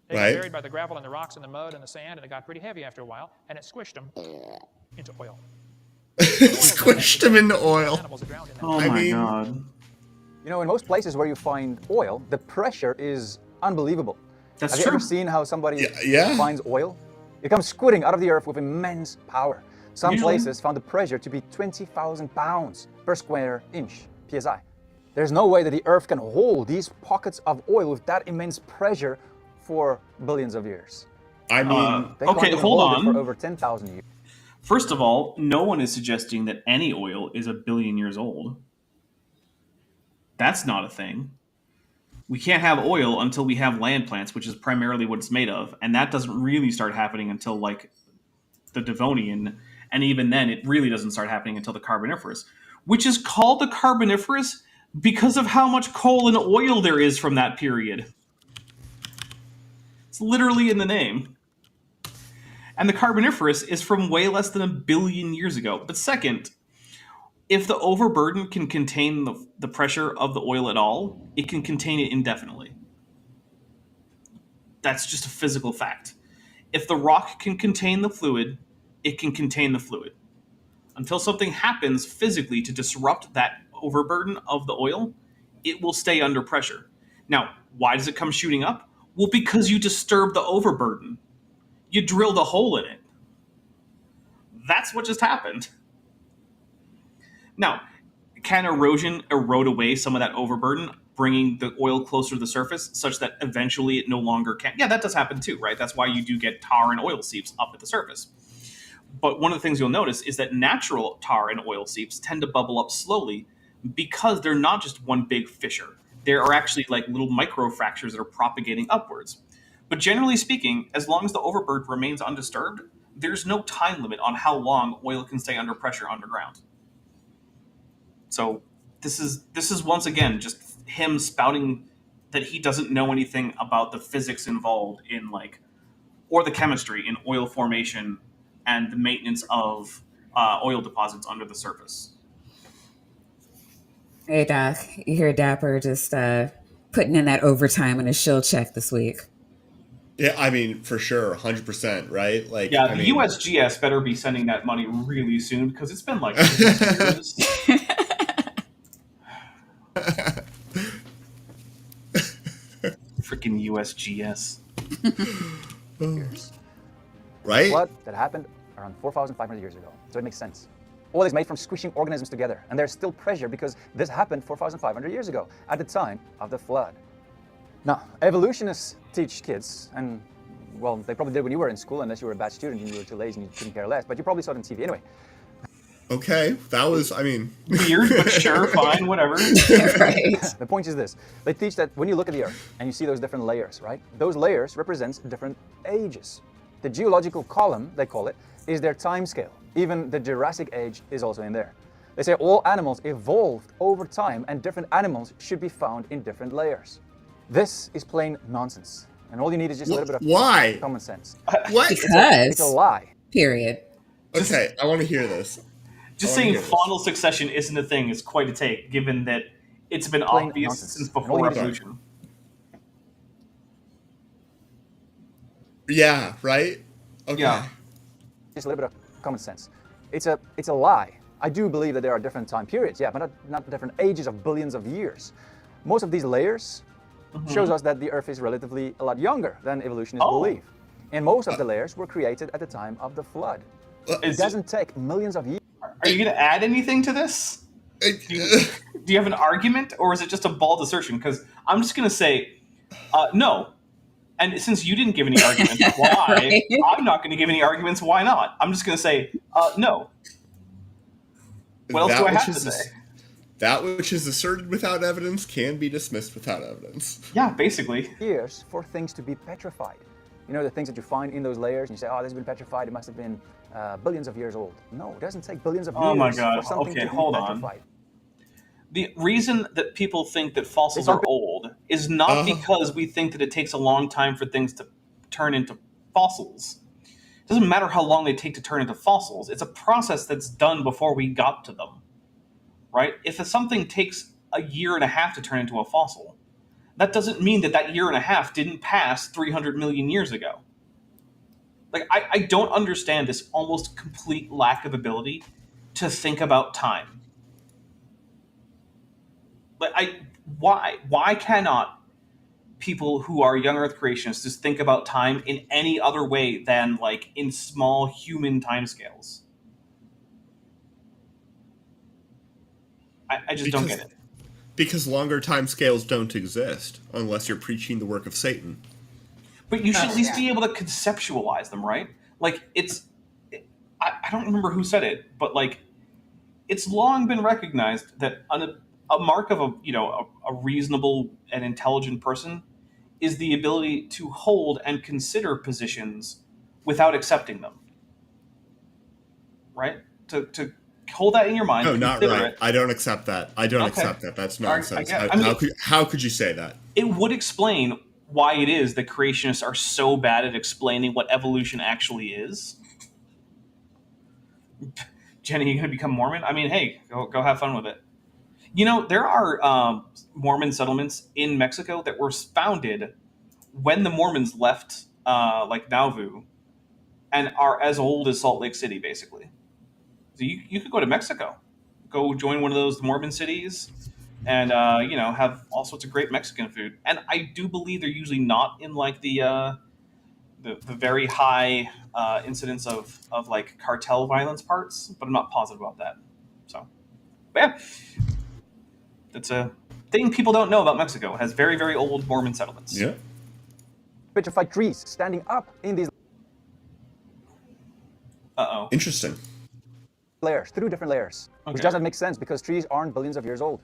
They Right. got buried by the gravel and the rocks and the mud and the sand, and it got pretty heavy after a while, and it squished them into oil. Squished them into oil. Animals that drowned in that. Oh I my mean- god. You know, in most places where you find oil, the pressure is unbelievable. That's Have you true. ever seen how somebody Yeah. finds oil? It comes squirting out of the earth with immense power. Some Usually- places found the pressure to be 20,000 pounds per square inch, psi. There's no way that the earth can hold these pockets of oil with that immense pressure for billions of years. I mean, They can't Okay, even hold hold it on. for over 10,000 years. First of all, no one is suggesting that any oil is a billion years old. That's not a thing. We can't have oil until we have land plants, which is primarily what it's made of, and that doesn't really start happening until like the Devonian, and even then it really doesn't start happening until the Carboniferous, which is called the Carboniferous because of how much coal and oil there is from that period. It's literally in the name. And the Carboniferous is from way less than a billion years ago. But second, if the overburden can contain the pressure of the oil at all, it can contain it indefinitely. That's just a physical fact. If the rock can contain the fluid, it can contain the fluid. Until something happens physically to disrupt that overburden of the oil, it will stay under pressure. Now, why does it come shooting up? Well, because you disturb the overburden. You drilled a hole in it. That's what just happened. Now, can erosion erode away some of that overburden, bringing the oil closer to the surface such that eventually it no longer can? Yeah, that does happen too, right? That's why you do get tar and oil seeps up at the surface. But one of the things you'll notice is that natural tar and oil seeps tend to bubble up slowly because they're not just one big fissure. There are actually like little microfractures that are propagating upwards. But generally speaking, as long as the overburden remains undisturbed, there's no time limit on how long oil can stay under pressure underground. So this is once again just him spouting that he doesn't know anything about the physics involved in like, or the chemistry in oil formation and the maintenance of oil deposits under the surface. Hey, Doc, you hear Dapper just putting in that overtime on his shield check this week. Yeah, I mean, for sure, 100%, right? Like, Yeah, I the mean, USGS better be sending that money really soon because it's been like years. Freaking USGS. years. right? Flood that happened around 4,500 years ago. So it makes sense. Oil is made from squishing organisms together, and there's still pressure because this happened 4,500 years ago, at the time of the flood. Now, evolutionists teach kids, and well, they probably did when you were in school, unless you were a bad student and you were too lazy and you couldn't care less, but you probably saw it on TV anyway. Okay, that was, I mean, Weird, but sure, fine, whatever. Right. The point is this. They teach that when you look at the Earth and you see those different layers, right? Those layers represent different ages. The geological column, they call it, is their time scale. Even the Jurassic Age is also in there. They say all animals evolved over time and different animals should be found in different layers. This is plain nonsense. And all you need is just a little bit of why? common sense. What? It's Because, a lie. period. Okay, I want to hear this. Just I wanna saying hear this. faunal succession isn't a thing is quite a take, given that it's been Plain obvious nonsense. since And all before you need is- evolution. Yeah, right? Okay. Yeah. Just a little bit of common sense. It's a lie. I do believe that there are different time periods, yeah, but not different ages of billions of years. Most of these layers shows us that the Earth is relatively a lot younger than evolutionists Oh. believe. And most of the layers were created at the time of the flood. It Is- doesn't take millions of years. Are you going to add anything to this? Do you have an argument, or is it just a bald assertion? Because I'm just going to say no. And since you didn't give any arguments, why? Right. I'm not going to give any arguments. Why not? I'm just going to say no. What else do I have to say? That which is asserted without evidence can be dismissed without evidence. Yeah, basically. Years for things to be petrified. You know, the things that you find in those layers, and you say, oh, this has been petrified, it must have been billions of years old. No, it doesn't take billions of years Oh my God. for something Okay, to be hold on. petrified. The reason that people think that fossils It's are not- old is not because we think that it takes a long time for things to turn into fossils. It doesn't matter how long they take to turn into fossils. It's a process that's done before we got to them. Right? If something takes a year and a half to turn into a fossil, that doesn't mean that that year and a half didn't pass 300 million years ago. Like, I don't understand this almost complete lack of ability to think about time. Like, why cannot people who are young Earth creationists just think about time in any other way than, like, in small human timescales? I just don't get it. Because longer time scales don't exist unless you're preaching the work of Satan. But you should at least be able to conceptualize them, right? Like, I don't remember who said it, but, like, it's long been recognized that a mark of a reasonable and intelligent person is the ability to hold and consider positions without accepting them. Right? To hold that in your mind. No, not consider right. it. I don't accept that. I don't Okay. accept that. That's All right, nonsense. I mean- How could you say that? It would explain why it is that creationists are so bad at explaining what evolution actually is. Jenny, you going to become Mormon? I mean, hey, go have fun with it. You know, there are Mormon settlements in Mexico that were founded when the Mormons left, like Nauvoo, and are as old as Salt Lake City, basically. So you could go to Mexico, go join one of those Mormon cities, and have all sorts of great Mexican food. And I do believe they're usually not in like the very high incidence of like cartel violence parts, but I'm not positive about that. So, but yeah, that's a thing people don't know about Mexico. It has very, very old Mormon settlements. Yeah. Petrified trees standing up in these Uh-oh. Interesting. layers, through different layers. Okay. Which doesn't make sense because trees aren't billions of years old.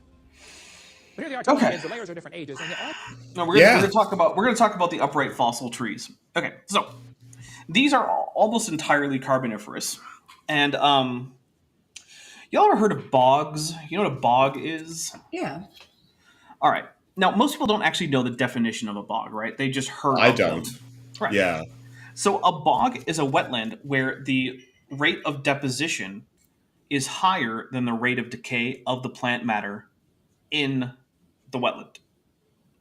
But here they are telling Okay. kids the layers are different ages, and they all No, we're gonna talk about the upright fossil trees. Okay, so these are almost entirely Carboniferous, and y'all ever heard of bogs? You know what a bog is? Yeah. All right. Now, most people don't actually know the definition of a bog, right? They just heard. I of them. don't. Right. Yeah. So a bog is a wetland where the rate of deposition is higher than the rate of decay of the plant matter in the wetland.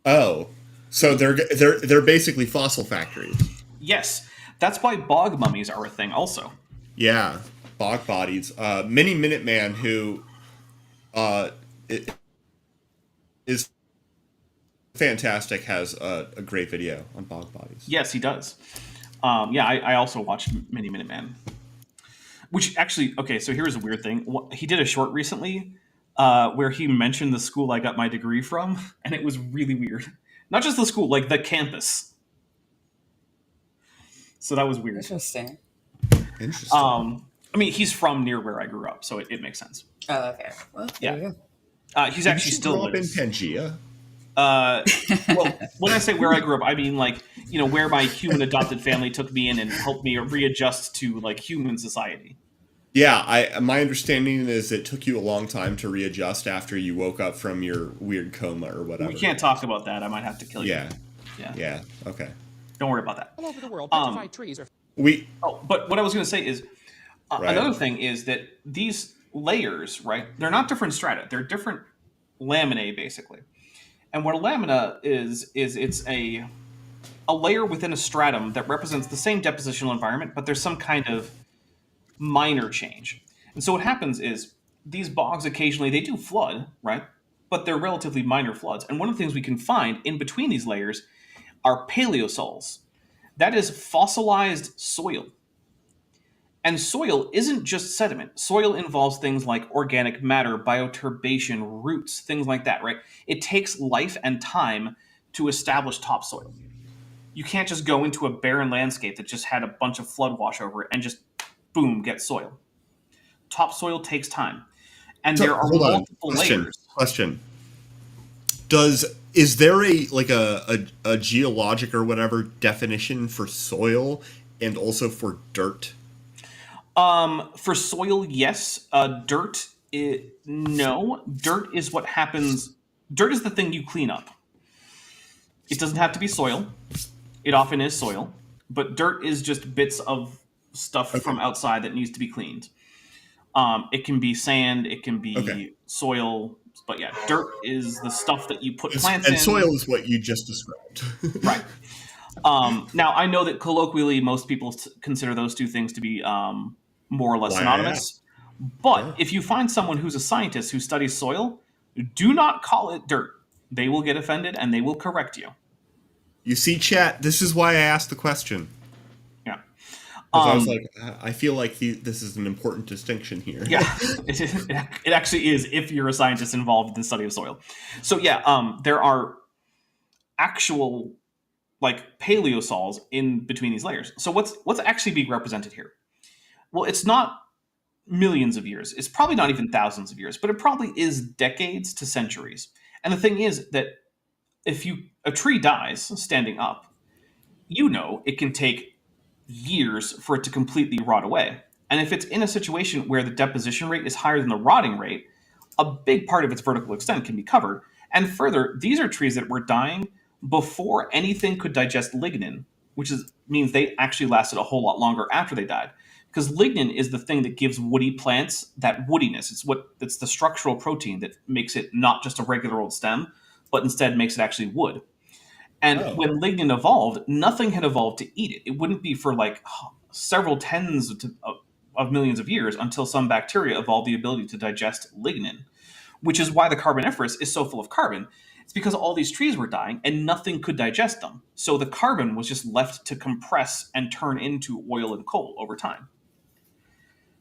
Oh, so they're basically fossil factories. Yes, that's why bog mummies are a thing also. Yeah, bog bodies. Mini Minuteman, who uh, i- is fantastic, has a great video on bog bodies. Yes, he does. Yeah, I also watched Mini Minuteman. Which actually, okay, so here's a weird thing. He did a short recently where he mentioned the school I got my degree from, and it was really weird. Not just the school, like the campus. So that was weird. Interesting. Interesting. I mean, he's from near where I grew up, so it makes sense. Oh, okay. Well, there you go. He's Did actually you still grow up in lives. Pangea? Well, when I say where I grew up, I mean like where my human adopted family took me in and helped me readjust to like human society. Yeah, my understanding is it took you a long time to readjust after you woke up from your weird coma or whatever. We can't talk about that. I might have to kill you. Yeah. Okay. Don't worry about that. All over the world, petrified trees are But what I was going to say is Right. another thing is that these layers, right? They're not different strata. They're different laminae, basically. And what a lamina is it's a layer within a stratum that represents the same depositional environment, but there's some kind of minor change. And so what happens is these bogs occasionally they do flood, right? But they're relatively minor floods. And one of the things we can find in between these layers are paleosols. That is fossilized soil. And soil isn't just sediment. Soil involves things like organic matter, bioturbation, roots, things like that, right? It takes life and time to establish topsoil. You can't just go into a barren landscape that just had a bunch of flood wash over it and just, boom, get soil. Topsoil takes time. And there are hold on. multiple layers. Question. Is there a geologic or whatever definition for soil and also for dirt? For soil, yes. Dirt, no. Dirt is what happens. Dirt is the thing you clean up. It doesn't have to be soil. It often is soil, but dirt is just bits of stuff from outside that needs to be cleaned. It can be sand, it can be soil, but yeah, dirt is the stuff that you put plants in. And soil is what you just described. Right. Now, I know that colloquially most people consider those two things to be more or less synonymous. But if you find someone who's a scientist who studies soil, do not call it dirt. They will get offended and they will correct you. You see, chat, this is why I asked the question. Yeah. I was like, I feel like this is an important distinction here. Yeah, it actually is if you're a scientist involved in the study of soil. So yeah, there are actual like paleosols in between these layers. So what's actually being represented here? Well, it's not millions of years. It's probably not even thousands of years, but it probably is decades to centuries. And the thing is that if a tree dies standing up, it can take years for it to completely rot away. And if it's in a situation where the deposition rate is higher than the rotting rate, a big part of its vertical extent can be covered. And further, these are trees that were dying before anything could digest lignin, which means they actually lasted a whole lot longer after they died. Because lignin is the thing that gives woody plants that woodiness. It's the structural protein that makes it not just a regular old stem, but instead makes it actually wood. And when lignin evolved, nothing had evolved to eat it. It wouldn't be for like several tens of millions of years until some bacteria evolved the ability to digest lignin, which is why the Carboniferous is so full of carbon. It's because all these trees were dying and nothing could digest them. So the carbon was just left to compress and turn into oil and coal over time.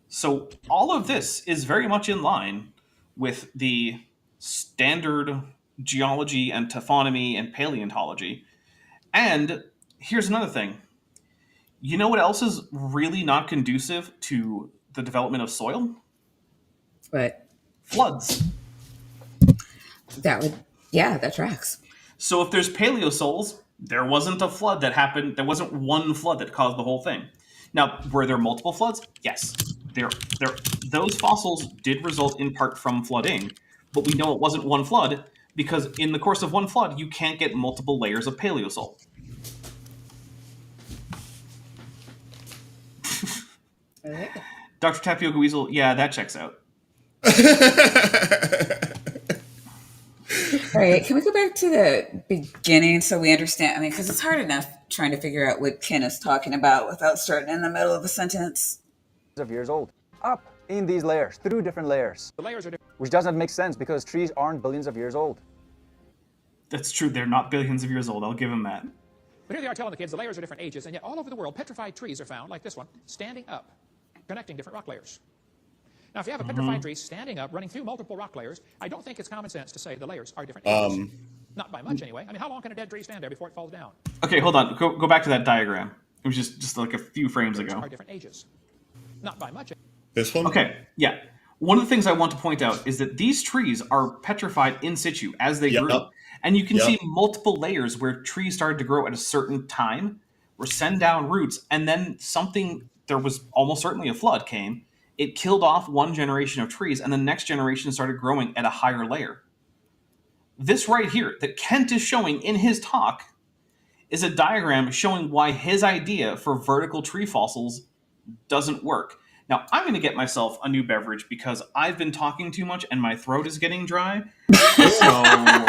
So all of this is very much in line with the standard geology and taphonomy and paleontology. And here's another thing. You know what else is really not conducive to the development of soil? But Floods. that tracks. So if there's paleosols, there wasn't a flood that happened. There wasn't one flood that caused the whole thing. Now, were there multiple floods? Yes. Those fossils did result in part from flooding, but we know it wasn't one flood because in the course of one flood, you can't get multiple layers of paleosol. Dr. Tapioca Weasel, yeah, that checks out. All right, can we go back to the beginning so we understand? I mean, because it's hard enough trying to figure out what Ken is talking about without starting in the middle of a sentence. Of years old, up in these layers, through different layers. The layers are different. Which doesn't make sense because trees aren't billions of years old. That's true. They're not billions of years old. I'll give him that. But here they are telling the kids the layers are different ages, and yet all over the world, petrified trees are found, like this one, standing up, connecting different rock layers. Now, if you have a petrified tree standing up, running through multiple rock layers, I don't think it's common sense to say the layers are different ages. Not by much, anyway. I mean, how long can a dead tree stand there before it falls down? Okay, hold on. Go back to that diagram. It was just like a few frames ago. Are different ages. Not by much. This one? Okay, yeah. One of the things I want to point out is that these trees are petrified in situ as they grew. And you can see multiple layers where trees started to grow at a certain time, were send down roots, and then there was almost certainly a flood came. It killed off one generation of trees, and the next generation started growing at a higher layer. This right here that Kent is showing in his talk is a diagram showing why his idea for vertical tree fossils doesn't work. Now, I'm going to get myself a new beverage because I've been talking too much and my throat is getting dry. So...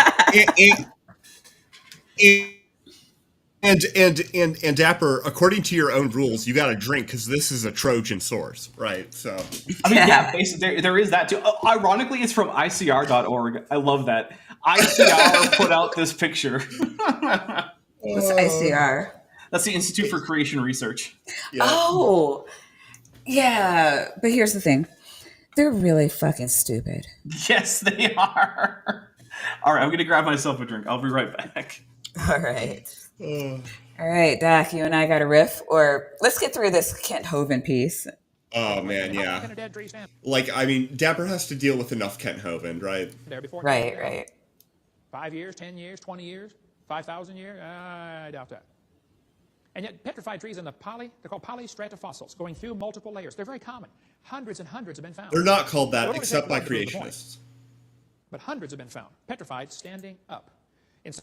And Dapper, according to your own rules, you got to drink because this is a Trojan source, right? So, I mean, yeah, basically, there is that too. Ironically, it's from ICR.org. I love that. ICR put out this picture. What's ICR? That's the Institute for Creation Research. yeah. Oh, yeah. But here's the thing. They're really fucking stupid. Yes, they are. All right, I'm going to grab myself a drink. I'll be right back. All right. All right, Doc, you and I got a riff, or let's get through this Kent Hovind piece. Oh, man, How long yeah. can a dead tree stand Like, I mean, Dapper has to deal with enough Kent Hovind, right? there before it Right, falls down? right. 5 years, 10 years, 20 years, 5,000 years? I doubt that. And yet, petrified trees they're called polystratifossils, going through multiple layers. They're very common. Hundreds and hundreds have been found. They're not called that Well, except by to prove the point. creationists. But hundreds have been found, petrified, standing up. In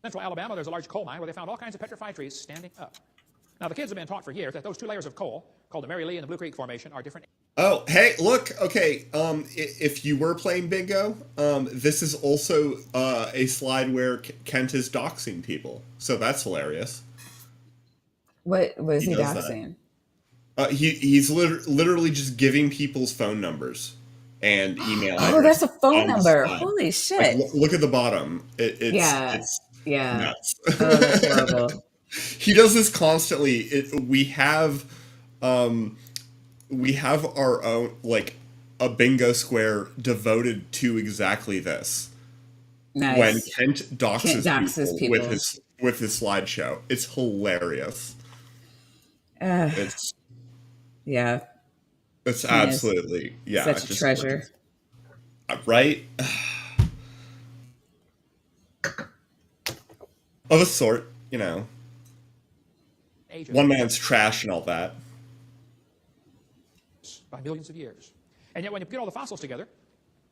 central Alabama, there's a large coal mine where they found all kinds of petrified trees standing up. Now, the kids have been taught for years that those two layers of coal, called the Mary Lee and the Blue Creek Formation, are different. Oh, hey, look, okay, if you were playing bingo, this is also a slide where Kent is doxing people, so that's hilarious. What was he does that. doxing? He's literally just giving people's phone numbers and email addresses. Oh, that's a phone on the number. slide. Holy shit. Like, look at the bottom. It's Yeah. nuts. Oh, that's horrible. He does this constantly. We have our own, like, a bingo square devoted to exactly this. Nice. When Kent doxes people people. with his slideshow, it's hilarious. It's Yeah. absolutely Such a treasure. Right? Of a sort, you know. Ages. One man's trash and all that. By millions of years. And yet when you get all the fossils together,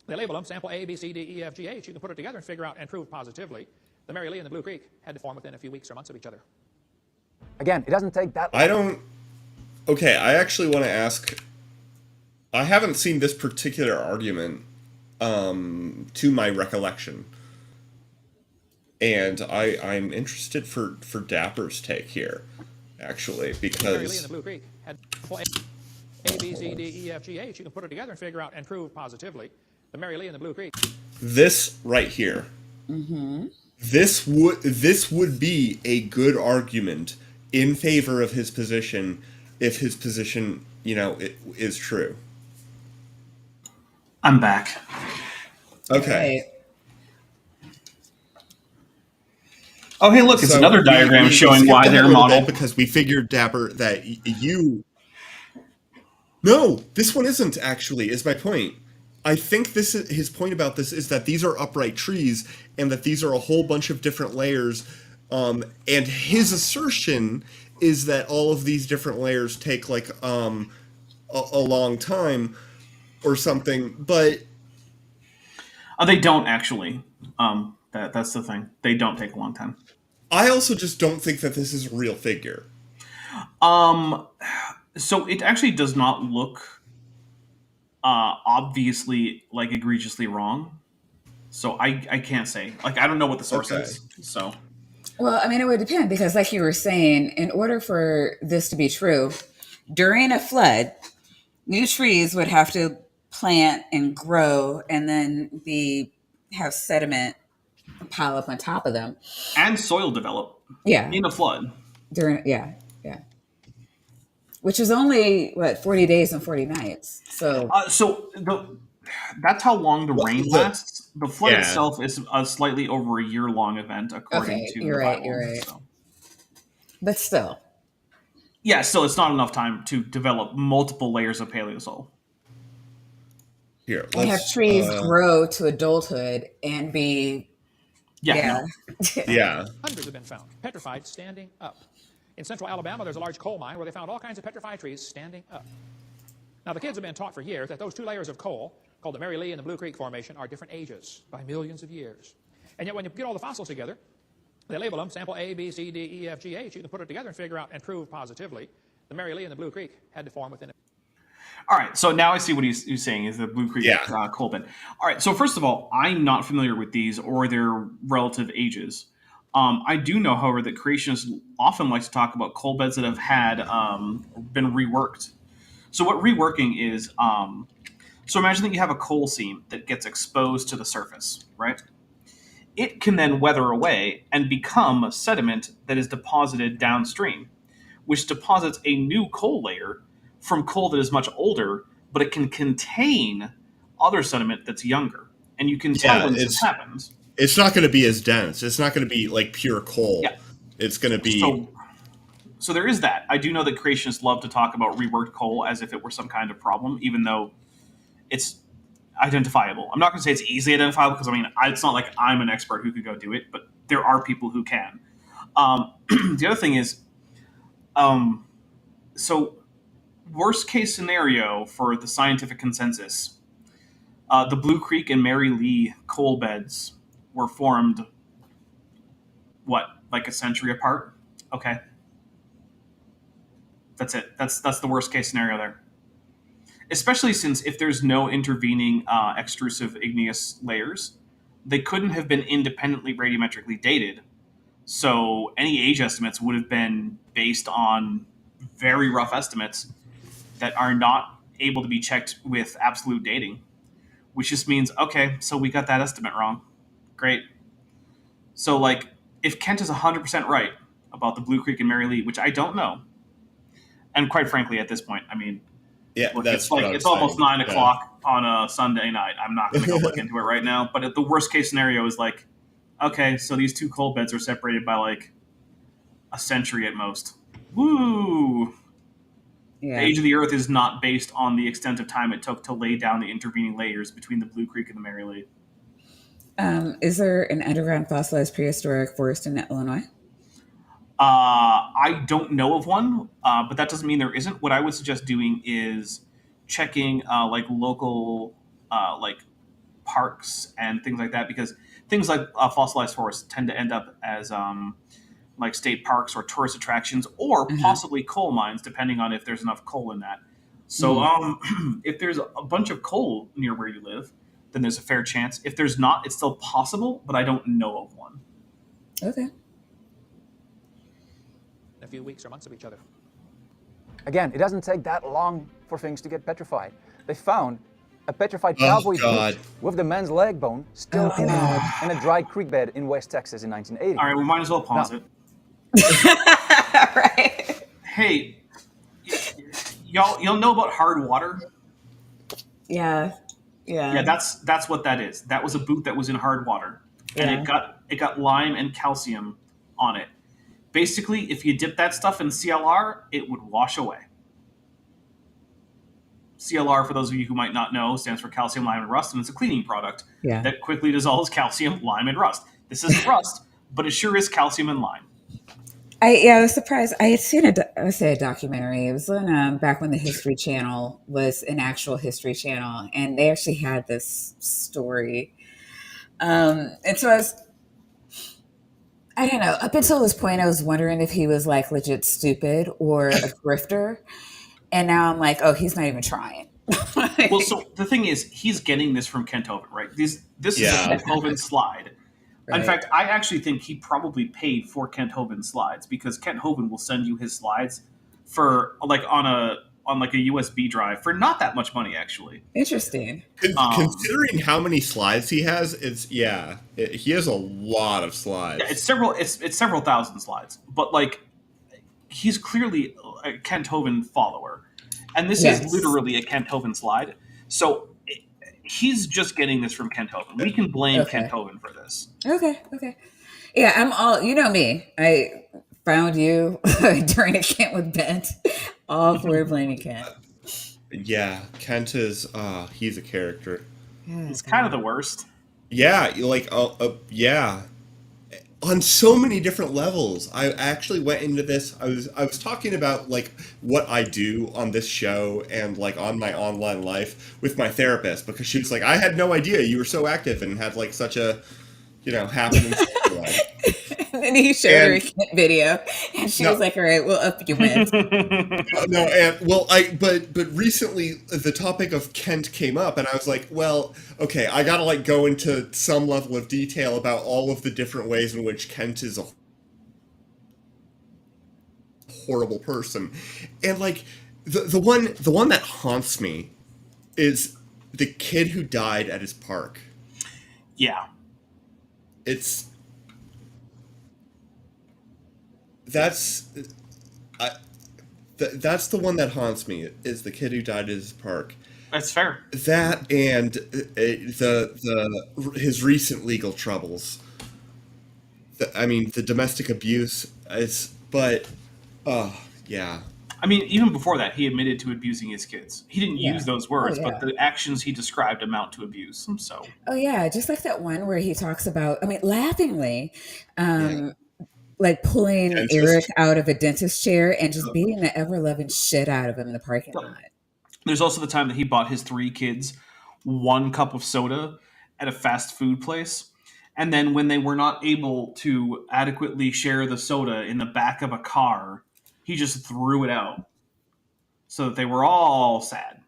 they label them sample A, B, C, D, E, F, G, H. You can put it together and figure out and prove positively the Mary Lee and the Blue Creek had to form within a few weeks or months of each other. Again, it doesn't take that long. Okay, I actually want to ask. I haven't seen this particular argument to my recollection. And I'm interested for Dapper's take here, actually, because... The Mary Lee and the Blue Creek had A, B, C, D, E, F, G, H. You can put it together and figure out and prove positively the Mary Lee and the Blue Creek. This right here. Mm-hmm. This would be a good argument in favor of his position if his position, is true. I'm back. Okay. Right. Oh, hey, look, it's So another diagram we showing skipped why ahead their a little model... bit because we figured, Dapper, that you... No, this one isn't, actually, is my point. I think his point about this is that these are upright trees and that these are a whole bunch of different layers. And his assertion is that all of these different layers take, like, a long time or something, but... they don't, actually. That's the thing. They don't take a long time. I also just don't think that this is a real figure. So it actually does not look obviously like egregiously wrong. So I can't say. Like I don't know what the source Okay. is. So Well, I mean, it would depend because, like you were saying, in order for this to be true, during a flood, new trees would have to plant and grow and then be have sediment pile up on top of them. and soil develop Yeah, in a flood. yeah, which is only what 40 days and 40 nights. So That's how long the Well, rain lasts. The flood yeah. itself is a slightly over a year long event, according okay, to you're the right, Bible. you're right. So But still, yeah, still it's not enough time to develop multiple layers of paleosoil. Here, and have let's. trees grow to adulthood and be Yeah, yeah. no. Yeah. Hundreds have been found, petrified, standing up. In central Alabama, there's a large coal mine where they found all kinds of petrified trees standing up. Now, the kids have been taught for years that those two layers of coal, called the Mary Lee and the Blue Creek Formation, are different ages by millions of years. And yet, when you get all the fossils together, they label them sample A, B, C, D, E, F, G, H. You can put it together and figure out and prove positively the Mary Lee and the Blue Creek had to form within it. All right, so now I see what he's saying is the Blue Creek Yeah. coal bin. All right, so first of all, I'm not familiar with these or their relative ages. I do know, however, that creationists often like to talk about coal beds that have had been reworked. So what reworking is, so imagine that you have a coal seam that gets exposed to the surface, right? It can then weather away and become sediment that is deposited downstream, which deposits a new coal layer from coal that is much older, but it can contain other sediment that's younger. And you can tell Yeah. when this happens. It's not going to be as dense. It's not going to be like pure coal. Yeah. It's going to be. So there is that. I do know that creationists love to talk about reworked coal as if it were some kind of problem, even though it's identifiable. I'm not going to say it's easily identifiable because I mean it's not like I'm an expert who could go do it, but there are people who can. The other thing is, so worst case scenario for the scientific consensus, the Blue Creek and Mary Lee coal beds were formed what, like a century apart? Okay, that's it. That's the worst case scenario there. Especially since if there's no intervening extrusive igneous layers, they couldn't have been independently radiometrically dated. So any age estimates would have been based on very rough estimates that are not able to be checked with absolute dating, which just means, okay, so we got that estimate wrong. Great. So, like, if Kent is 100% right about the Blue Creek and Mary Lee, which I don't know, and quite frankly, at this point, I mean, Yeah, look, that's it's what like I'm it's almost saying. 9 o'clock on a Sunday night. I'm not going to go look into it right now. But the worst case scenario is like, okay, so these two coal beds are separated by like a century at most. Woo! Yeah. The age of the Earth is not based on the extent of time it took to lay down the intervening layers between the Blue Creek and the Mary Lee. Is there an underground fossilized prehistoric forest in Illinois? I don't know of one, but that doesn't mean there isn't. What I would suggest doing is checking like local like parks and things like that, because things like fossilized forests tend to end up as like state parks or tourist attractions, or possibly coal mines, depending on if there's enough coal in that. So if there's a bunch of coal near where you live, then there's a fair chance. If there's not, it's still possible, but I don't know of one. Okay. In a few weeks or months of each other. Again, it doesn't take that long for things to get petrified. They found a petrified cowboy God. boot with the man's leg bone still in a dry creek bed in West Texas in 1980. All right, we might as well pause it. Right. Hey, y'all know about hard water? Yeah. Yeah, that's what that is. That was a boot that was in hard water, and Yeah. it got lime and calcium on it. Basically, if you dip that stuff in CLR, it would wash away. CLR, for those of you who might not know, stands for calcium, lime, and rust, and it's a cleaning product Yeah. that quickly dissolves calcium, lime, and rust. This isn't rust, but it sure is calcium and lime. I was surprised. I had seen a documentary. It was on back when the History Channel was an actual History Channel, and they actually had this story. And so I don't know. Up until this point, I was wondering if he was like legit stupid or a grifter, and now I'm like, oh, he's not even trying. Well, so the thing is, he's getting this from Kent Hovind, right? This is a Yeah. Kent Hovind slide. In Right. fact, I actually think he probably paid for Kent Hovind slides, because Kent Hovind will send you his slides for like on a USB drive for not that much money, actually. Interesting. Considering how many slides he has, he has a lot of slides. Yeah, it's several thousand slides, but like he's clearly a Kent Hovind follower, and this Yes. is literally a Kent Hovind slide. So he's just getting this from Kent Hovind. We can blame Okay. Kent Hovind for this. Okay. Yeah, I'm all, you know me. I found you during a Kent with Bent. All for blaming Kent. Yeah, Kent is he's a character. It's kind of the worst. Yeah, yeah. On so many different levels. I actually went into this. I was talking about like what I do on this show and like on my online life with my therapist, because she was like, I had no idea you were so active and had like such a happening life. And then he showed her a Kent video, and she was like, "All right, we'll up your meds." But recently the topic of Kent came up, and I was like, well, okay, I gotta like go into some level of detail about all of the different ways in which Kent is a horrible person, and like the one that haunts me is the kid who died at his park. Yeah. That's the one that haunts me, is the kid who died at his park. That's fair. That and his recent legal troubles. The domestic abuse yeah. I mean, even before that, he admitted to abusing his kids. He didn't use those words, Oh, yeah. but the actions he described amount to abuse. So, Oh yeah, just like that one where he talks about, I mean, laughingly, like pulling Dentist. Eric out of a dentist chair and just beating the ever-loving shit out of him in the parking lot. there's also the time that he bought his 3 kids 1 cup of soda at a fast food place. And then when they were not able to adequately share the soda in the back of a car, he just threw it out so that they were all sad.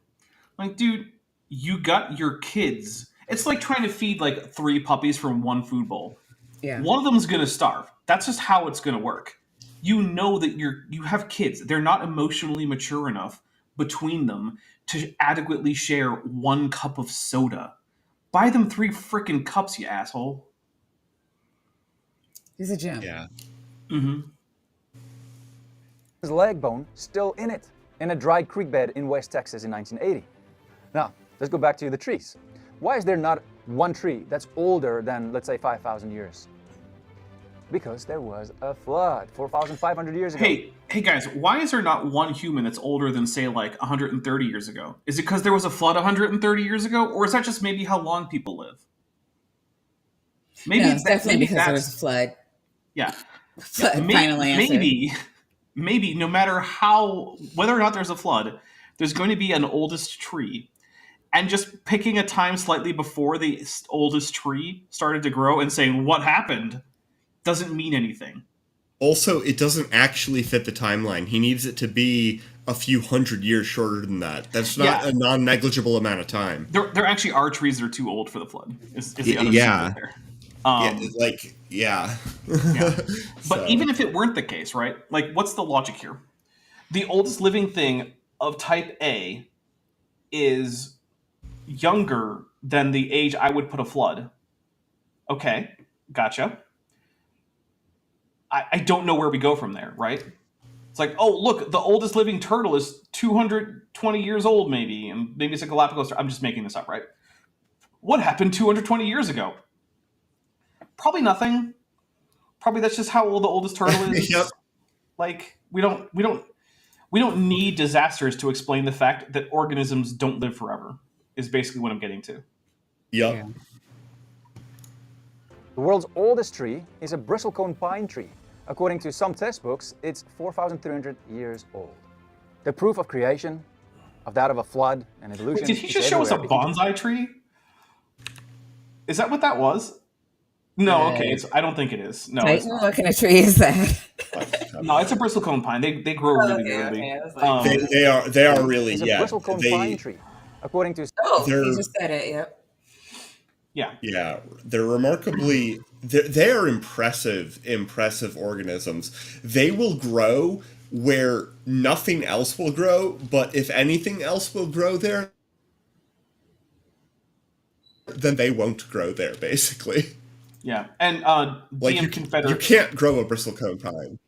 Like, dude, you got your kids. It's like trying to feed like 3 puppies from 1 food bowl. Yeah. One of them is going to starve. That's just how it's going to work. You know that you have kids. They're not emotionally mature enough between them to adequately share 1 cup of soda. Buy them 3 freaking cups, you asshole. He's a gem. Yeah. Mm-hmm. His leg bone still in it, in a dry creek bed in West Texas in 1980. Now, let's go back to the trees. Why is there not one tree that's older than, let's say, 5,000 years? Because there was a flood 4,500 years ago. Hey guys, why is there not one human that's older than, say, like 130 years ago? Is it because there was a flood 130 years ago? Or is that just maybe how long people live? Maybe No, it's definitely because there was a flood. Yeah. Final answer. Maybe no matter whether or not there's a flood, there's going to be an oldest tree. And just picking a time slightly before the oldest tree started to grow and saying, what happened, doesn't mean anything. Also, it doesn't actually fit the timeline. He needs it to be a few hundred years shorter than that. That's not a non-negligible amount of time. There actually are trees that are too old for the flood. Is the other secret there. Yeah. But even if it weren't the case, right? Like, what's the logic here? The oldest living thing of type A is younger than the age I would put a flood. Okay, gotcha. I don't know where we go from there, right? It's like, oh, look, the oldest living turtle is 220 years old, maybe, and maybe it's a Galapagos. I'm just making this up, right? What happened 220 years ago? Probably nothing. Probably that's just how old the oldest turtle is. Yep. Like, we don't need disasters to explain the fact that organisms don't live forever. Is basically what I'm getting to. Yep. Yeah. The world's oldest tree is a bristlecone pine tree. According to some test books, it's 4,300 years old. The proof of creation, of that of a flood and evolution. Wait, did he just show us a bonsai tree? Is that what that was? No, okay. I don't think it is. No, it's Titan, not. what kind of tree is that? No, it's a bristlecone pine. They grow really weirdly. Okay. I was like, They are really, It's a yeah. bristlecone pine tree. According to Oh, They're he just said it. Yep. Yeah. Yeah, they're remarkably they are impressive organisms. They will grow where nothing else will grow, but if anything else will grow there, then they won't grow there basically. Yeah. And Like DM you Confederate can't grow a bristlecone pine.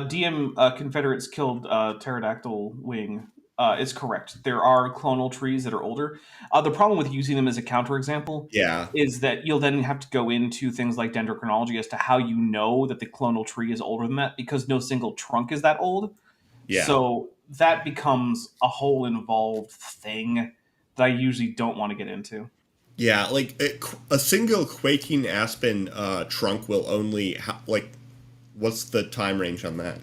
DM Confederates killed pterodactyl wing is correct. There are clonal trees that are older. The problem with using them as a counterexample Yeah. is that you'll then have to go into things like dendrochronology as to how you know that the clonal tree is older than that, because no single trunk is that old. Yeah. So that becomes a whole involved thing that I usually don't want to get into. Yeah, like a single quaking aspen trunk will only like what's the time range on that?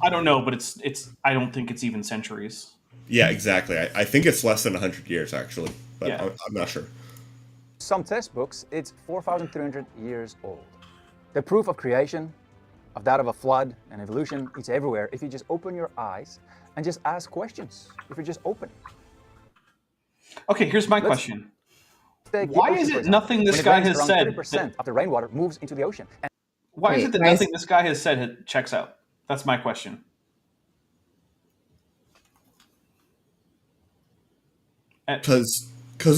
I don't know, but it's I don't think it's even centuries. Yeah, exactly. I think it's less than 100 years actually, but Yeah. I'm not sure. some test books, it's 4,300 years old. The proof of creation, of that of a flood and evolution, it's everywhere if you just open your eyes and just ask questions. If you're just open. Okay, here's my question. Take the Why ocean, is for it example. nothing this When it guy rains, has around said 30% of the rainwater moves into the ocean. And Why is Wait, it that why is- nothing this guy has said checks out? That's my question. Because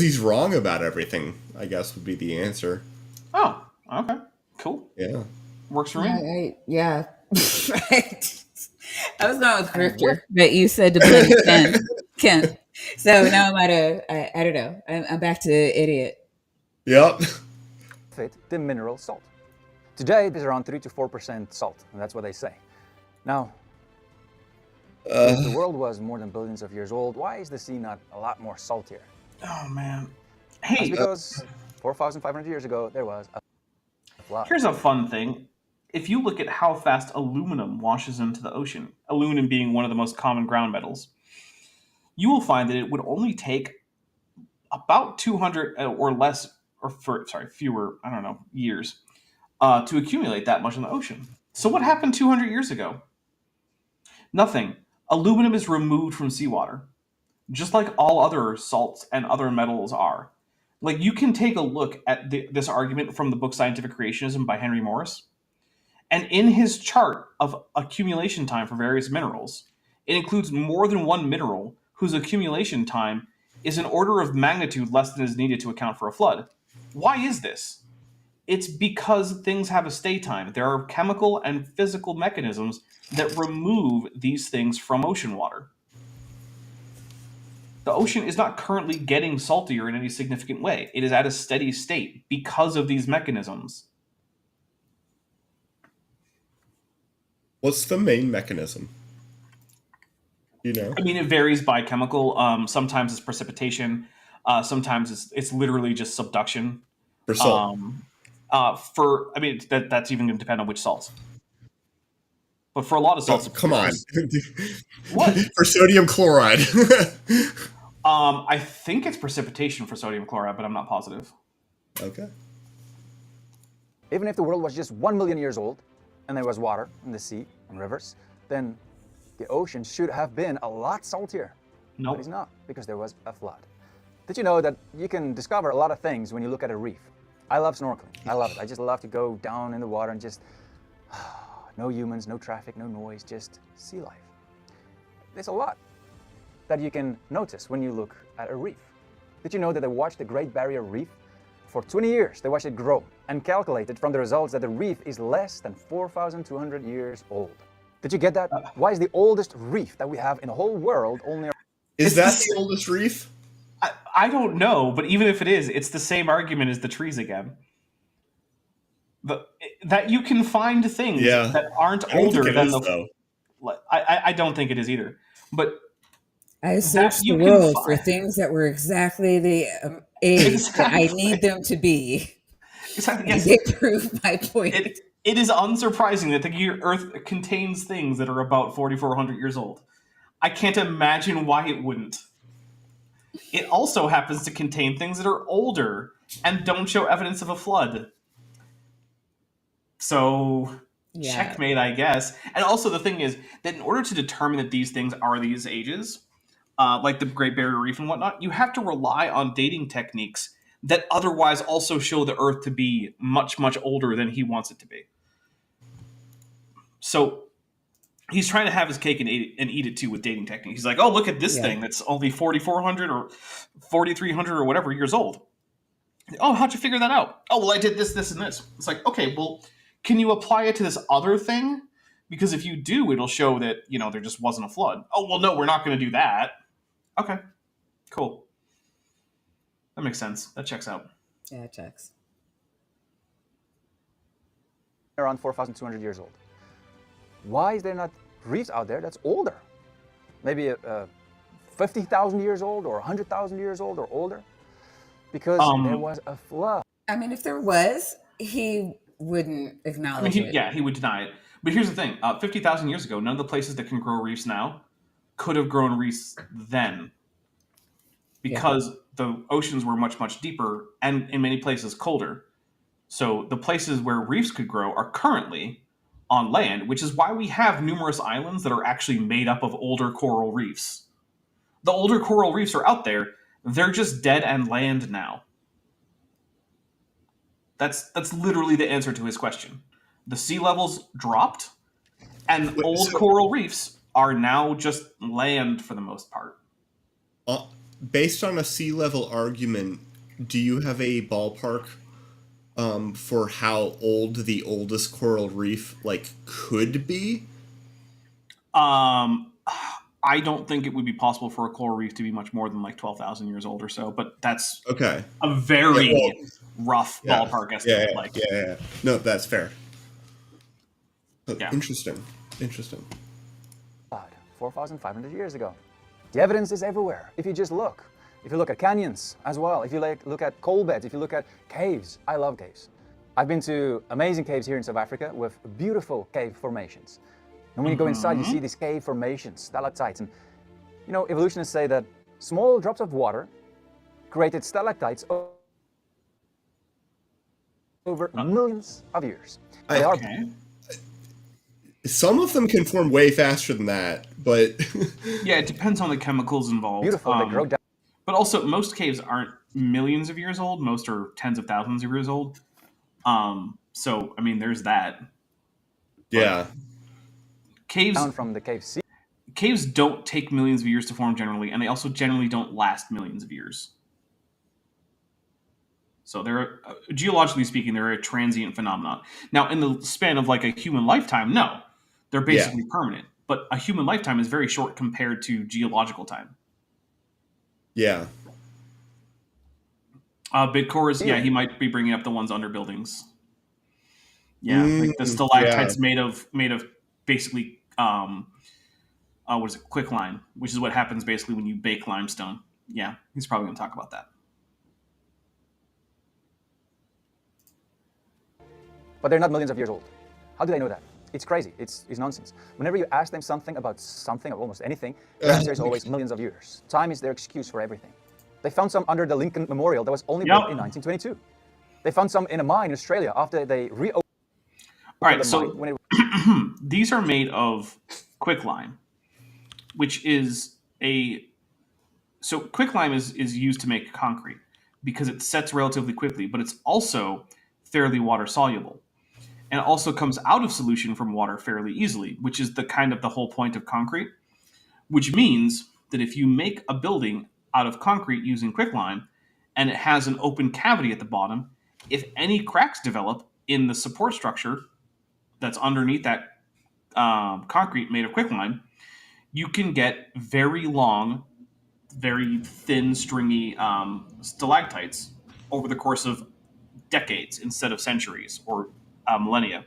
he's wrong about everything, I guess would be the answer. Oh, okay. Cool. Yeah. Works for me. Yeah. Right. I was going with And Grifter, but you said to blame Kent. So now I'm at I don't know. I'm back to idiot. Yep. with it, the mineral salt. Today, there's around 3 to 4% salt, and that's what they say. Now, if the world was more than billions of years old, why is the sea not a lot more saltier? Oh, man. That's Hey, because 4,500 years ago, there was a flood. here's a fun thing. If you look at how fast aluminum washes into the ocean, aluminum being one of the most common ground metals, you will find that it would only take about 200 or less, fewer, I don't know, years to accumulate that much in the ocean. So what happened 200 years ago? Nothing. Aluminum is removed from seawater, just like all other salts and other metals are. Like, you can take a look at this argument from the book Scientific Creationism by Henry Morris, and in his chart of accumulation time for various minerals, it includes more than one mineral whose accumulation time is an order of magnitude less than is needed to account for a flood. Why is this? It's because things have a stay time. There are chemical and physical mechanisms that remove these things from ocean water. The ocean is not currently getting saltier in any significant way. It is at a steady state because of these mechanisms. What's the main mechanism? You know? I mean, it varies by chemical. Sometimes it's precipitation. Sometimes it's literally just subduction. For salt. That's even going to depend on which salts. But for a lot of Oh, salts, come on. What? For sodium chloride. I think it's precipitation for sodium chloride, but I'm not positive. Okay. Even if the world was just 1 million years old, and there was water in the sea and rivers, then the ocean should have been a lot saltier. Nope. But it's not, because there was a flood. Did you know that you can discover a lot of things when you look at a reef? I love snorkeling. I love it. I just love to go down in the water and just no humans, no traffic, no noise, just sea life. There's a lot that you can notice when you look at a reef. Did you know that they watched the Great Barrier Reef? For 20 years, they watched it grow and calculated from the results that the reef is less than 4,200 years old. Did you get that? Why is the oldest reef that we have in the whole world only... Is that the oldest reef? I don't know, but even if it is, it's the same argument as the trees again. That you can find things that aren't I don't older think it than is, the. though. I don't think it is either. But I searched the you can world for find- things that were exactly the age that I need them to be. Exactly. And Yes. they prove my point. It is unsurprising that the Earth contains things that are about 4,400 years old. I can't imagine why it wouldn't. It also happens to contain things that are older and don't show evidence of a flood. So, checkmate, I guess. And also the thing is that in order to determine that these things are these ages, like the Great Barrier Reef and whatnot, you have to rely on dating techniques that otherwise also show the Earth to be much, much older than he wants it to be. So he's trying to have his cake and eat it too with dating techniques. He's like, oh, look at this thing that's only 4,400 or 4,300 or whatever years old. Oh, how'd you figure that out? Oh, well, I did this, this, and this. It's like, okay, well, can you apply it to this other thing? Because if you do, it'll show that, there just wasn't a flood. Oh, well, no, we're not going to do that. Okay, cool. That makes sense. That checks out. Yeah, it checks. Around 4,200 years old. Why is there not reefs out there that's older? Maybe 50,000 years old or 100,000 years old or older? Because there was a flood. I mean, if there was, he wouldn't acknowledge it. Yeah, he would deny it. But here's the thing. 50,000 years ago, none of the places that can grow reefs now could have grown reefs then. Because the oceans were much, much deeper and in many places colder. So the places where reefs could grow are currently on land, which is why we have numerous islands that are actually made up of older coral reefs. The older coral reefs are out there. They're just dead and land now. That's literally the answer to his question. The sea levels dropped, and old coral reefs are now just land for the most part. Based on a sea level argument, do you have a ballpark for how old the oldest coral reef could be? I don't think it would be possible for a coral reef to be much more than 12,000 years old or so, but that's okay. A very rough ballpark estimate. Yeah. No, that's fair. Yeah. Interesting. 4,500 years ago. The evidence is everywhere. If you just look. If you look at canyons as well, if you look at coal beds, if you look at caves. I love caves. I've been to amazing caves here in South Africa with beautiful cave formations. And when you go inside, you see these cave formations, stalactites. And, evolutionists say that small drops of water created stalactites over millions of years. Some of them can form way faster than that, but... Yeah, it depends on the chemicals involved. Beautiful, they grow down. But also, most caves aren't millions of years old. Most are tens of thousands of years old. So, I mean, there's that. Yeah. Caves... Down from the cave sea. Caves don't take millions of years to form generally, and they also generally don't last millions of years. So they're, geologically speaking, they're a transient phenomenon. Now, in the span of a human lifetime, no. They're basically permanent. But a human lifetime is very short compared to geological time. Yeah. Bitcores, he might be bringing up the ones under buildings. Yeah, the stalactites made of basically quicklime, which is what happens basically when you bake limestone. Yeah, he's probably going to talk about that. But they're not millions of years old. How do they know that? It's crazy. It's nonsense. Whenever you ask them something about something or almost anything, the answer is always millions of years. Time is their excuse for everything. They found some under the Lincoln Memorial that was only built in 1922. They found some in a mine in Australia after they reopened. All right, so these are made of quicklime, which is quicklime is used to make concrete because it sets relatively quickly, but it's also fairly water soluble. And it also comes out of solution from water fairly easily, which is the whole point of concrete, which means that if you make a building out of concrete using quicklime and it has an open cavity at the bottom, if any cracks develop in the support structure that's underneath that concrete made of quicklime, you can get very long, very thin, stringy stalactites over the course of decades instead of centuries or millennia.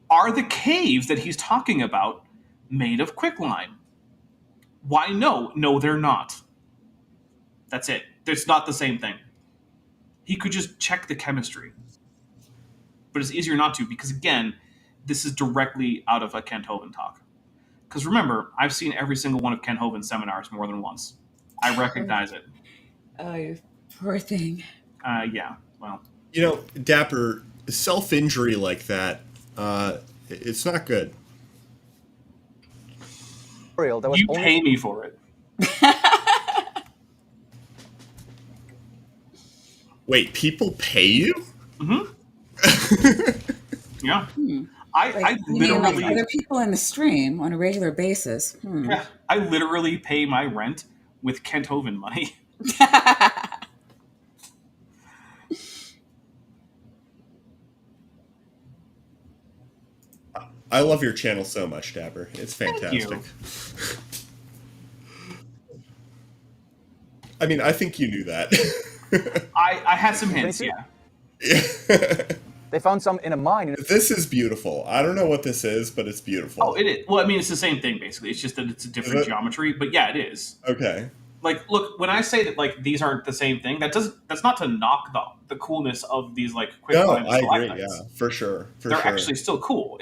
Are the caves that he's talking about made of quicklime? Why no? No, they're not. That's it. It's not the same thing. He could just check the chemistry. But it's easier not to because, again, this is directly out of a Kent Hovind talk. Because remember, I've seen every single one of Kent Hovind's seminars more than once. I recognize it. Oh, you poor thing. Yeah, well. Dapper, self-injury like that, it's not good. You pay me for it. Wait, people pay you? Yeah. Hmm. I, Like, I you mean like literally other people in the stream on a regular basis? Hmm. yeah, I literally pay my rent with Kent Hovind money. I love your channel so much, Dapper. It's Thank fantastic. you. I mean, I think you knew that. I had some hints, 22. yeah. They found some in a mine. This is beautiful. I don't know what this is, but it's beautiful. Oh, it is. Well, I mean, it's the same thing basically. It's just that it's a different Is it? geometry. But yeah, it is. Okay. Like, look, when I say that like these aren't the same thing, that's not to knock the coolness of these like quick No, line I agree. stalactites. Yeah, for sure. For They're sure. actually still cool.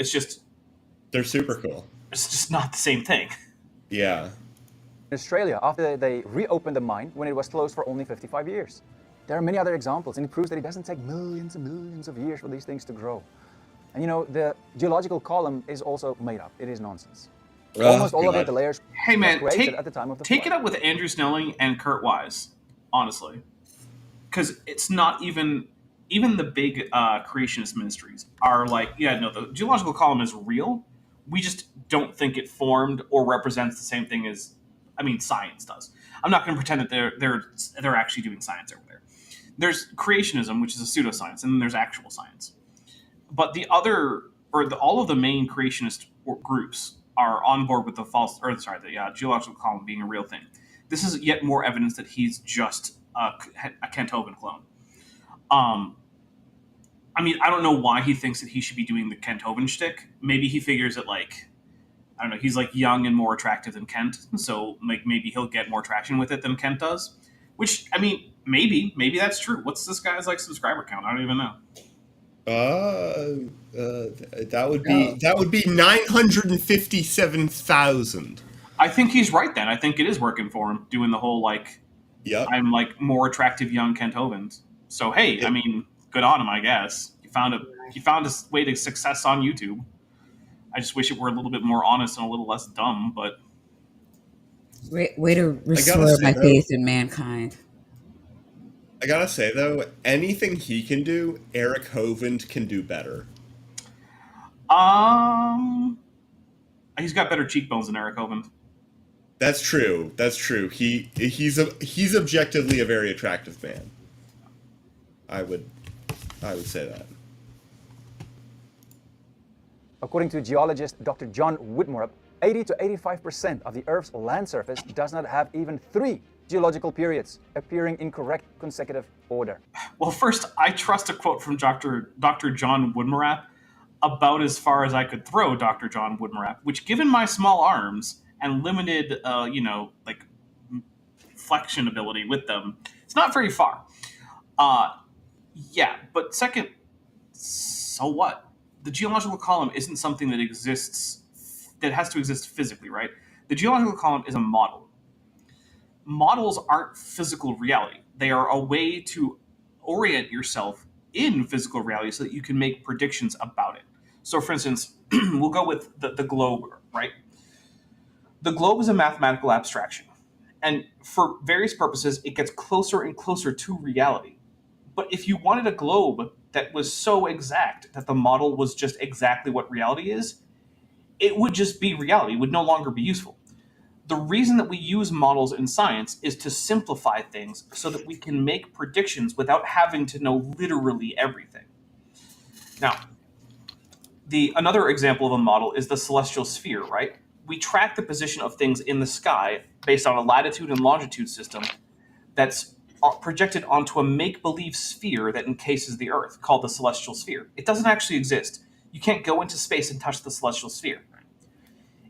They're super cool. It's just not the same thing. Yeah. In Australia after they reopened the mine when it was closed for only 55 years. There are many other examples, and it proves that it doesn't take millions and millions of years for these things to grow. And you know, the geological column is also made up. It is nonsense. Almost all of it, the layers Hey man, was created at the time of the take it flood. up with Andrew Snelling and Kurt Wise, honestly, because it's not even the big creationist ministries are like, yeah, no, the geological column is real. We just don't think it formed or represents the same thing as, I mean, science does. I'm not going to pretend that they're actually doing science over there. There's creationism, which is a pseudoscience, and then there's actual science. But all of the main creationist groups are on board with the geological column being a real thing. This is yet more evidence that he's just a Kent Hovind clone. I mean, I don't know why he thinks that he should be doing the Kent Hovind shtick. Maybe he figures that, like, I don't know, he's like young and more attractive than Kent, so like maybe he'll get more traction with it than Kent does. Which, I mean, maybe that's true. What's this guy's like subscriber count? I don't even know. That would be 957,000. I think he's right then. I think it is working for him, doing the whole like Yep. I'm like more attractive young Kent Hovind. So hey, I mean, good on him, I guess. He found a way to success on YouTube. I just wish it were a little bit more honest and a little less dumb, but Way to restore say, my though- faith in mankind. I gotta say though, anything he can do, Eric Hovind can do better. he's got better cheekbones than Eric Hovind. That's true. That's true. He's objectively a very attractive man. I would say that. According to geologist Dr. John Whitmore, 80 to 85% of the Earth's land surface does not have even 3 geological periods appearing in correct consecutive order. Well, first, I trust a quote from Dr. John Woodmorap about as far as I could throw Dr. John Woodmorap, which, given my small arms and limited, like flexion ability with them, it's not very far. Yeah, but second, so what? The geological column isn't something that has to exist physically, right? The geological column is a model. Models aren't physical reality. They are a way to orient yourself in physical reality so that you can make predictions about it. So, for instance, we'll go with the globe, right? The globe is a mathematical abstraction. And for various purposes, it gets closer and closer to reality. But if you wanted a globe that was so exact that the model was just exactly what reality is, it would just be reality. It would no longer be useful. The reason that we use models in science is to simplify things so that we can make predictions without having to know literally everything. Now, another example of a model is the celestial sphere, right? We track the position of things in the sky based on a latitude and longitude system that's projected onto a make-believe sphere that encases the Earth, called the celestial sphere. It doesn't actually exist. You can't go into space and touch the celestial sphere.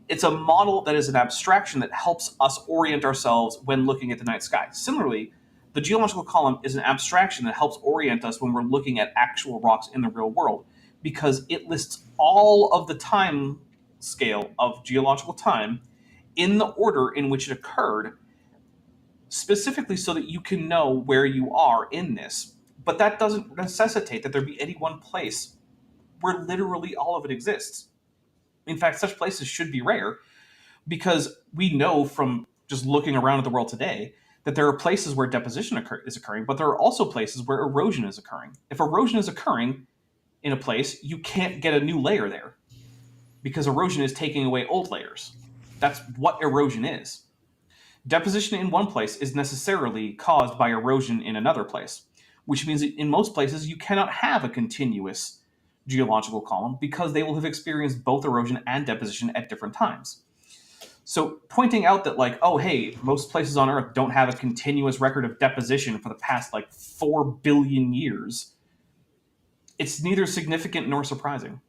It's a model that is an abstraction that helps us orient ourselves when looking at the night sky. Similarly, the geological column is an abstraction that helps orient us when we're looking at actual rocks in the real world, because it lists all of the time scale of geological time in the order in which it occurred, specifically so that you can know where you are in this. But that doesn't necessitate that there be any one place where literally all of it exists. In fact, such places should be rare, because we know from just looking around at the world today, that there are places where deposition is occurring, but there are also places where erosion is occurring. If erosion is occurring in a place, you can't get a new layer there because erosion is taking away old layers. That's what erosion is. Deposition in one place is necessarily caused by erosion in another place, which means that in most places you cannot have a continuous geological column because they will have experienced both erosion and deposition at different times. So pointing out that, like, oh, hey, most places on Earth don't have a continuous record of deposition for the past, 4 billion years, it's neither significant nor surprising.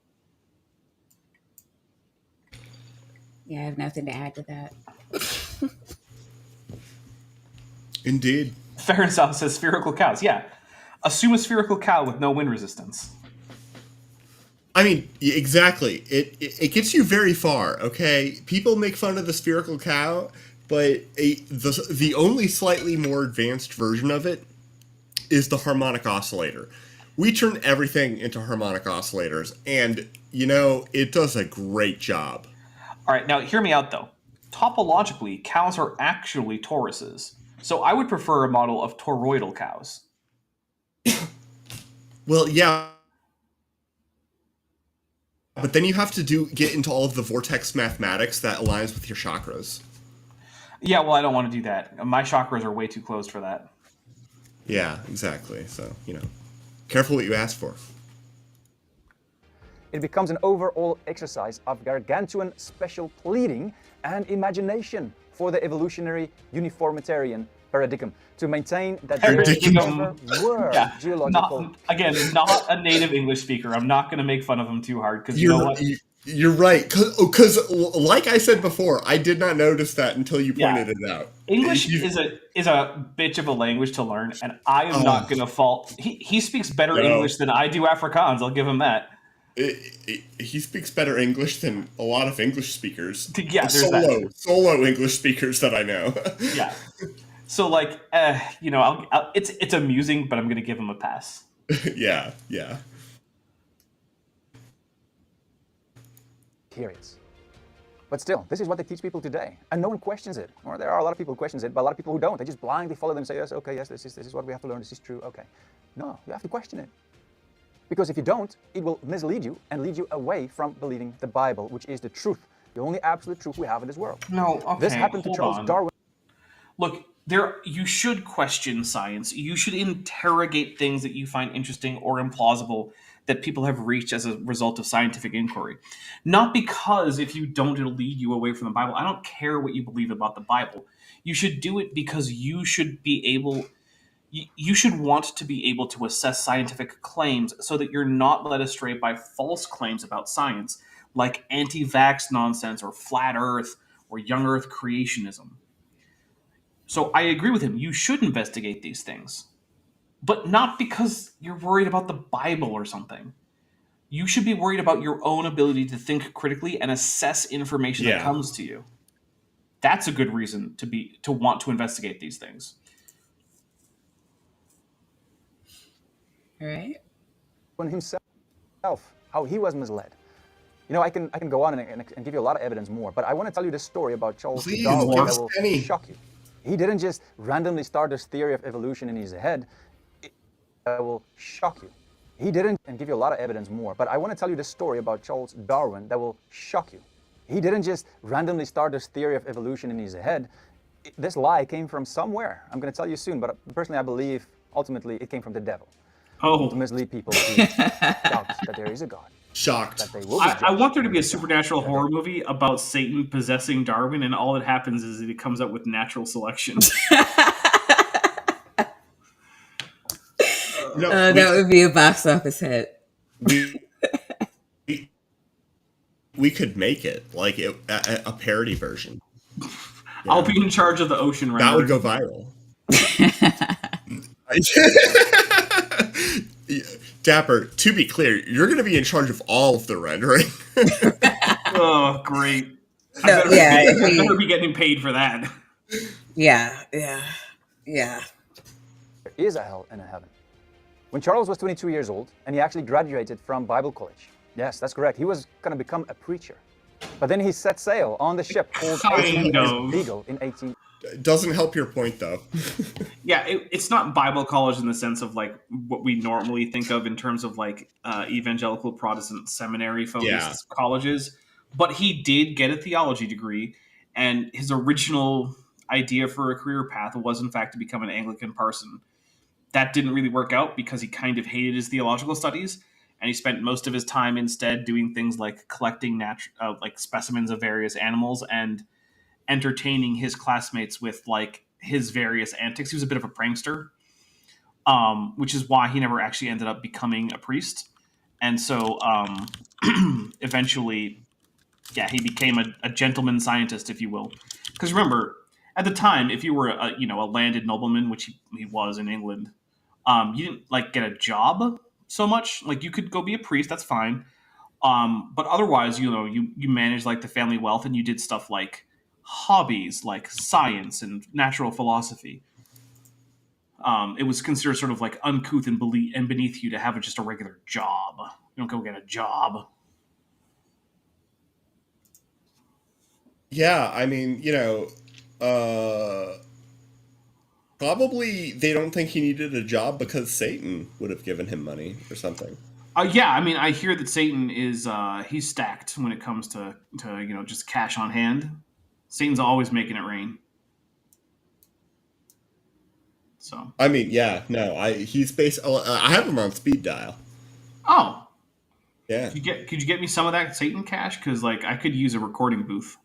Yeah, I have nothing to add to that. Indeed. Farensow says spherical cows. Yeah. Assume a spherical cow with no wind resistance. I mean, exactly. It gets you very far, okay? People make fun of the spherical cow, but the only slightly more advanced version of it is the harmonic oscillator. We turn everything into harmonic oscillators, and, it does a great job. All right, now hear me out, though. Topologically, cows are actually toruses. So I would prefer a model of toroidal cows. Well, yeah. But then you have to get into all of the vortex mathematics that aligns with your chakras. Yeah, well, I don't want to do that. My chakras are way too closed for that. Yeah, exactly. So, careful what you ask for. It becomes an overall exercise of gargantuan special pleading and imagination for the evolutionary uniformitarian paradigm to maintain that there never were geological... Not a native English speaker. I'm not going to make fun of him too hard because You're right. Because, like I said before, I did not notice that until you pointed it out. English is a bitch of a language to learn, and I am not going to fault... He speaks better English than I do Afrikaans. I'll give him that. He speaks better English than a lot of English speakers. Yeah, there's solo English speakers that I know. Yeah. So, it's amusing, but I'm going to give him a pass. Yeah. Periods. But still, this is what they teach people today, and no one questions it. Or there are a lot of people who question it, but a lot of people who don't. They just blindly follow them and say, yes, okay, yes, this is what we have to learn. This is true. Okay. No, you have to question it. Because if you don't, it will mislead you and lead you away from believing the Bible, which is the truth, the only absolute truth we have in this world. No, okay, this happened to Charles Darwin. Look, you should question science. You should interrogate things that you find interesting or implausible that people have reached as a result of scientific inquiry. Not because if you don't, it'll lead you away from the Bible. I don't care what you believe about the Bible. You should do it because you should want to be able to assess scientific claims so that you're not led astray by false claims about science, like anti-vax nonsense or flat Earth or young Earth creationism. So I agree with him. You should investigate these things, but not because you're worried about the Bible or something. You should be worried about your own ability to think critically and assess information that comes to you. That's a good reason to want to investigate these things. All right. On himself, how he was misled. I can go on and give you a lot of evidence more, but I want to tell you this story about Charles Darwin that will shock you. He didn't just randomly start this theory of evolution in his head. That will shock you. He didn't, and give you a lot of evidence more, but I want to tell you this story about Charles Darwin that will shock you. He didn't just randomly start this theory of evolution in his head. This lie came from somewhere. I'm going to tell you soon, but personally I believe ultimately it came from the devil. To mislead people to doubt that there is a God. Shocked. That they will I want there to be a supernatural horror movie about Satan possessing Darwin, and all that happens is that he comes up with natural selection. That would be a box office hit. We could make it like a parody version. Yeah. I'll be in charge of the ocean render. That would go viral. Dapper, to be clear, you're going to be in charge of all of the rendering. Oh, great. No, I better be getting paid for that. Yeah. There is a hell and a heaven. When Charles was 22 years old, and he actually graduated from Bible college. Yes, that's correct. He was going to become a preacher. But then he set sail on the ship called HMS Beagle in 18... Doesn't help your point, though. Yeah, it's not Bible college in the sense of like what we normally think of in terms of like evangelical Protestant seminary Yeah. focused colleges, but he did get a theology degree, and his original idea for a career path was in fact to become an Anglican parson. That didn't really work out because he kind of hated his theological studies, and he spent most of his time instead doing things like collecting like specimens of various animals and entertaining his classmates with like his various antics. He was a bit of a prankster, which is why he never actually ended up becoming a priest. And so eventually, yeah, he became a gentleman scientist, if you will. Because remember, at the time, if you were a landed nobleman, which he was in England, you didn't like get a job so much. Like you could go be a priest, that's fine. But otherwise, you managed like the family wealth, and you did stuff like hobbies like science and natural philosophy. It was considered sort of like uncouth and beneath you to have just a regular job. You don't go get a job. Yeah, I mean, probably they don't think he needed a job because Satan would have given him money or something. Yeah, I mean, I hear that Satan is he's stacked when it comes to just cash on hand. Satan's always making it rain. So, I mean, yeah, no, I have him on speed dial. oh, Yeah. could you get me some of that Satan cash? Because like I could use a recording booth.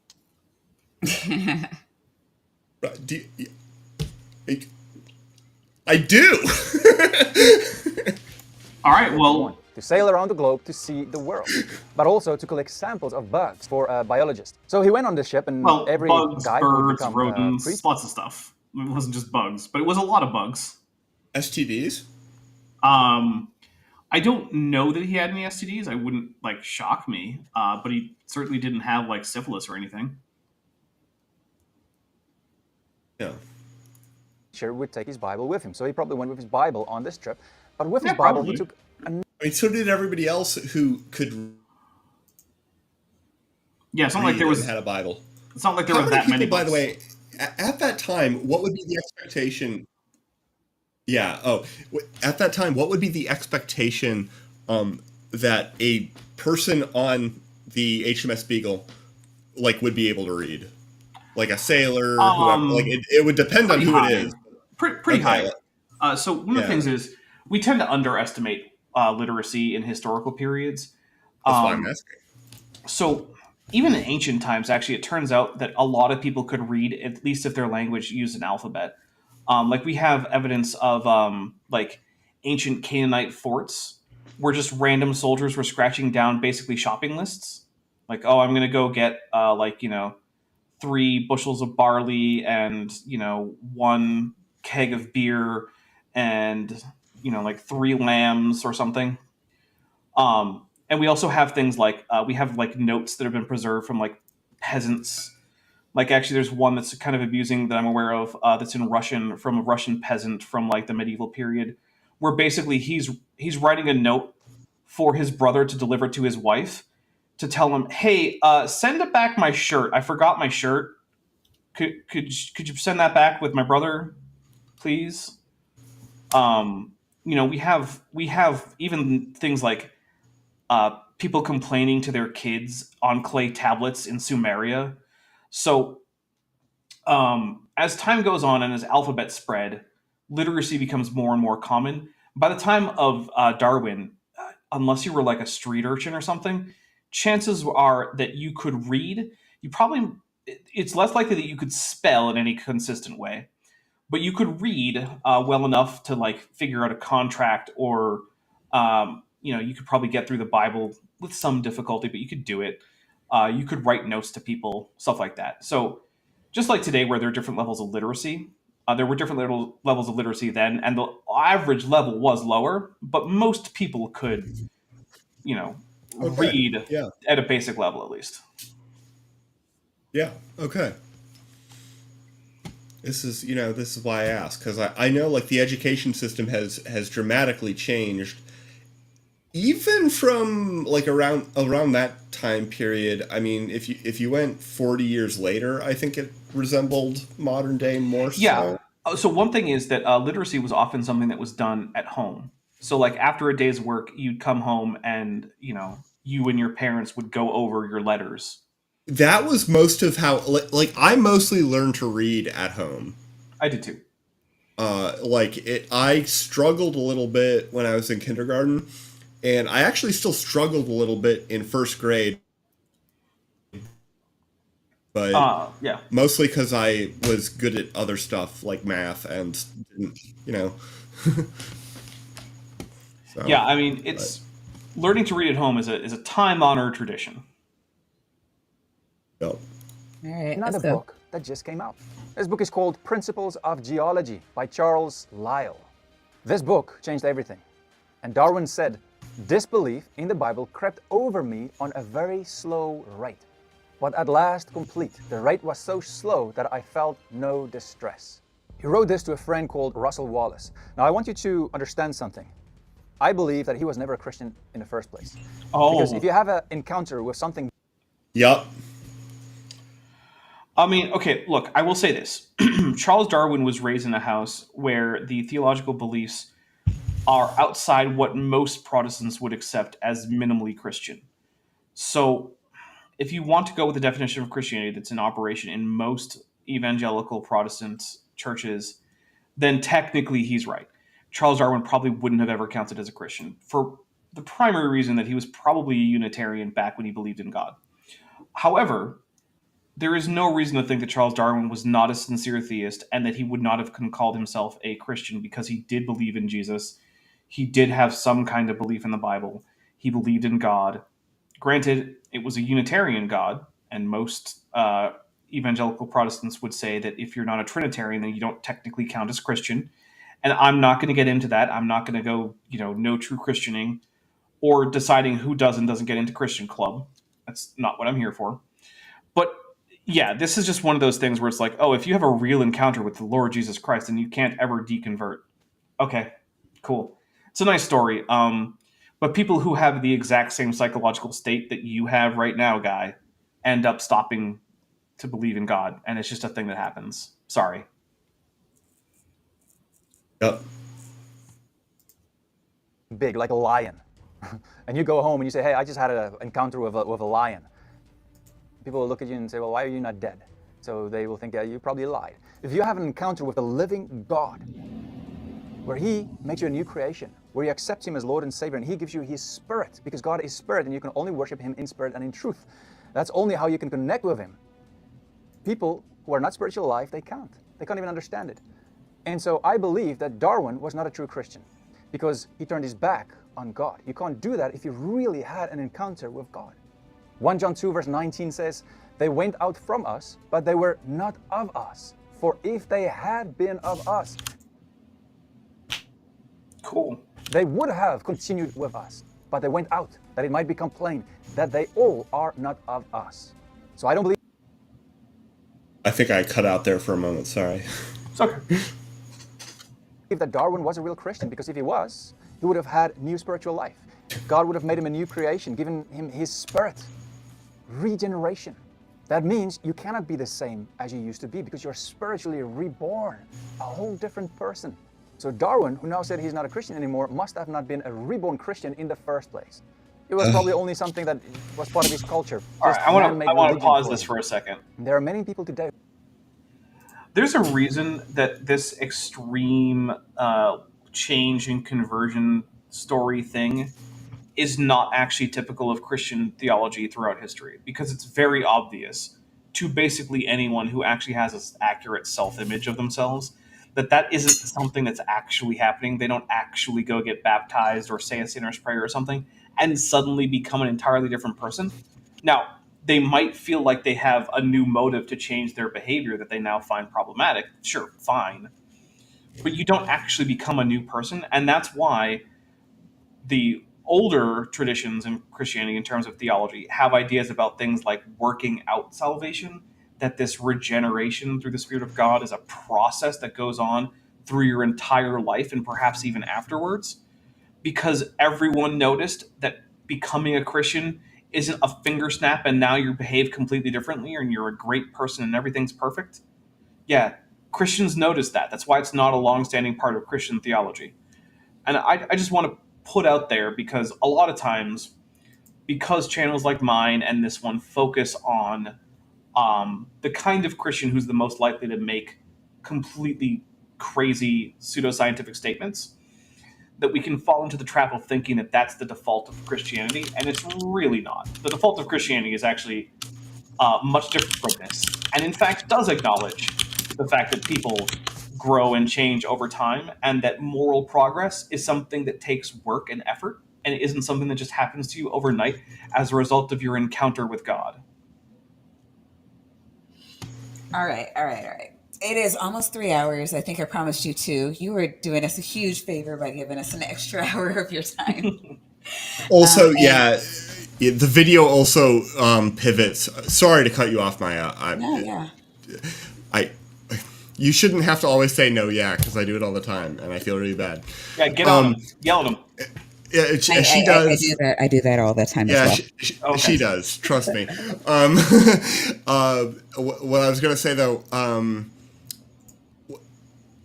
Right, I do. All right, well, To sail around the globe to see the world, but also to collect samples of bugs for biologists. So he went on the ship, and every bugs, guy would birds, become rodents, priest. lots of stuff. It wasn't just bugs, but it was a lot of bugs. STDs? I don't know that he had any STDs. I wouldn't like shock me, but he certainly didn't have like syphilis or anything. Yeah. Sure, would take his Bible with him. So he probably went with his Bible on this trip. But with Yeah, his Bible, probably. he took I mean, so did everybody else who could Yeah, it's not read like there was. and had a Bible. It's not like there How was many that people, many. by the Books. way, at that time, what would be the expectation? Yeah. Oh, at that time, what would be the expectation that a person on the HMS Beagle would be able to read? Like a sailor, whoever. Like it would depend on who high. it is. Pretty Okay. high. So one of the Yeah. things is we tend to underestimate literacy in historical periods. That's why I'm asking. So even in ancient times, actually, it turns out that a lot of people could read, at least if their language used an alphabet. Like we have evidence of like ancient Canaanite forts where just random soldiers were scratching down basically shopping lists. Like, oh, I'm going to go get 3 bushels of barley and 1 keg of beer and like 3 lambs or something. And we also have things like we have like notes that have been preserved from like peasants. Like actually, there's one that's kind of abusing that I'm aware of that's in Russian from a Russian peasant from like the medieval period, where basically he's writing a note for his brother to deliver to his wife to tell him, hey, send it back my shirt. I forgot my shirt. Could you send that back with my brother, please? We have even things like people complaining to their kids on clay tablets in Sumeria. So as time goes on and as alphabet spread, literacy becomes more and more common. By the time of Darwin, unless you were like a street urchin or something, chances are that you could read. It's less likely that you could spell in any consistent way, but you could read well enough to like figure out a contract, or you could probably get through the Bible with some difficulty, but you could do it. You could write notes to people, stuff like that. So just like today, where there are different levels of literacy, there were different levels of literacy then, and the average level was lower, but most people could, Okay. read Yeah. at a basic level at least. Yeah. Okay. This is why I ask, because I know like the education system has dramatically changed, even from like around that time period. I mean, if you went 40 years later, I think it resembled modern day more Yeah. so. So one thing is that literacy was often something that was done at home. So like after a day's work, you'd come home and you and your parents would go over your letters. That was most of how like I mostly learned to read at home. I did too. I struggled a little bit when I was in kindergarten, and I actually still struggled a little bit in first grade, but Yeah. mostly because I was good at other stuff like math and didn't, you know. So, Yeah, I mean, but, it's learning to read at home is a time honored tradition. well, All right, Another let's go. book that just came out. This book is called Principles of Geology by Charles Lyell. This book changed everything. And Darwin said, disbelief in the Bible crept over me on a very slow rate. But at last complete, the rate was so slow that I felt no distress. He wrote this to a friend called Russell Wallace. Now I want you to understand something. I believe that he was never a Christian in the first place. Because if you have an encounter with something, yup. I mean, okay, look, I will say this. Charles Darwin was raised in a house where the theological beliefs are outside what most Protestants would accept as minimally Christian. So, if you want to go with the definition of Christianity that's in operation in most evangelical Protestant churches, then technically he's right. Charles Darwin probably wouldn't have ever counted as a Christian for the primary reason that he was probably a Unitarian back when he believed in God. However, there is no reason to think that Charles Darwin was not a sincere theist and that he would not have called himself a Christian because he did believe in Jesus. He did have some kind of belief in the Bible. He believed in God. Granted, it was a Unitarian God, and most evangelical Protestants would say that if you're not a Trinitarian, then you don't technically count as Christian. And I'm not going to get into that. I'm not going to go, no true Christianing or deciding who does and doesn't get into Christian club. That's not what I'm here for. But yeah, this is just one of those things where it's like, oh, if you have a real encounter with the Lord Jesus Christ, then you can't ever deconvert. Okay, cool. It's a nice story. But people who have the exact same psychological state that you have right now, guy, end up stopping to believe in God, and it's just a thing that happens. Sorry. Yup. big, like a lion, and you go home and you say, hey, I just had an encounter with a lion. People will look at you and say, well, why are you not dead? So they will think, yeah, you probably lied. If you have an encounter with the living God, where He makes you a new creation, where you accept Him as Lord and Savior, and He gives you His Spirit, because God is Spirit, and you can only worship Him in spirit and in truth. That's only how you can connect with Him. People who are not spiritual alive, they can't. They can't even understand it. And so I believe that Darwin was not a true Christian, because he turned his back on God. You can't do that if you really had an encounter with God. 1 John 2 verse 19 says, they went out from us, but they were not of us. For if they had been of us, Cool. they would have continued with us. But they went out, that it might become plain that they all are not of us. So I don't believe I think I cut out there for a moment. Sorry. It's okay. that Darwin was a real Christian, because if he was, he would have had new spiritual life. God would have made him a new creation, given him His Spirit. Regeneration. That means you cannot be the same as you used to be, because you're spiritually reborn, a whole different person. So Darwin, who now said he's not a Christian anymore, must have not been a reborn Christian in the first place. It was probably only something that was part of his culture. All right, I want to pause this him. for a second. There are many people today. There's a reason that this extreme change and conversion story thing is not actually typical of Christian theology throughout history, because it's very obvious to basically anyone who actually has an accurate self-image of themselves that isn't something that's actually happening. They don't actually go get baptized or say a sinner's prayer or something and suddenly become an entirely different person. Now, they might feel like they have a new motive to change their behavior that they now find problematic. Sure, fine. But you don't actually become a new person, and that's why the older traditions in Christianity in terms of theology have ideas about things like working out salvation, that this regeneration through the Spirit of God is a process that goes on through your entire life and perhaps even afterwards, because everyone noticed that becoming a Christian isn't a finger snap and now you behave completely differently and you're a great person and everything's perfect. Yeah, Christians notice that. That's why it's not a long-standing part of Christian theology. And I just want to put out there, because a lot of times, because channels like mine and this one focus on the kind of Christian who's the most likely to make completely crazy pseudoscientific statements, that we can fall into the trap of thinking that that's the default of Christianity, and it's really not. The default of Christianity is actually much different from this, and in fact does acknowledge the fact that people grow and change over time, and that moral progress is something that takes work and effort, and it isn't something that just happens to you overnight as a result of your encounter with God. All right. It is almost 3 hours. I think I promised you 2. You were doing us a huge favor by giving us an extra hour of your time. Also, the video also pivots. Sorry to cut you off, Maya. You shouldn't have to always say no, because I do it all the time, and I feel really bad. Yeah, get on them. Yell at them. Yeah, she does. I do that all the time as well. She does. Trust me. What I was going to say, though,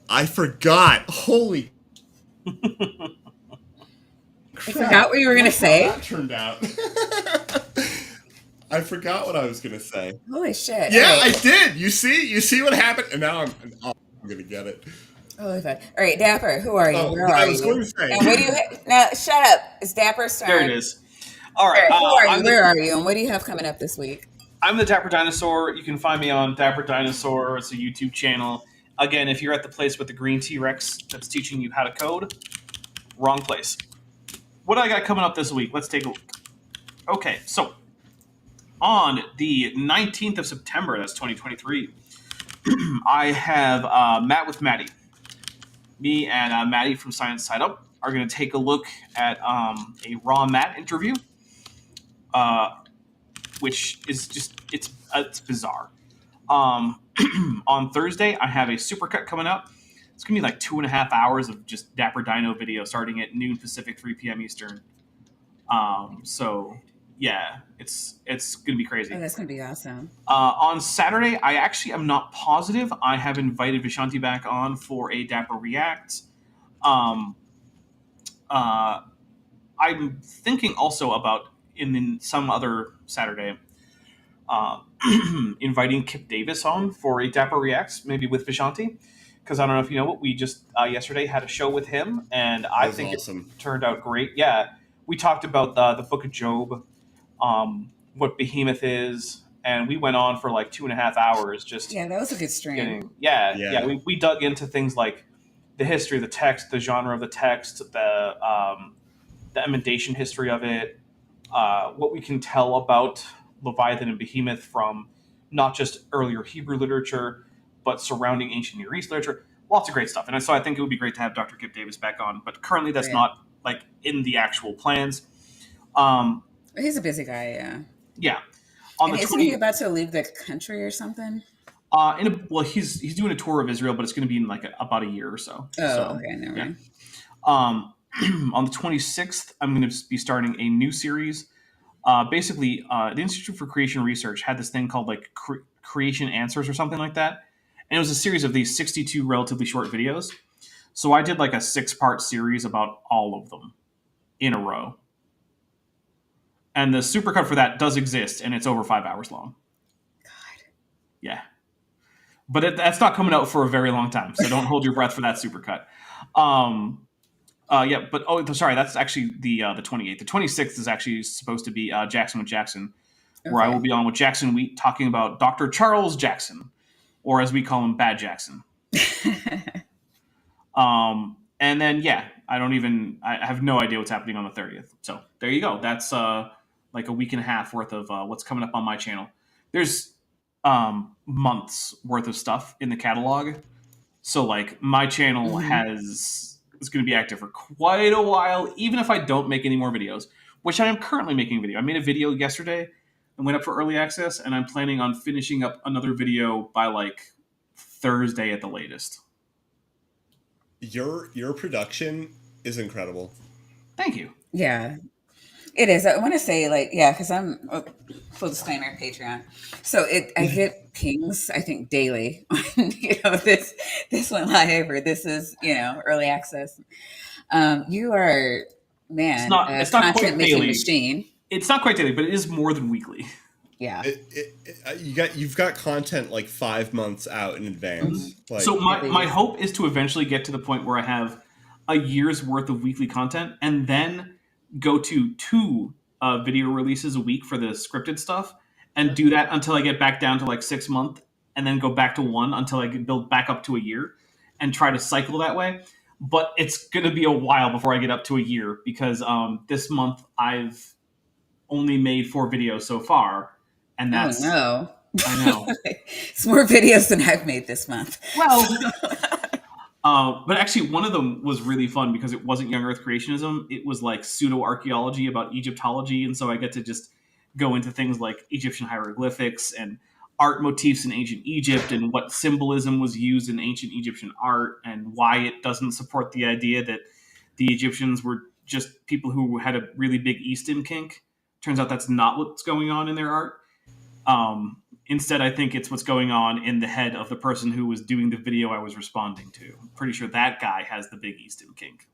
I forgot. Holy You forgot what you were going to say? That turned out. I forgot what I was going to say. Holy shit. Yeah, right. I did. You see what happened? And now I'm going to get it. Holy fuck. All right, Dapper, who are you? Where are you? I was going to say. And what do you now, shut up. It's Dapper's turn. There it is. All right. Who are you? Where are you? And what do you have coming up this week? I'm the Dapper Dinosaur. You can find me on Dapper Dinosaur. It's a YouTube channel. Again, if you're at the place with the green T-Rex that's teaching you how to code, wrong place. What I got coming up this week? Let's take a look. Okay, so on the 19th of September, that's 2023, I have Matt with Maddie. Me and Maddie from Science Side Up are going to take a look at a raw Matt interview, which is just, it's bizarre. On Thursday, I have a supercut coming up. It's going to be like 2.5 hours of just Dapper Dino video starting at noon Pacific, 3 p.m. Eastern. So, yeah, it's going to be crazy. Oh, that's going to be awesome. On Saturday, I actually am not positive. I have invited Vishanti back on for a Dapper React. I'm thinking also about, in some other Saturday, inviting Kip Davis on for a Dapper Reacts, maybe with Vishanti. Because I don't know if you know, we just yesterday had a show with him, and I think awesome. It turned out great. Yeah, we talked about the Book of Job, what Behemoth is, and we went on for like 2.5 hours. That was a good stream. We dug into things like the history of the text, the genre of the text, the emendation history of it, what we can tell about Leviathan and Behemoth from not just earlier Hebrew literature, but surrounding ancient Near East literature. Lots of great stuff. And so I think it would be great to have Dr. Kip Davis back on. But currently that's not like in the actual plans. He's a busy guy, yeah. Yeah. Isn't he about to leave the country or something? He's doing a tour of Israel, but it's going to be in like about a year or so. Okay, never mind. On the 26th, I'm going to be starting a new series. Basically, the Institute for Creation Research had this thing called like Creation Answers or something like that. And it was a series of these 62 relatively short videos. So I did like a 6-part series about all of them in a row. And the supercut for that does exist, and it's over 5 hours long. God. Yeah. But that's not coming out for a very long time, so don't hold your breath for that supercut. Sorry, that's actually the 28th. The 26th is actually supposed to be Jackson with Jackson, where I will be on with Jackson Wheat talking about Dr. Charles Jackson, or as we call him, Bad Jackson. And then, I have no idea what's happening on the 30th. So there you go. That's like a week and a half worth of what's coming up on my channel. There's months worth of stuff in the catalog. So like my channel is going to be active for quite a while, even if I don't make any more videos, which I am currently making a video. I made a video yesterday and went up for early access, and I'm planning on finishing up another video by like Thursday at the latest. Your production is incredible. Thank you. Yeah. It is. I want to say, like, yeah, because I'm full disclaimer Patreon, so I get pings, I think, daily on this went live, or this is early access. You are, It's man, not a it's not quite content making daily. machine. It's not quite daily, but it is more than weekly. Yeah. You've got content like 5 months out in advance. Like, So At my least. hope is to eventually get to the point where I have a year's worth of weekly content, and then go to 2 video releases a week for the scripted stuff, and do that until I get back down to like 6 months, and then go back to 1 until I can build back up to a year, and try to cycle that way. But it's going to be a while before I get up to a year, because this month I've only made 4 videos so far, and Oh that's no. I know. It's more videos than I've made this month. Well, but actually, one of them was really fun because it wasn't young Earth creationism. It was like pseudo archaeology about Egyptology, and so I get to just go into things like Egyptian hieroglyphics and art motifs in ancient Egypt, and what symbolism was used in ancient Egyptian art, and why it doesn't support the idea that the Egyptians were just people who had a really big Easton kink. Turns out that's not what's going on in their art. Instead, I think it's what's going on in the head of the person who was doing the video I was responding to. I'm pretty sure that guy has the big Easton kink.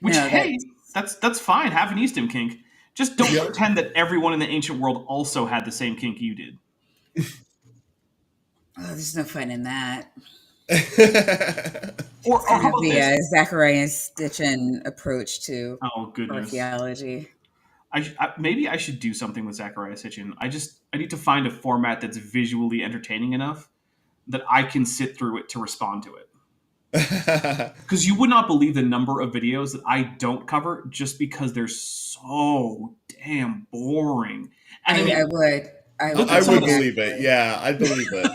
Which, No, hey, that's fine. Have an Easton kink. Just don't pretend that everyone in the ancient world also had the same kink you did. there's no fun in that. Or how Kind of about the this? Zacharias Stitchin approach to Oh goodness. archaeology. Maybe I should do something with Zachariah Sitchin. I need to find a format that's visually entertaining enough that I can sit through it to respond to it. Because you would not believe the number of videos that I don't cover just because they're so damn boring. And I mean, I would. I would, I would Actually, believe it. Yeah, I'd believe it.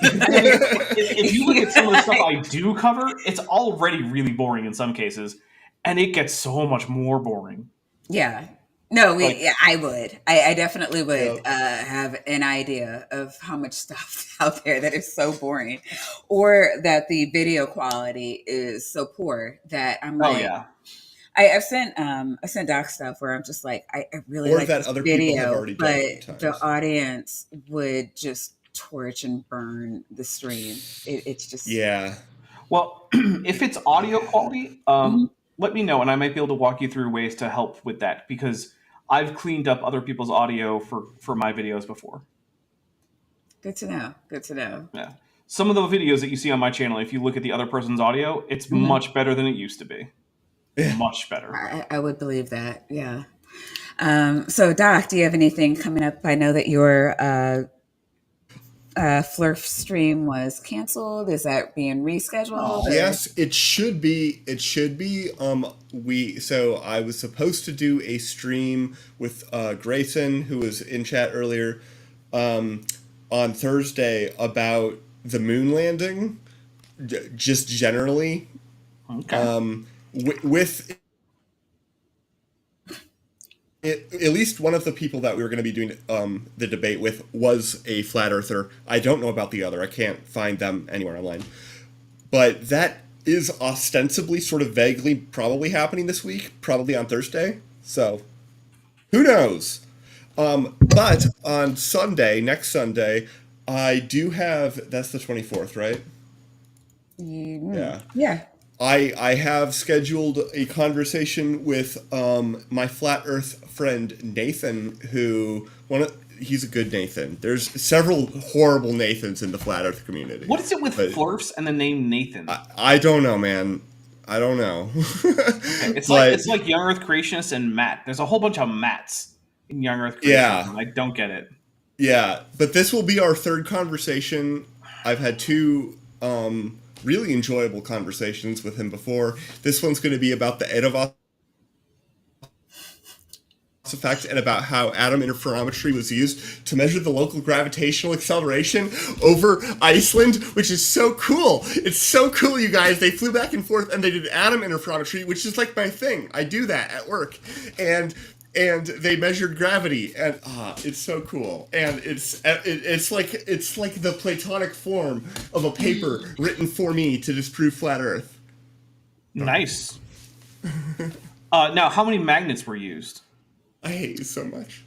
if you look at some of the stuff I do cover, it's already really boring in some cases, and it gets so much more boring. Yeah. No, Like, yeah, I would. I definitely would Yep. have an idea of how much stuff out there that is so boring, or that the video quality is so poor that I'm oh like, yeah, I've sent Doc stuff where I'm just like, I really Or like that this other people have video, already done but the sometimes. audience would just torch and burn the stream. It's just Yeah. well, if it's audio quality, Mhm. let me know, and I might be able to walk you through ways to help with that, because I've cleaned up other people's audio for my videos before. Good to know. Good to know. Yeah, some of the videos that you see on my channel, if you look at the other person's audio, it's Mhm. much better than it used to be. Yeah. Much better. I would believe that. Yeah. So, Doc, do you have anything coming up? I know that your Flurf stream was canceled. Is that being rescheduled? Oh. Or? Yes, it should be. It should be. I was supposed to do a stream with Grayson, who was in chat earlier, on Thursday about the moon landing, just generally, Okay. with at least one of the people that we were going to be doing the debate with was a flat earther. I don't know about the other. I can't find them anywhere online. But that is ostensibly sort of vaguely probably happening this week, probably on Thursday. So who knows? But on Sunday, next Sunday, I do have, that's the 24th, right? Yeah. Yeah. I have scheduled a conversation with my flat Earth friend Nathan, who he's a good Nathan. There's several horrible Nathans in the flat Earth community. What is it with But Flurfs and the name Nathan? I don't know, man. I don't know. It's like Young Earth Creationist and Matt. There's a whole bunch of Matts in Young Earth Creationist. Yeah. And I don't get it. Yeah, but this will be our third conversation. I've had 2 really enjoyable conversations with him before. This one's going to be about the Edavos effect and about how atom interferometry was used to measure the local gravitational acceleration over Iceland, which is so cool. It's so cool, you guys. They flew back and forth and they did atom interferometry, which is like my thing. I do that at work. And they measured gravity, and it's so cool. And it's like the Platonic form of a paper written for me to disprove flat Earth. Nice. Now, how many magnets were used? I hate you so much.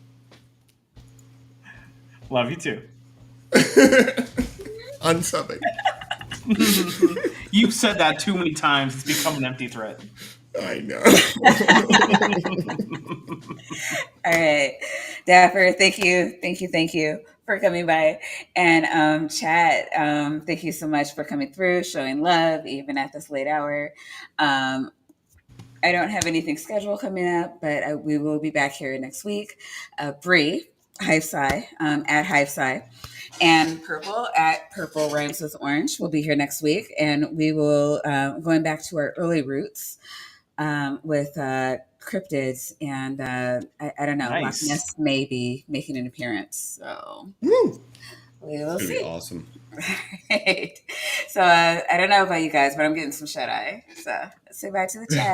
Love you too. Unsubbing. You've said that too many times. It's become an empty threat. I know. All right, Dapper, thank you for coming by, and Chad, thank you so much for coming through, showing love even at this late hour. I don't have anything scheduled coming up, but we will be back here next week. Bree, Hive Sci, at Hive Sci, and Purple at Purple Rhymes with Orange will be here next week, and we will going back to our early roots with cryptids, and I don't know, Loch Nice. Ness may be making an appearance, so Woo! we will It's gonna be see. awesome. Right. So I don't know about you guys, but I'm getting some shut eye. So let's say bye to the chat.